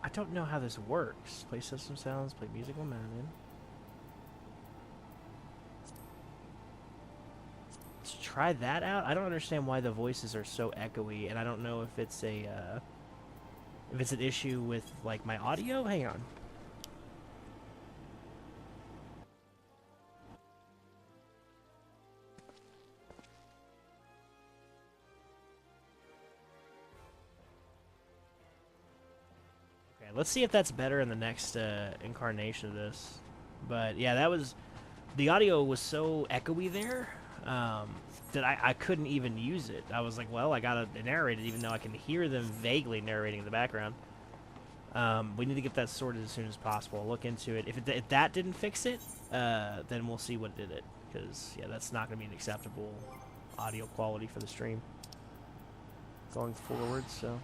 I don't know how this works. Play system sounds, play music while mounted. Let's try that out. I don't understand why the voices are so echoey, and I don't know if it's a if it's an issue with like my audio. Hang on. Let's see if that's better in the next incarnation of this. But yeah, that was... The audio was so echoey there that I couldn't even use it. I was like, well, I gotta narrate it even though I can hear them vaguely narrating in the background. We need to get that sorted as soon as possible. Look into it. If that didn't fix it, then we'll see what did it. Because, yeah, that's not going to be an acceptable audio quality for the stream going forward, so...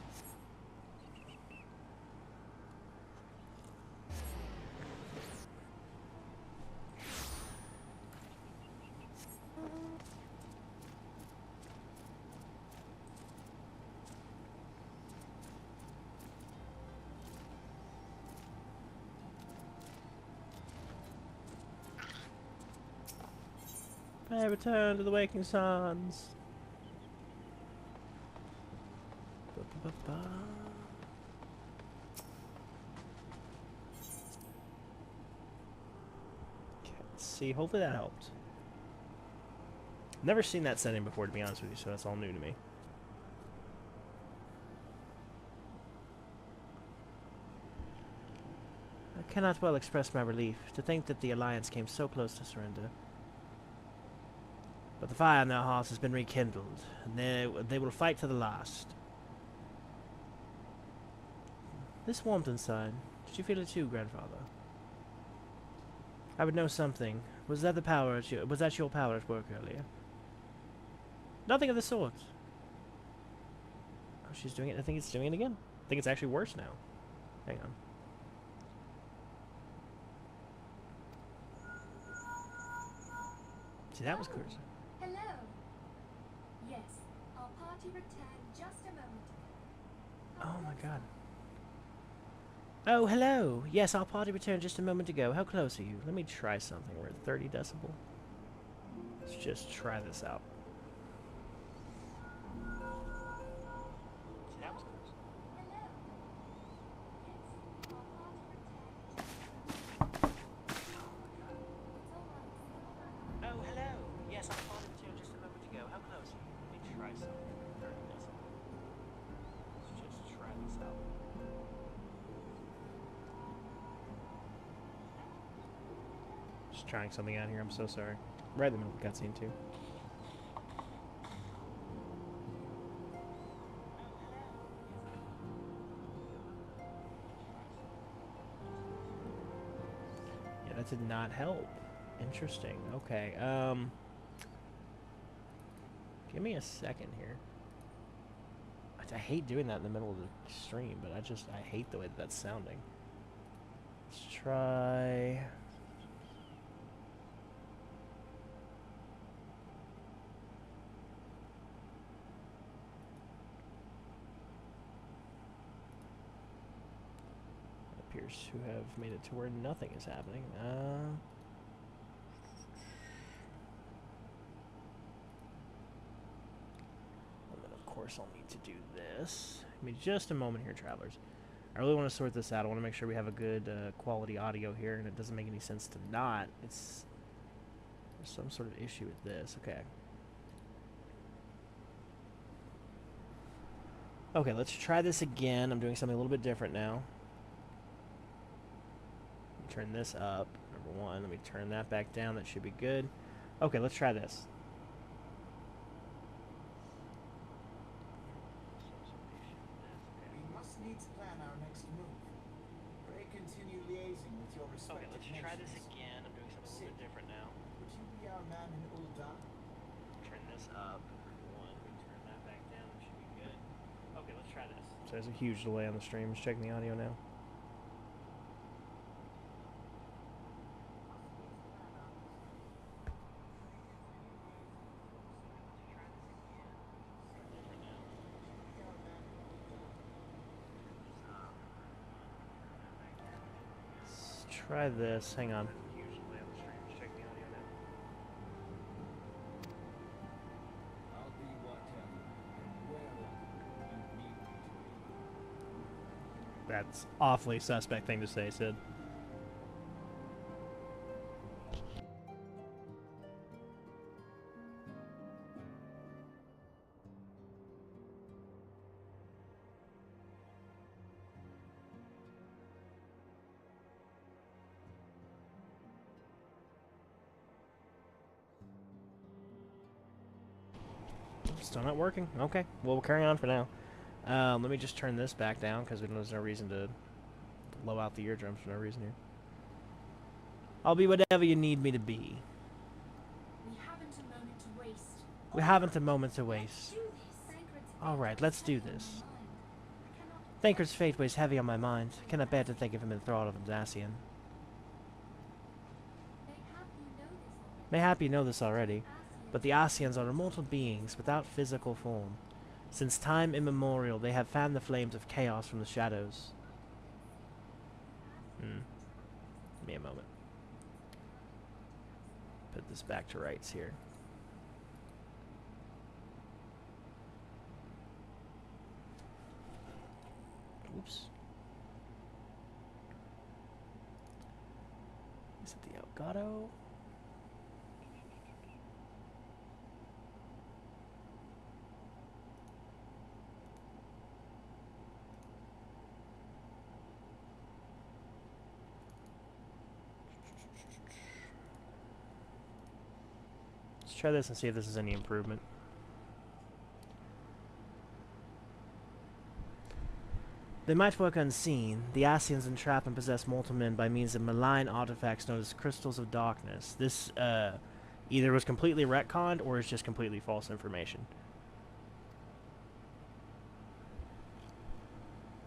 I return to the waking suns. Okay, let's see. Hopefully that helped. Never seen that setting before, to be honest with you, so that's all new to me. I cannot well express my relief to think that the Alliance came so close to surrender. But the fire in their hearts has been rekindled, and they will fight to the last. This warmth inside, did you feel it too, grandfather? I would know something. Was that your power at work earlier? Nothing of the sort. Oh, she's doing it. I think it's doing it again. I think it's actually worse now. Hang on. See, that was clear. Hello. Yes, our party returned just a moment ago. Oh my god. Oh, hello. Yes, our party returned just a moment ago. How close are you? Let me try something. We're at 30 decibel. Let's just try this out. See, that was close. Hello. Yes, our party returned. Oh, hello. Yes, our party returned just a moment ago. How close are you? Let me try something. 30 decibel. Let's just try this out. Just trying something out here. I'm so sorry. right in the middle of the cutscene too. Yeah, that did not help. Interesting. Okay. Give me a second here. I hate doing that in the middle of the stream, but I hate the way that that's sounding. Let's try. It appears to have made it to where nothing is happening. And then of course I'll need to do this. Give me just a moment here, travelers. I really want to sort this out. I want to make sure we have a good quality audio here, and it doesn't make any sense to not. There's some sort of issue with this. Okay. Okay, let's try this again. I'm doing something a little bit different now. Turn this up, number one. Let me turn that back down. That should be good. Okay, let's try this. We must needs plan our next move. Pray continue liaising with your respective Okay, let's try this again. I'm doing something a little bit different now. Would you be our man in Ul'dah? Turn this up. One. We turn that back down. That should be good. Okay, let's try this. So there's a huge delay on the stream. Just checking the audio now. Let's try this. Hang on. I'll be whatever and wherever you need me to be. That's awfully suspect thing to say, Sid. Still not working? Okay. Well, we'll carry on for now. Let me just turn this back down because there's no reason to blow out the eardrums for no reason here. I'll be whatever you need me to be. We haven't a moment to waste. We haven't a moment to Let's waste. do this. Alright, let's do this. I cannot Thancred's fate weighs heavy on my mind. Cannot bear to think of him in thrall of Zacian. Mayhap you know this already, but the Asians are immortal beings without physical form. Since time immemorial, they have fanned the flames of chaos from the shadows. Give me a moment. Put this back to rights here. Oops. Is it the Elgato? Let's try this and see if this is any improvement. They might work unseen. The Asians entrap and possess mortal men by means of malign artifacts known as crystals of darkness. This either was completely retconned or is just completely false information.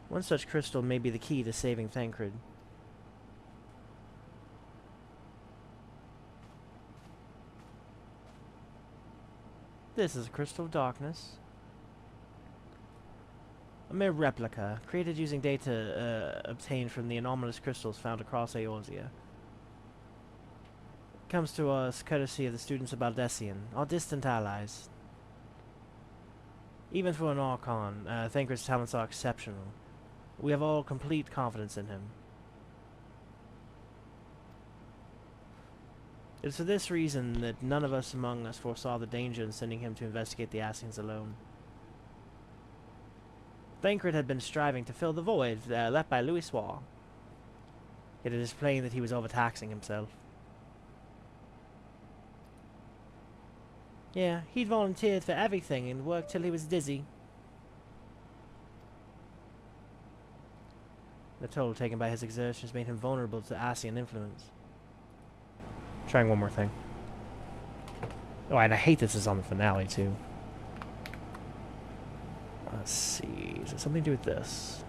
One such crystal may be the key to saving Thancred. This is a crystal of darkness. A mere replica, created using data obtained from the anomalous crystals found across Eorzea. Comes to us courtesy of the students of Baldessian, our distant allies. Even for an Archon, Thancred's talents are exceptional. We have all complete confidence in him. It is for this reason that none of us among us foresaw the danger in sending him to investigate the Asians alone. Thancred had been striving to fill the void left by Louis Soir. Yet it is plain that he was overtaxing himself. Yeah, he'd volunteered for everything and worked till he was dizzy. The toll taken by his exertions made him vulnerable to Asian influence. Trying one more thing. Oh, and I hate this is on the finale, too. Let's see. Is it something to do with this?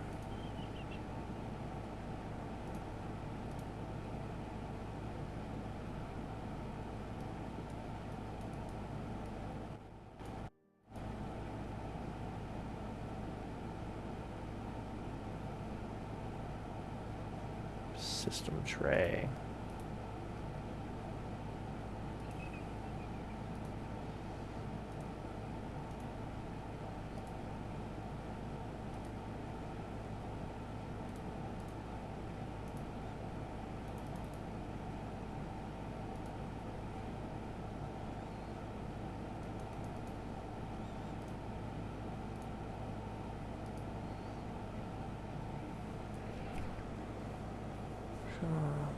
System tray.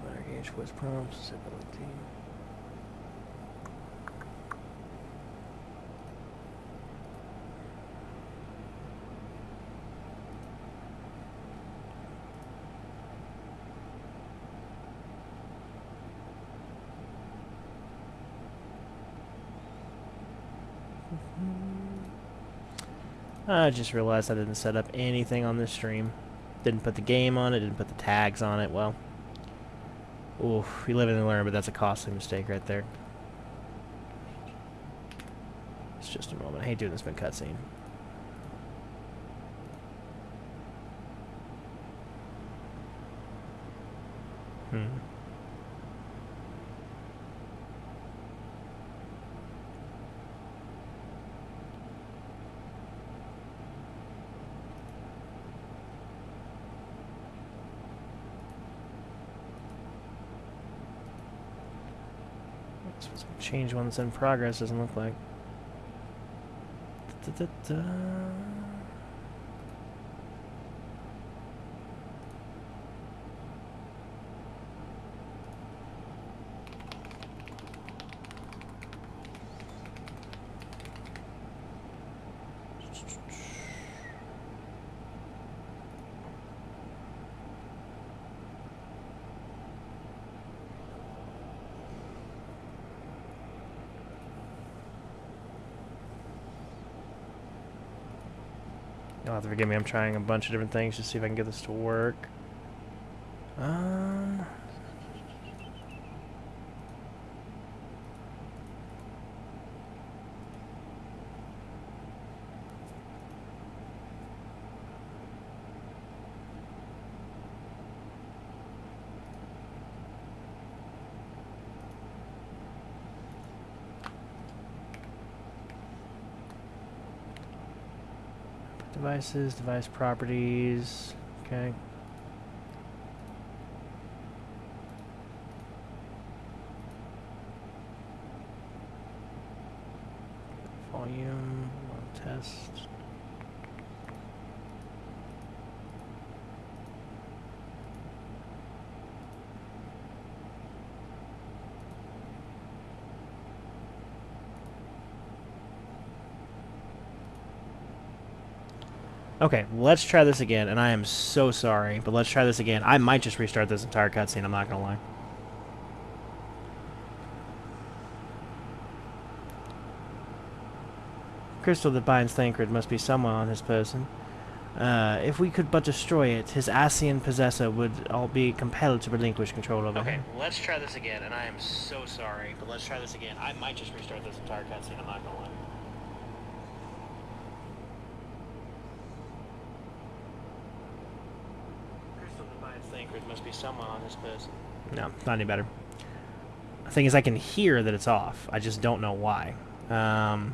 Better gauge voice prompts, ability. I just realized I didn't set up anything on this stream. Didn't put the game on it, didn't put the tags on it. Well, oof, you live and learn, but that's a costly mistake right there. It's just a moment. I hate doing this mid cutscene. Change one that's in progress doesn't look like. You'll have to forgive me, I'm trying a bunch of different things to see if I can get this to work. Devices, device properties, okay. Volume, test. Okay, let's try this again, and I am so sorry, but let's try this again. I might just restart this entire cutscene, I'm not gonna lie. Crystal that binds Thancred must be someone on his person. If we could but destroy it, his Asian possessor would all be compelled to relinquish control over him. Okay, let's try this again, and I am so sorry, but let's try this again. I might just restart this entire cutscene, I'm not gonna lie. Thancred must be someone on his person. No, not any better. The thing is, I can hear that it's off. I just don't know why. Oh,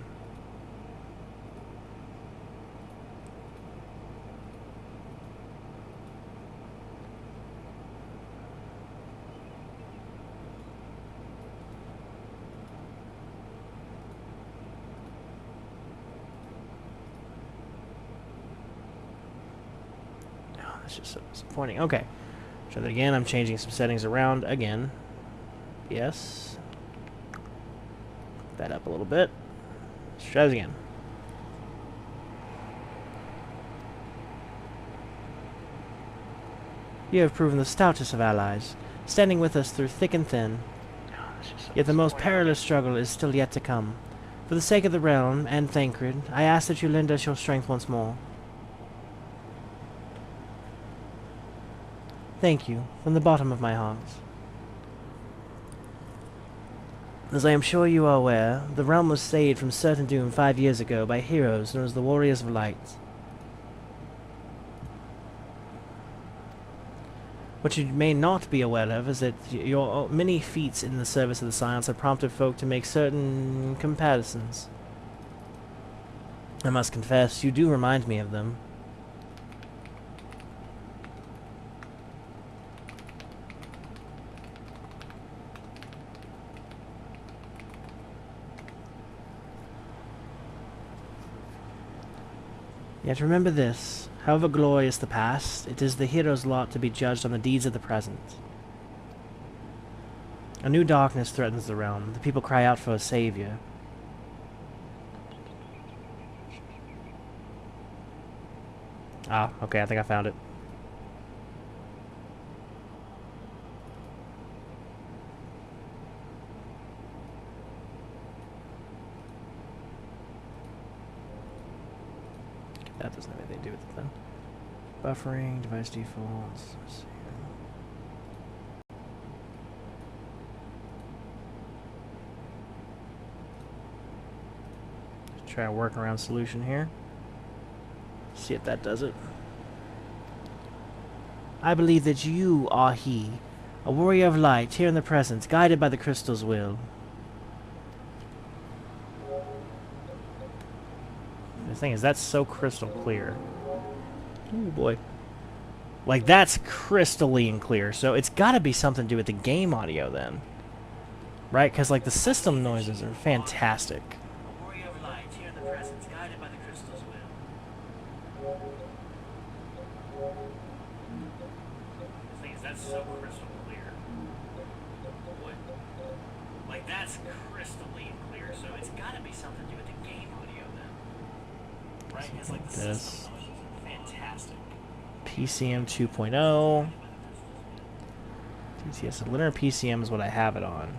that's just so disappointing. Okay. Try that again. I'm changing some settings around again. Yes. That up a little bit. Let's try this again. You have proven the stoutest of allies, standing with us through thick and thin. Yet the most perilous struggle is still yet to come. For the sake of the realm and Thancred, I ask that you lend us your strength once more. Thank you, from the bottom of my heart. As I am sure you are aware, the realm was saved from certain doom 5 years ago by heroes known as the Warriors of Light. What you may not be aware of is that your many feats in the service of the Science have prompted folk to make certain comparisons. I must confess, you do remind me of them. Yet remember this, however glorious the past, it is the hero's lot to be judged on the deeds of the present. A new darkness threatens the realm. The people cry out for a savior. Ah, okay, I think I found it. That doesn't have anything to do with it then. Buffering, device defaults. Let's see here. Let's try a workaround solution here. See if that does it. I believe that you are he, a warrior of light here in the present, guided by the crystal's will. The thing is, that's so crystal clear. Oh boy. Like, that's crystalline clear, so it's gotta be something to do with the game audio then. Right? Because, like, the system noises are fantastic. A warrior of light here in the present, guided by the crystal's will. The thing is, that's so crystal clear. Boy. Like, that's crystalline clear, so it's gotta be something to do with the game audio then. Right? Because, like, the system noises are fantastic. PCM 2.0. TTS linear PCM is what I have it on.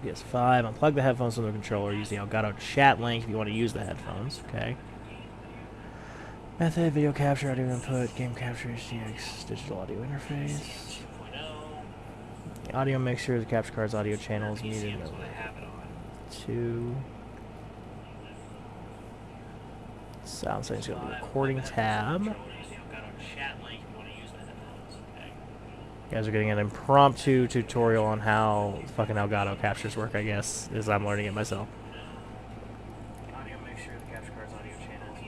PS5. Unplug the headphones from the controller. Use the Elgato chat link if you want to use the headphones. Okay. Method: video capture, audio input, game capture, HDX, digital audio interface. The audio mixer, the capture card's audio channels muted. 2. Sound settings going to be recording tab. You guys are getting an impromptu tutorial on how fucking Elgato captures work, I guess, as I'm learning it myself. Audio mixture, the capture card's audio channels.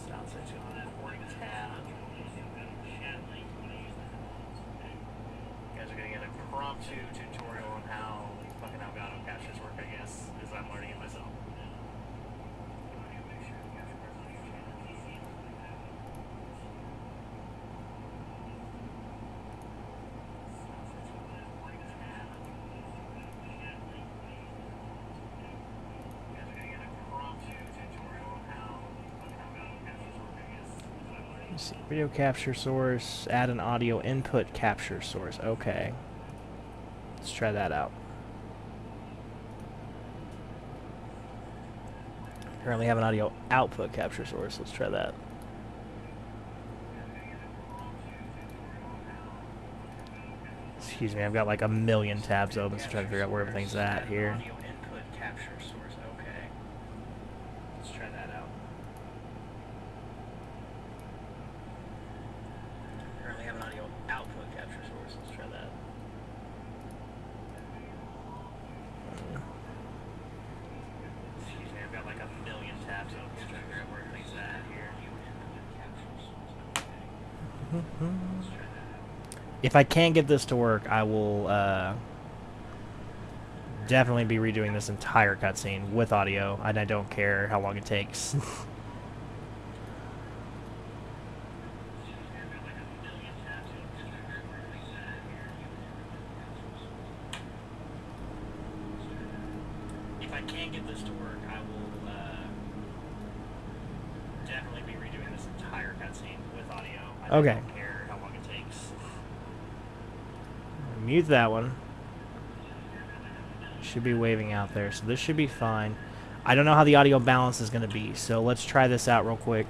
Sound settings on recording tab. You guys are getting an impromptu tutorial on how fucking Elgato captures work, I guess, as I'm learning it myself. Let's see, video capture source, add an audio input capture source. Okay. Let's try that out. Currently have an audio output capture source. Let's try that. Excuse me, I've got like a million tabs open, so trying to figure out where everything's at here. Audio input capture source. Okay. Let's try that out. Currently have an audio output capture source. Let's try that. Excuse me, I've got like a million tabs open, so trying to figure out where everything's at here. If I can't get this to work, I will definitely be redoing this entire cutscene with audio, and I don't care how long it takes. I can't get this to work, I will definitely be redoing this entire cutscene with audio. I don't care how long it takes. Mute that one. Should be waving out there, so this should be fine. I don't know how the audio balance is going to be, so let's try this out real quick.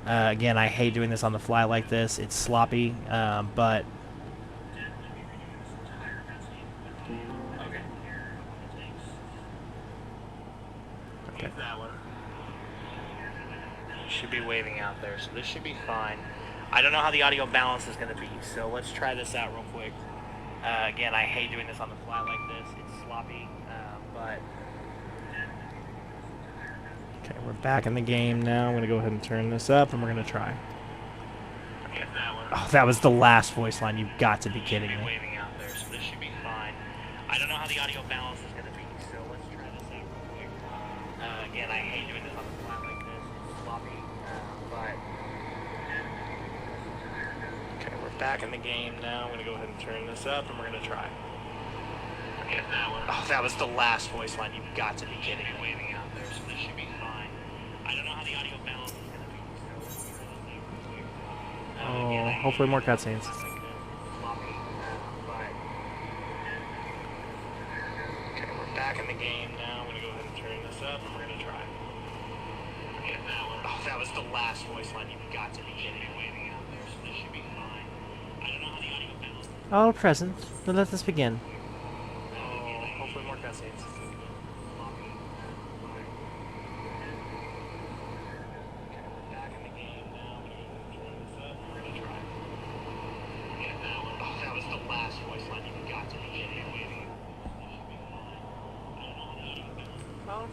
Again, I hate doing this on the fly like this. It's sloppy, but... Okay. That one. Should be waving out there, so this should be fine. I don't know how the audio balance is going to be, so let's try this out real quick. Again, I hate doing this on the fly like this. It's sloppy, but... Okay, we're back in the game now. I'm going to go ahead and turn this up, and we're going to try. Oh, that was the last voice line. You've got to be kidding me. Waving out there, so this should be fine. I don't know how the audio balance is going to be, so let's try this out real quick. Again, I hate doing this on the fly like this. It's sloppy, but... Okay, we're back in the game now. I'm going to go ahead and turn this up, and we're going to try. Oh, that was the last voice line. You've got to be kidding me. Waving out there, so this should be fine. I don't know how the audio balance is going to be, so let's try this out real quick. Oh, hopefully more cutscenes. Okay, we're back in the game now. I'm going to go ahead and turn this up, and we're going to try. Oh, that was the last voice line. You've got to be kidding me. Waving out there, so this should be fine. I don't know how the audio balance. All present. Then let us begin. Hopefully more cutscenes.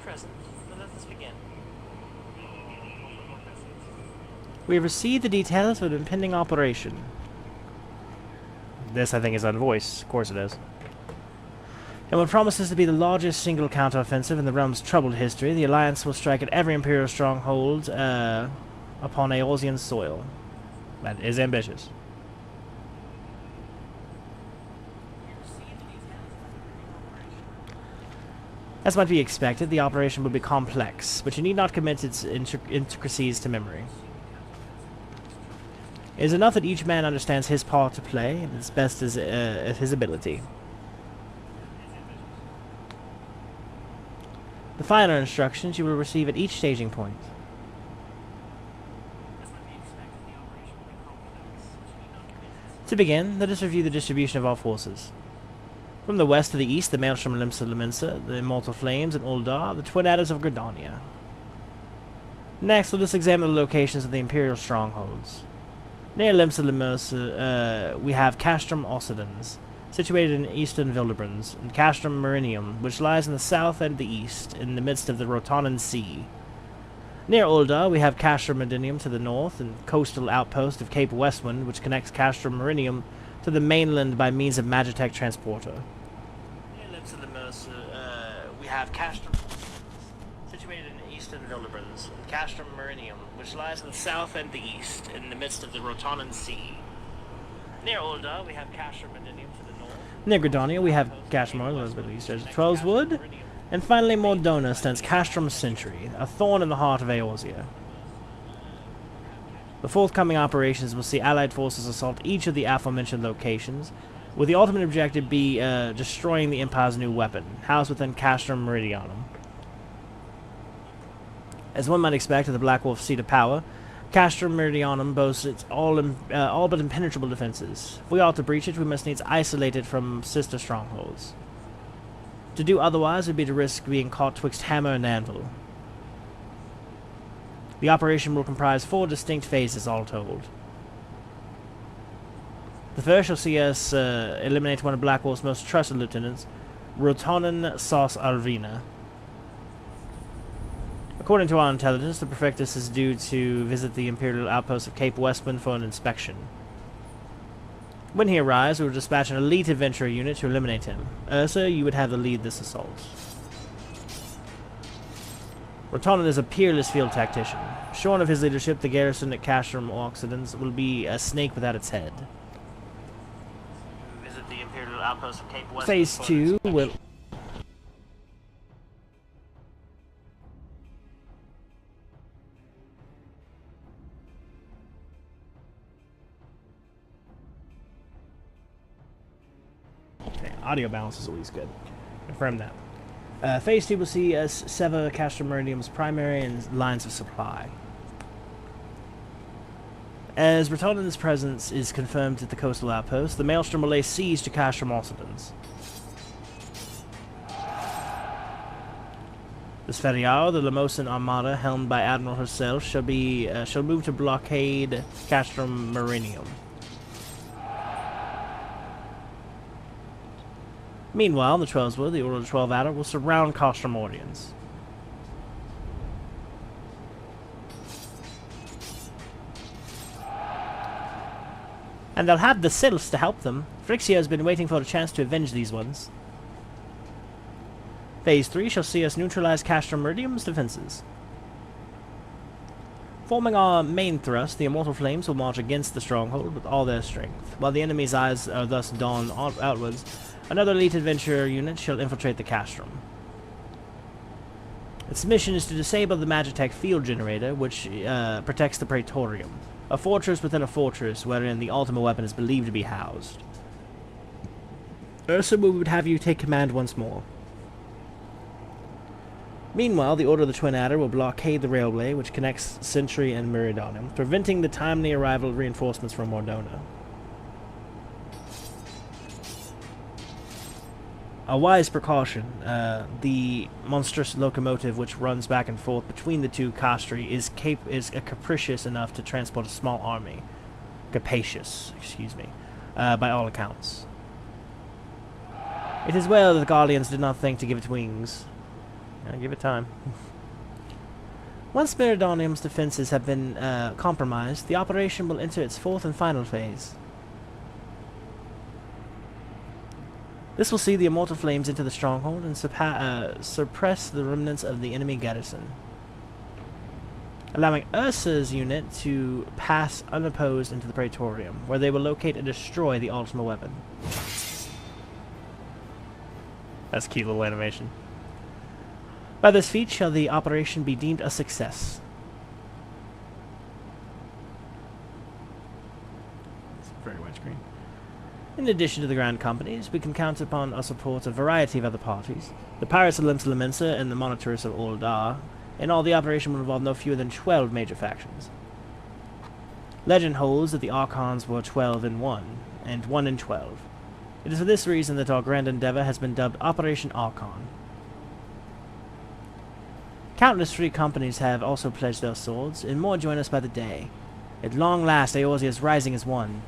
Present. Then let us begin. We have received the details of an impending operation. This, I think, is on voice. Of course it is. And what promises to be the largest single counteroffensive in the realm's troubled history, the Alliance will strike at every Imperial stronghold upon Eorzean soil. That is ambitious. As might be expected, the operation will be complex, but you need not commit its intricacies to memory. It is enough that each man understands his part to play, and as best as his ability. The finer instructions you will receive at each staging point. To begin, let us review the distribution of our forces. From the west to the east, the Maelstrom and Limsa Lemensa, the Immortal Flames, and Uldar, the Twin Adders of Gridania. Next, let us examine the locations of the Imperial strongholds. Near Limsa Lemensa, we have Castrum Occidens, situated in eastern Vildebrands, and Castrum Marinium, which lies in the south and the east, in the midst of the Rotonan Sea. Near Uldar, we have Castrum Marinium to the north, and coastal outpost of Cape Westwind, which connects Castrum Marinium to the mainland by means of Magitech transporter. Near Limsa Lemensa, we have Castrum, situated in eastern Vildebrands, and Castrum Marinium, which lies in the south and the east, in the midst of the Rotonan Sea. Near Uldar, we have Castrum Marinium to the north. Near Gridania, we have Castrum Marinium to the east, there's Twelveswood, and finally Mordona stands Castrum Sentry, a thorn in the heart of Eorzea. The forthcoming operations will see Allied forces assault each of the aforementioned locations, with the ultimate objective be destroying the Empire's new weapon, housed within Castrum Meridianum. As one might expect of the Black Wolf's seat of power, Castrum Meridianum boasts its all but impenetrable defenses. If we are to breach it, we must needs isolate it from sister strongholds. To do otherwise would be to risk being caught twixt hammer and anvil. The operation will comprise 4 distinct phases, all told. The first shall see us eliminate one of Black Wolf's most trusted lieutenants, Rotonan Sauce Alvina. According to our intelligence, the Prefectus is due to visit the Imperial outpost of Cape Westwind for an inspection. When he arrives, we will dispatch an elite adventurer unit to eliminate him. Ursa, you would have the lead this assault. Rotonan is a peerless field tactician. Shorn of his leadership, the garrison at Castrum Occidens will be a snake without its head. Visit the Imperial outpost of Cape West. Phase 2 will... audio balance is always good. Confirm that. Phase 2 will see us sever Castrum Meridium's primary and lines of supply. As Bretonnin's presence is confirmed at the coastal outpost, the Maelstrom will lay siege to Castrum Ossipans. This very hour, the Lamosan Armada, helmed by Admiral herself, shall move to blockade Castrum Meridium. Meanwhile, the Twelveswood, the Order of the 12 Adder, will surround Castrum Ordians. And they'll have the Sylphs to help them. Phrixia has been waiting for a chance to avenge these ones. Phase 3 shall see us neutralize Castrum Meridium's defenses. Forming our main thrust, the Immortal Flames will march against the stronghold with all their strength. While the enemy's eyes are thus drawn outwards, another elite adventurer unit shall infiltrate the Castrum. Its mission is to disable the Magitech field generator, which protects the Praetorium, a fortress within a fortress wherein the Ultima weapon is believed to be housed. Ursa would have you take command once more. Meanwhile, the Order of the Twin Adder will blockade the railway which connects Sentry and Meridium, preventing the timely arrival of reinforcements from Mordona. A wise precaution. The monstrous locomotive which runs back and forth between the two castri is capricious enough to transport a small army. Capacious, excuse me, by all accounts. It is well that the Guardians did not think to give it wings. Give it time. Once Meridonium's defenses have been compromised, the operation will enter its fourth and final phase. This will see the Immortal Flames into the stronghold and suppress the remnants of the enemy garrison, allowing Ursa's unit to pass unopposed into the Praetorium, where they will locate and destroy the Ultima weapon. That's a cute little animation. By this feat shall the operation be deemed a success. It's very widescreen. In addition to the Grand Companies, we can count upon our support of a variety of other parties. The Pirates of Limsa Lamensa and the Monitors of Uldar. In all, the operation will involve no fewer than 12 major factions. Legend holds that the Archons were 12 in 1, and 1 in 12. It is for this reason that our grand endeavor has been dubbed Operation Archon. Countless free companies have also pledged their swords, and more join us by the day. At long last, Eorzea is rising as one.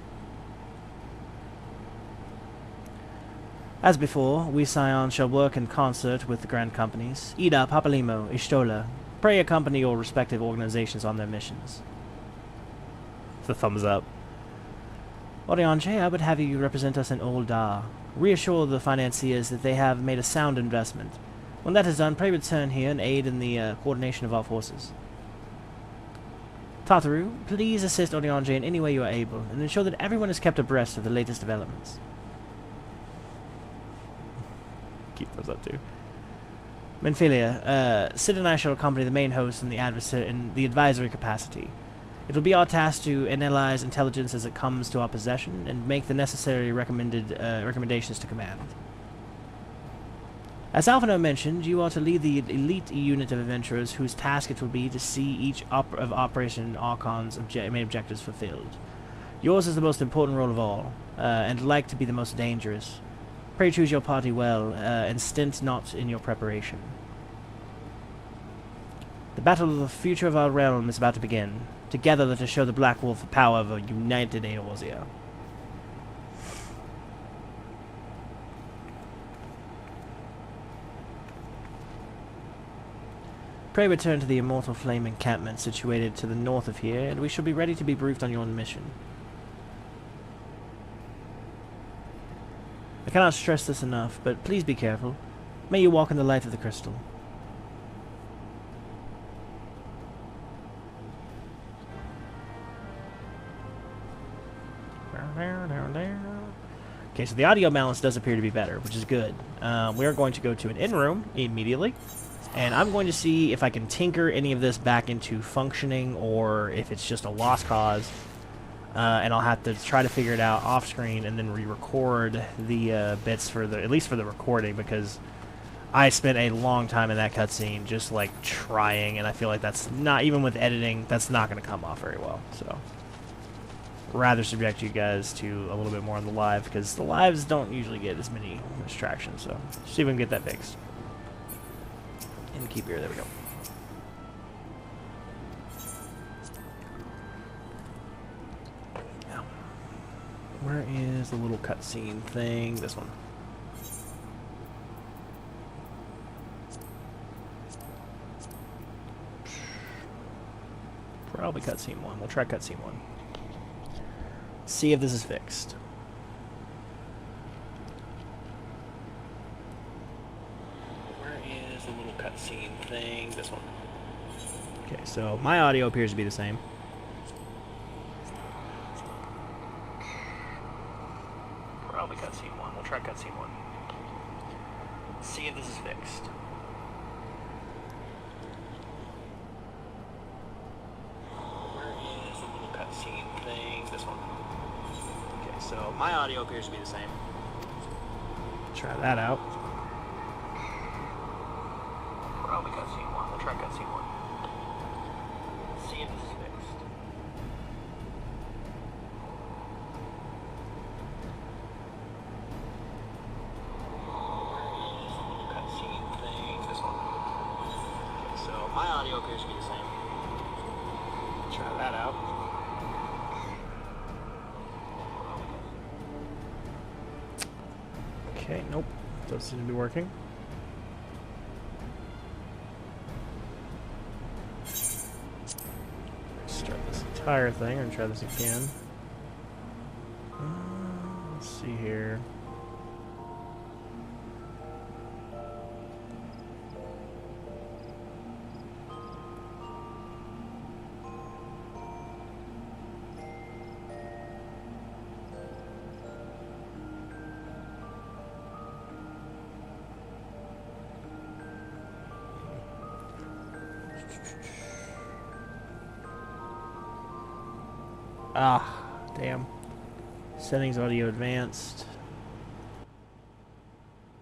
As before, we Scions shall work in concert with the grand companies. Ida, Papalimo, Ishtola. Pray accompany your respective organizations on their missions. It's a thumbs up. Oriange, I would have you represent us in Uldar. Reassure the financiers that they have made a sound investment. When that is done, pray return here and aid in the coordination of our forces. Tataru, please assist Oriange in any way you are able, and ensure that everyone is kept abreast of the latest developments. Keep those up too. Menphilia, Sid and I shall accompany the main host and the adversary in the advisory capacity. It will be our task to analyze intelligence as it comes to our possession and make the necessary recommendations to command. As Alphino mentioned, you are to lead the elite unit of adventurers whose task it will be to see each of Operation Archon's main objectives fulfilled. Yours is the most important role of all, and like to be the most dangerous. Pray choose your party well, and stint not in your preparation. The battle of the future of our realm is about to begin. Together let us show the Black Wolf the power of a united Eorzea. Pray return to the Immortal Flame encampment situated to the north of here, and we shall be ready to be briefed on your mission. I cannot stress this enough, but please be careful. May you walk in the light of the crystal. Okay, so the audio balance does appear to be better, which is good. We are going to go to an inn room immediately. And I'm going to see if I can tinker any of this back into functioning or if it's just a lost cause. and I'll have to try to figure it out off screen and then re-record the bits for the at least for the recording, because I spent a long time in that cutscene just like trying, and I feel like that's not, even with editing, that's not going to come off very well. So rather subject you guys to a little bit more on the live, because the lives don't usually get as many distractions. So see if we can get that fixed. And keep here. There we go. Now, where is the little cutscene thing? This one. Probably cutscene 1. We'll try cutscene 1. See if this is fixed. Where is the little cutscene thing? This one. Okay, so my audio appears to be the same. Probably cutscene 1. We'll try cutscene 1. See if this is fixed. Cutscene thing, this one. Okay, so my audio appears to be the same. Try that out. Probably cutscene 1. We'll try cutscene 1. See if this is fixed. Cutscene thing, this one. Okay, so my audio appears to be the same. Try that out. Okay, nope. Doesn't seem to be working. Start this entire thing and try this again. Let's see here. Ah, damn. Settings audio advanced.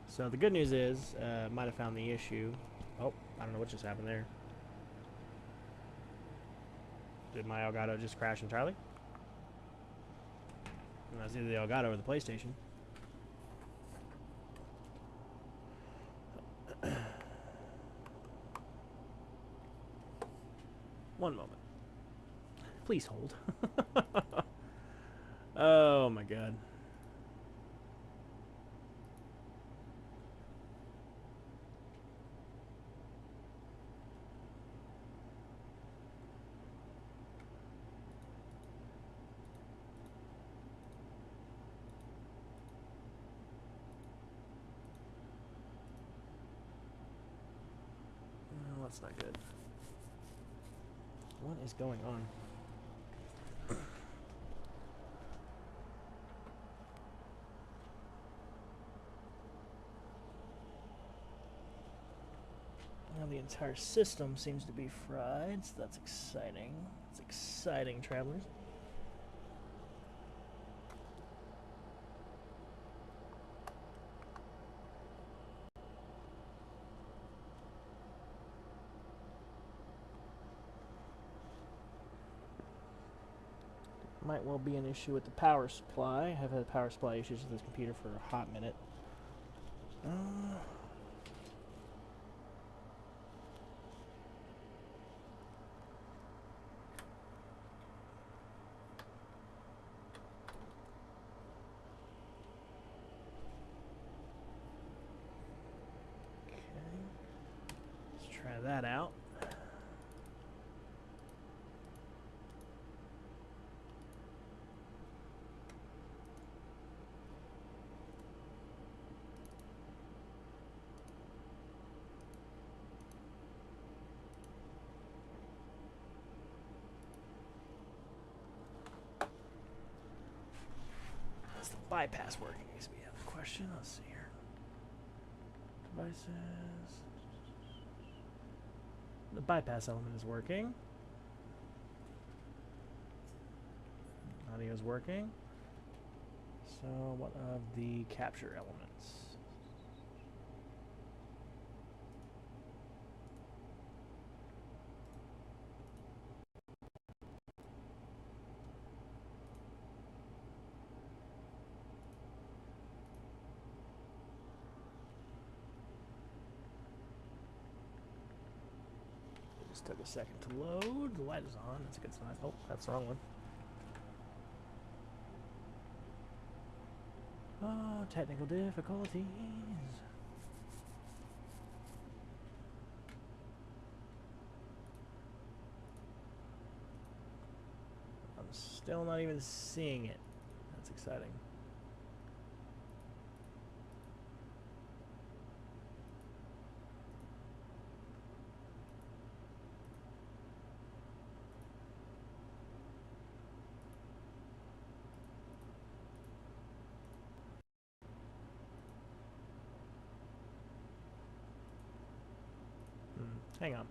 So the good news is, might have found the issue. Oh, I don't know what just happened there. Did my Elgato just crash entirely? And that's either the Elgato or the PlayStation. One moment. Please hold. Oh my god. Well, that's not good. What is going on? Now the entire system seems to be fried, so that's exciting. It's exciting, travelers. Might well be an issue with the power supply. I've had power supply issues with this computer for a hot minute. Let's try that out. Does the bypass working? Needs to be the question. Let's see here. Devices. The bypass element is working. Audio is working. So, what of the capture elements? It just took a second to load. The light is on. That's a good sign. Oh, that's the wrong one. Oh, technical difficulties. I'm still not even seeing it. That's exciting. Hang on.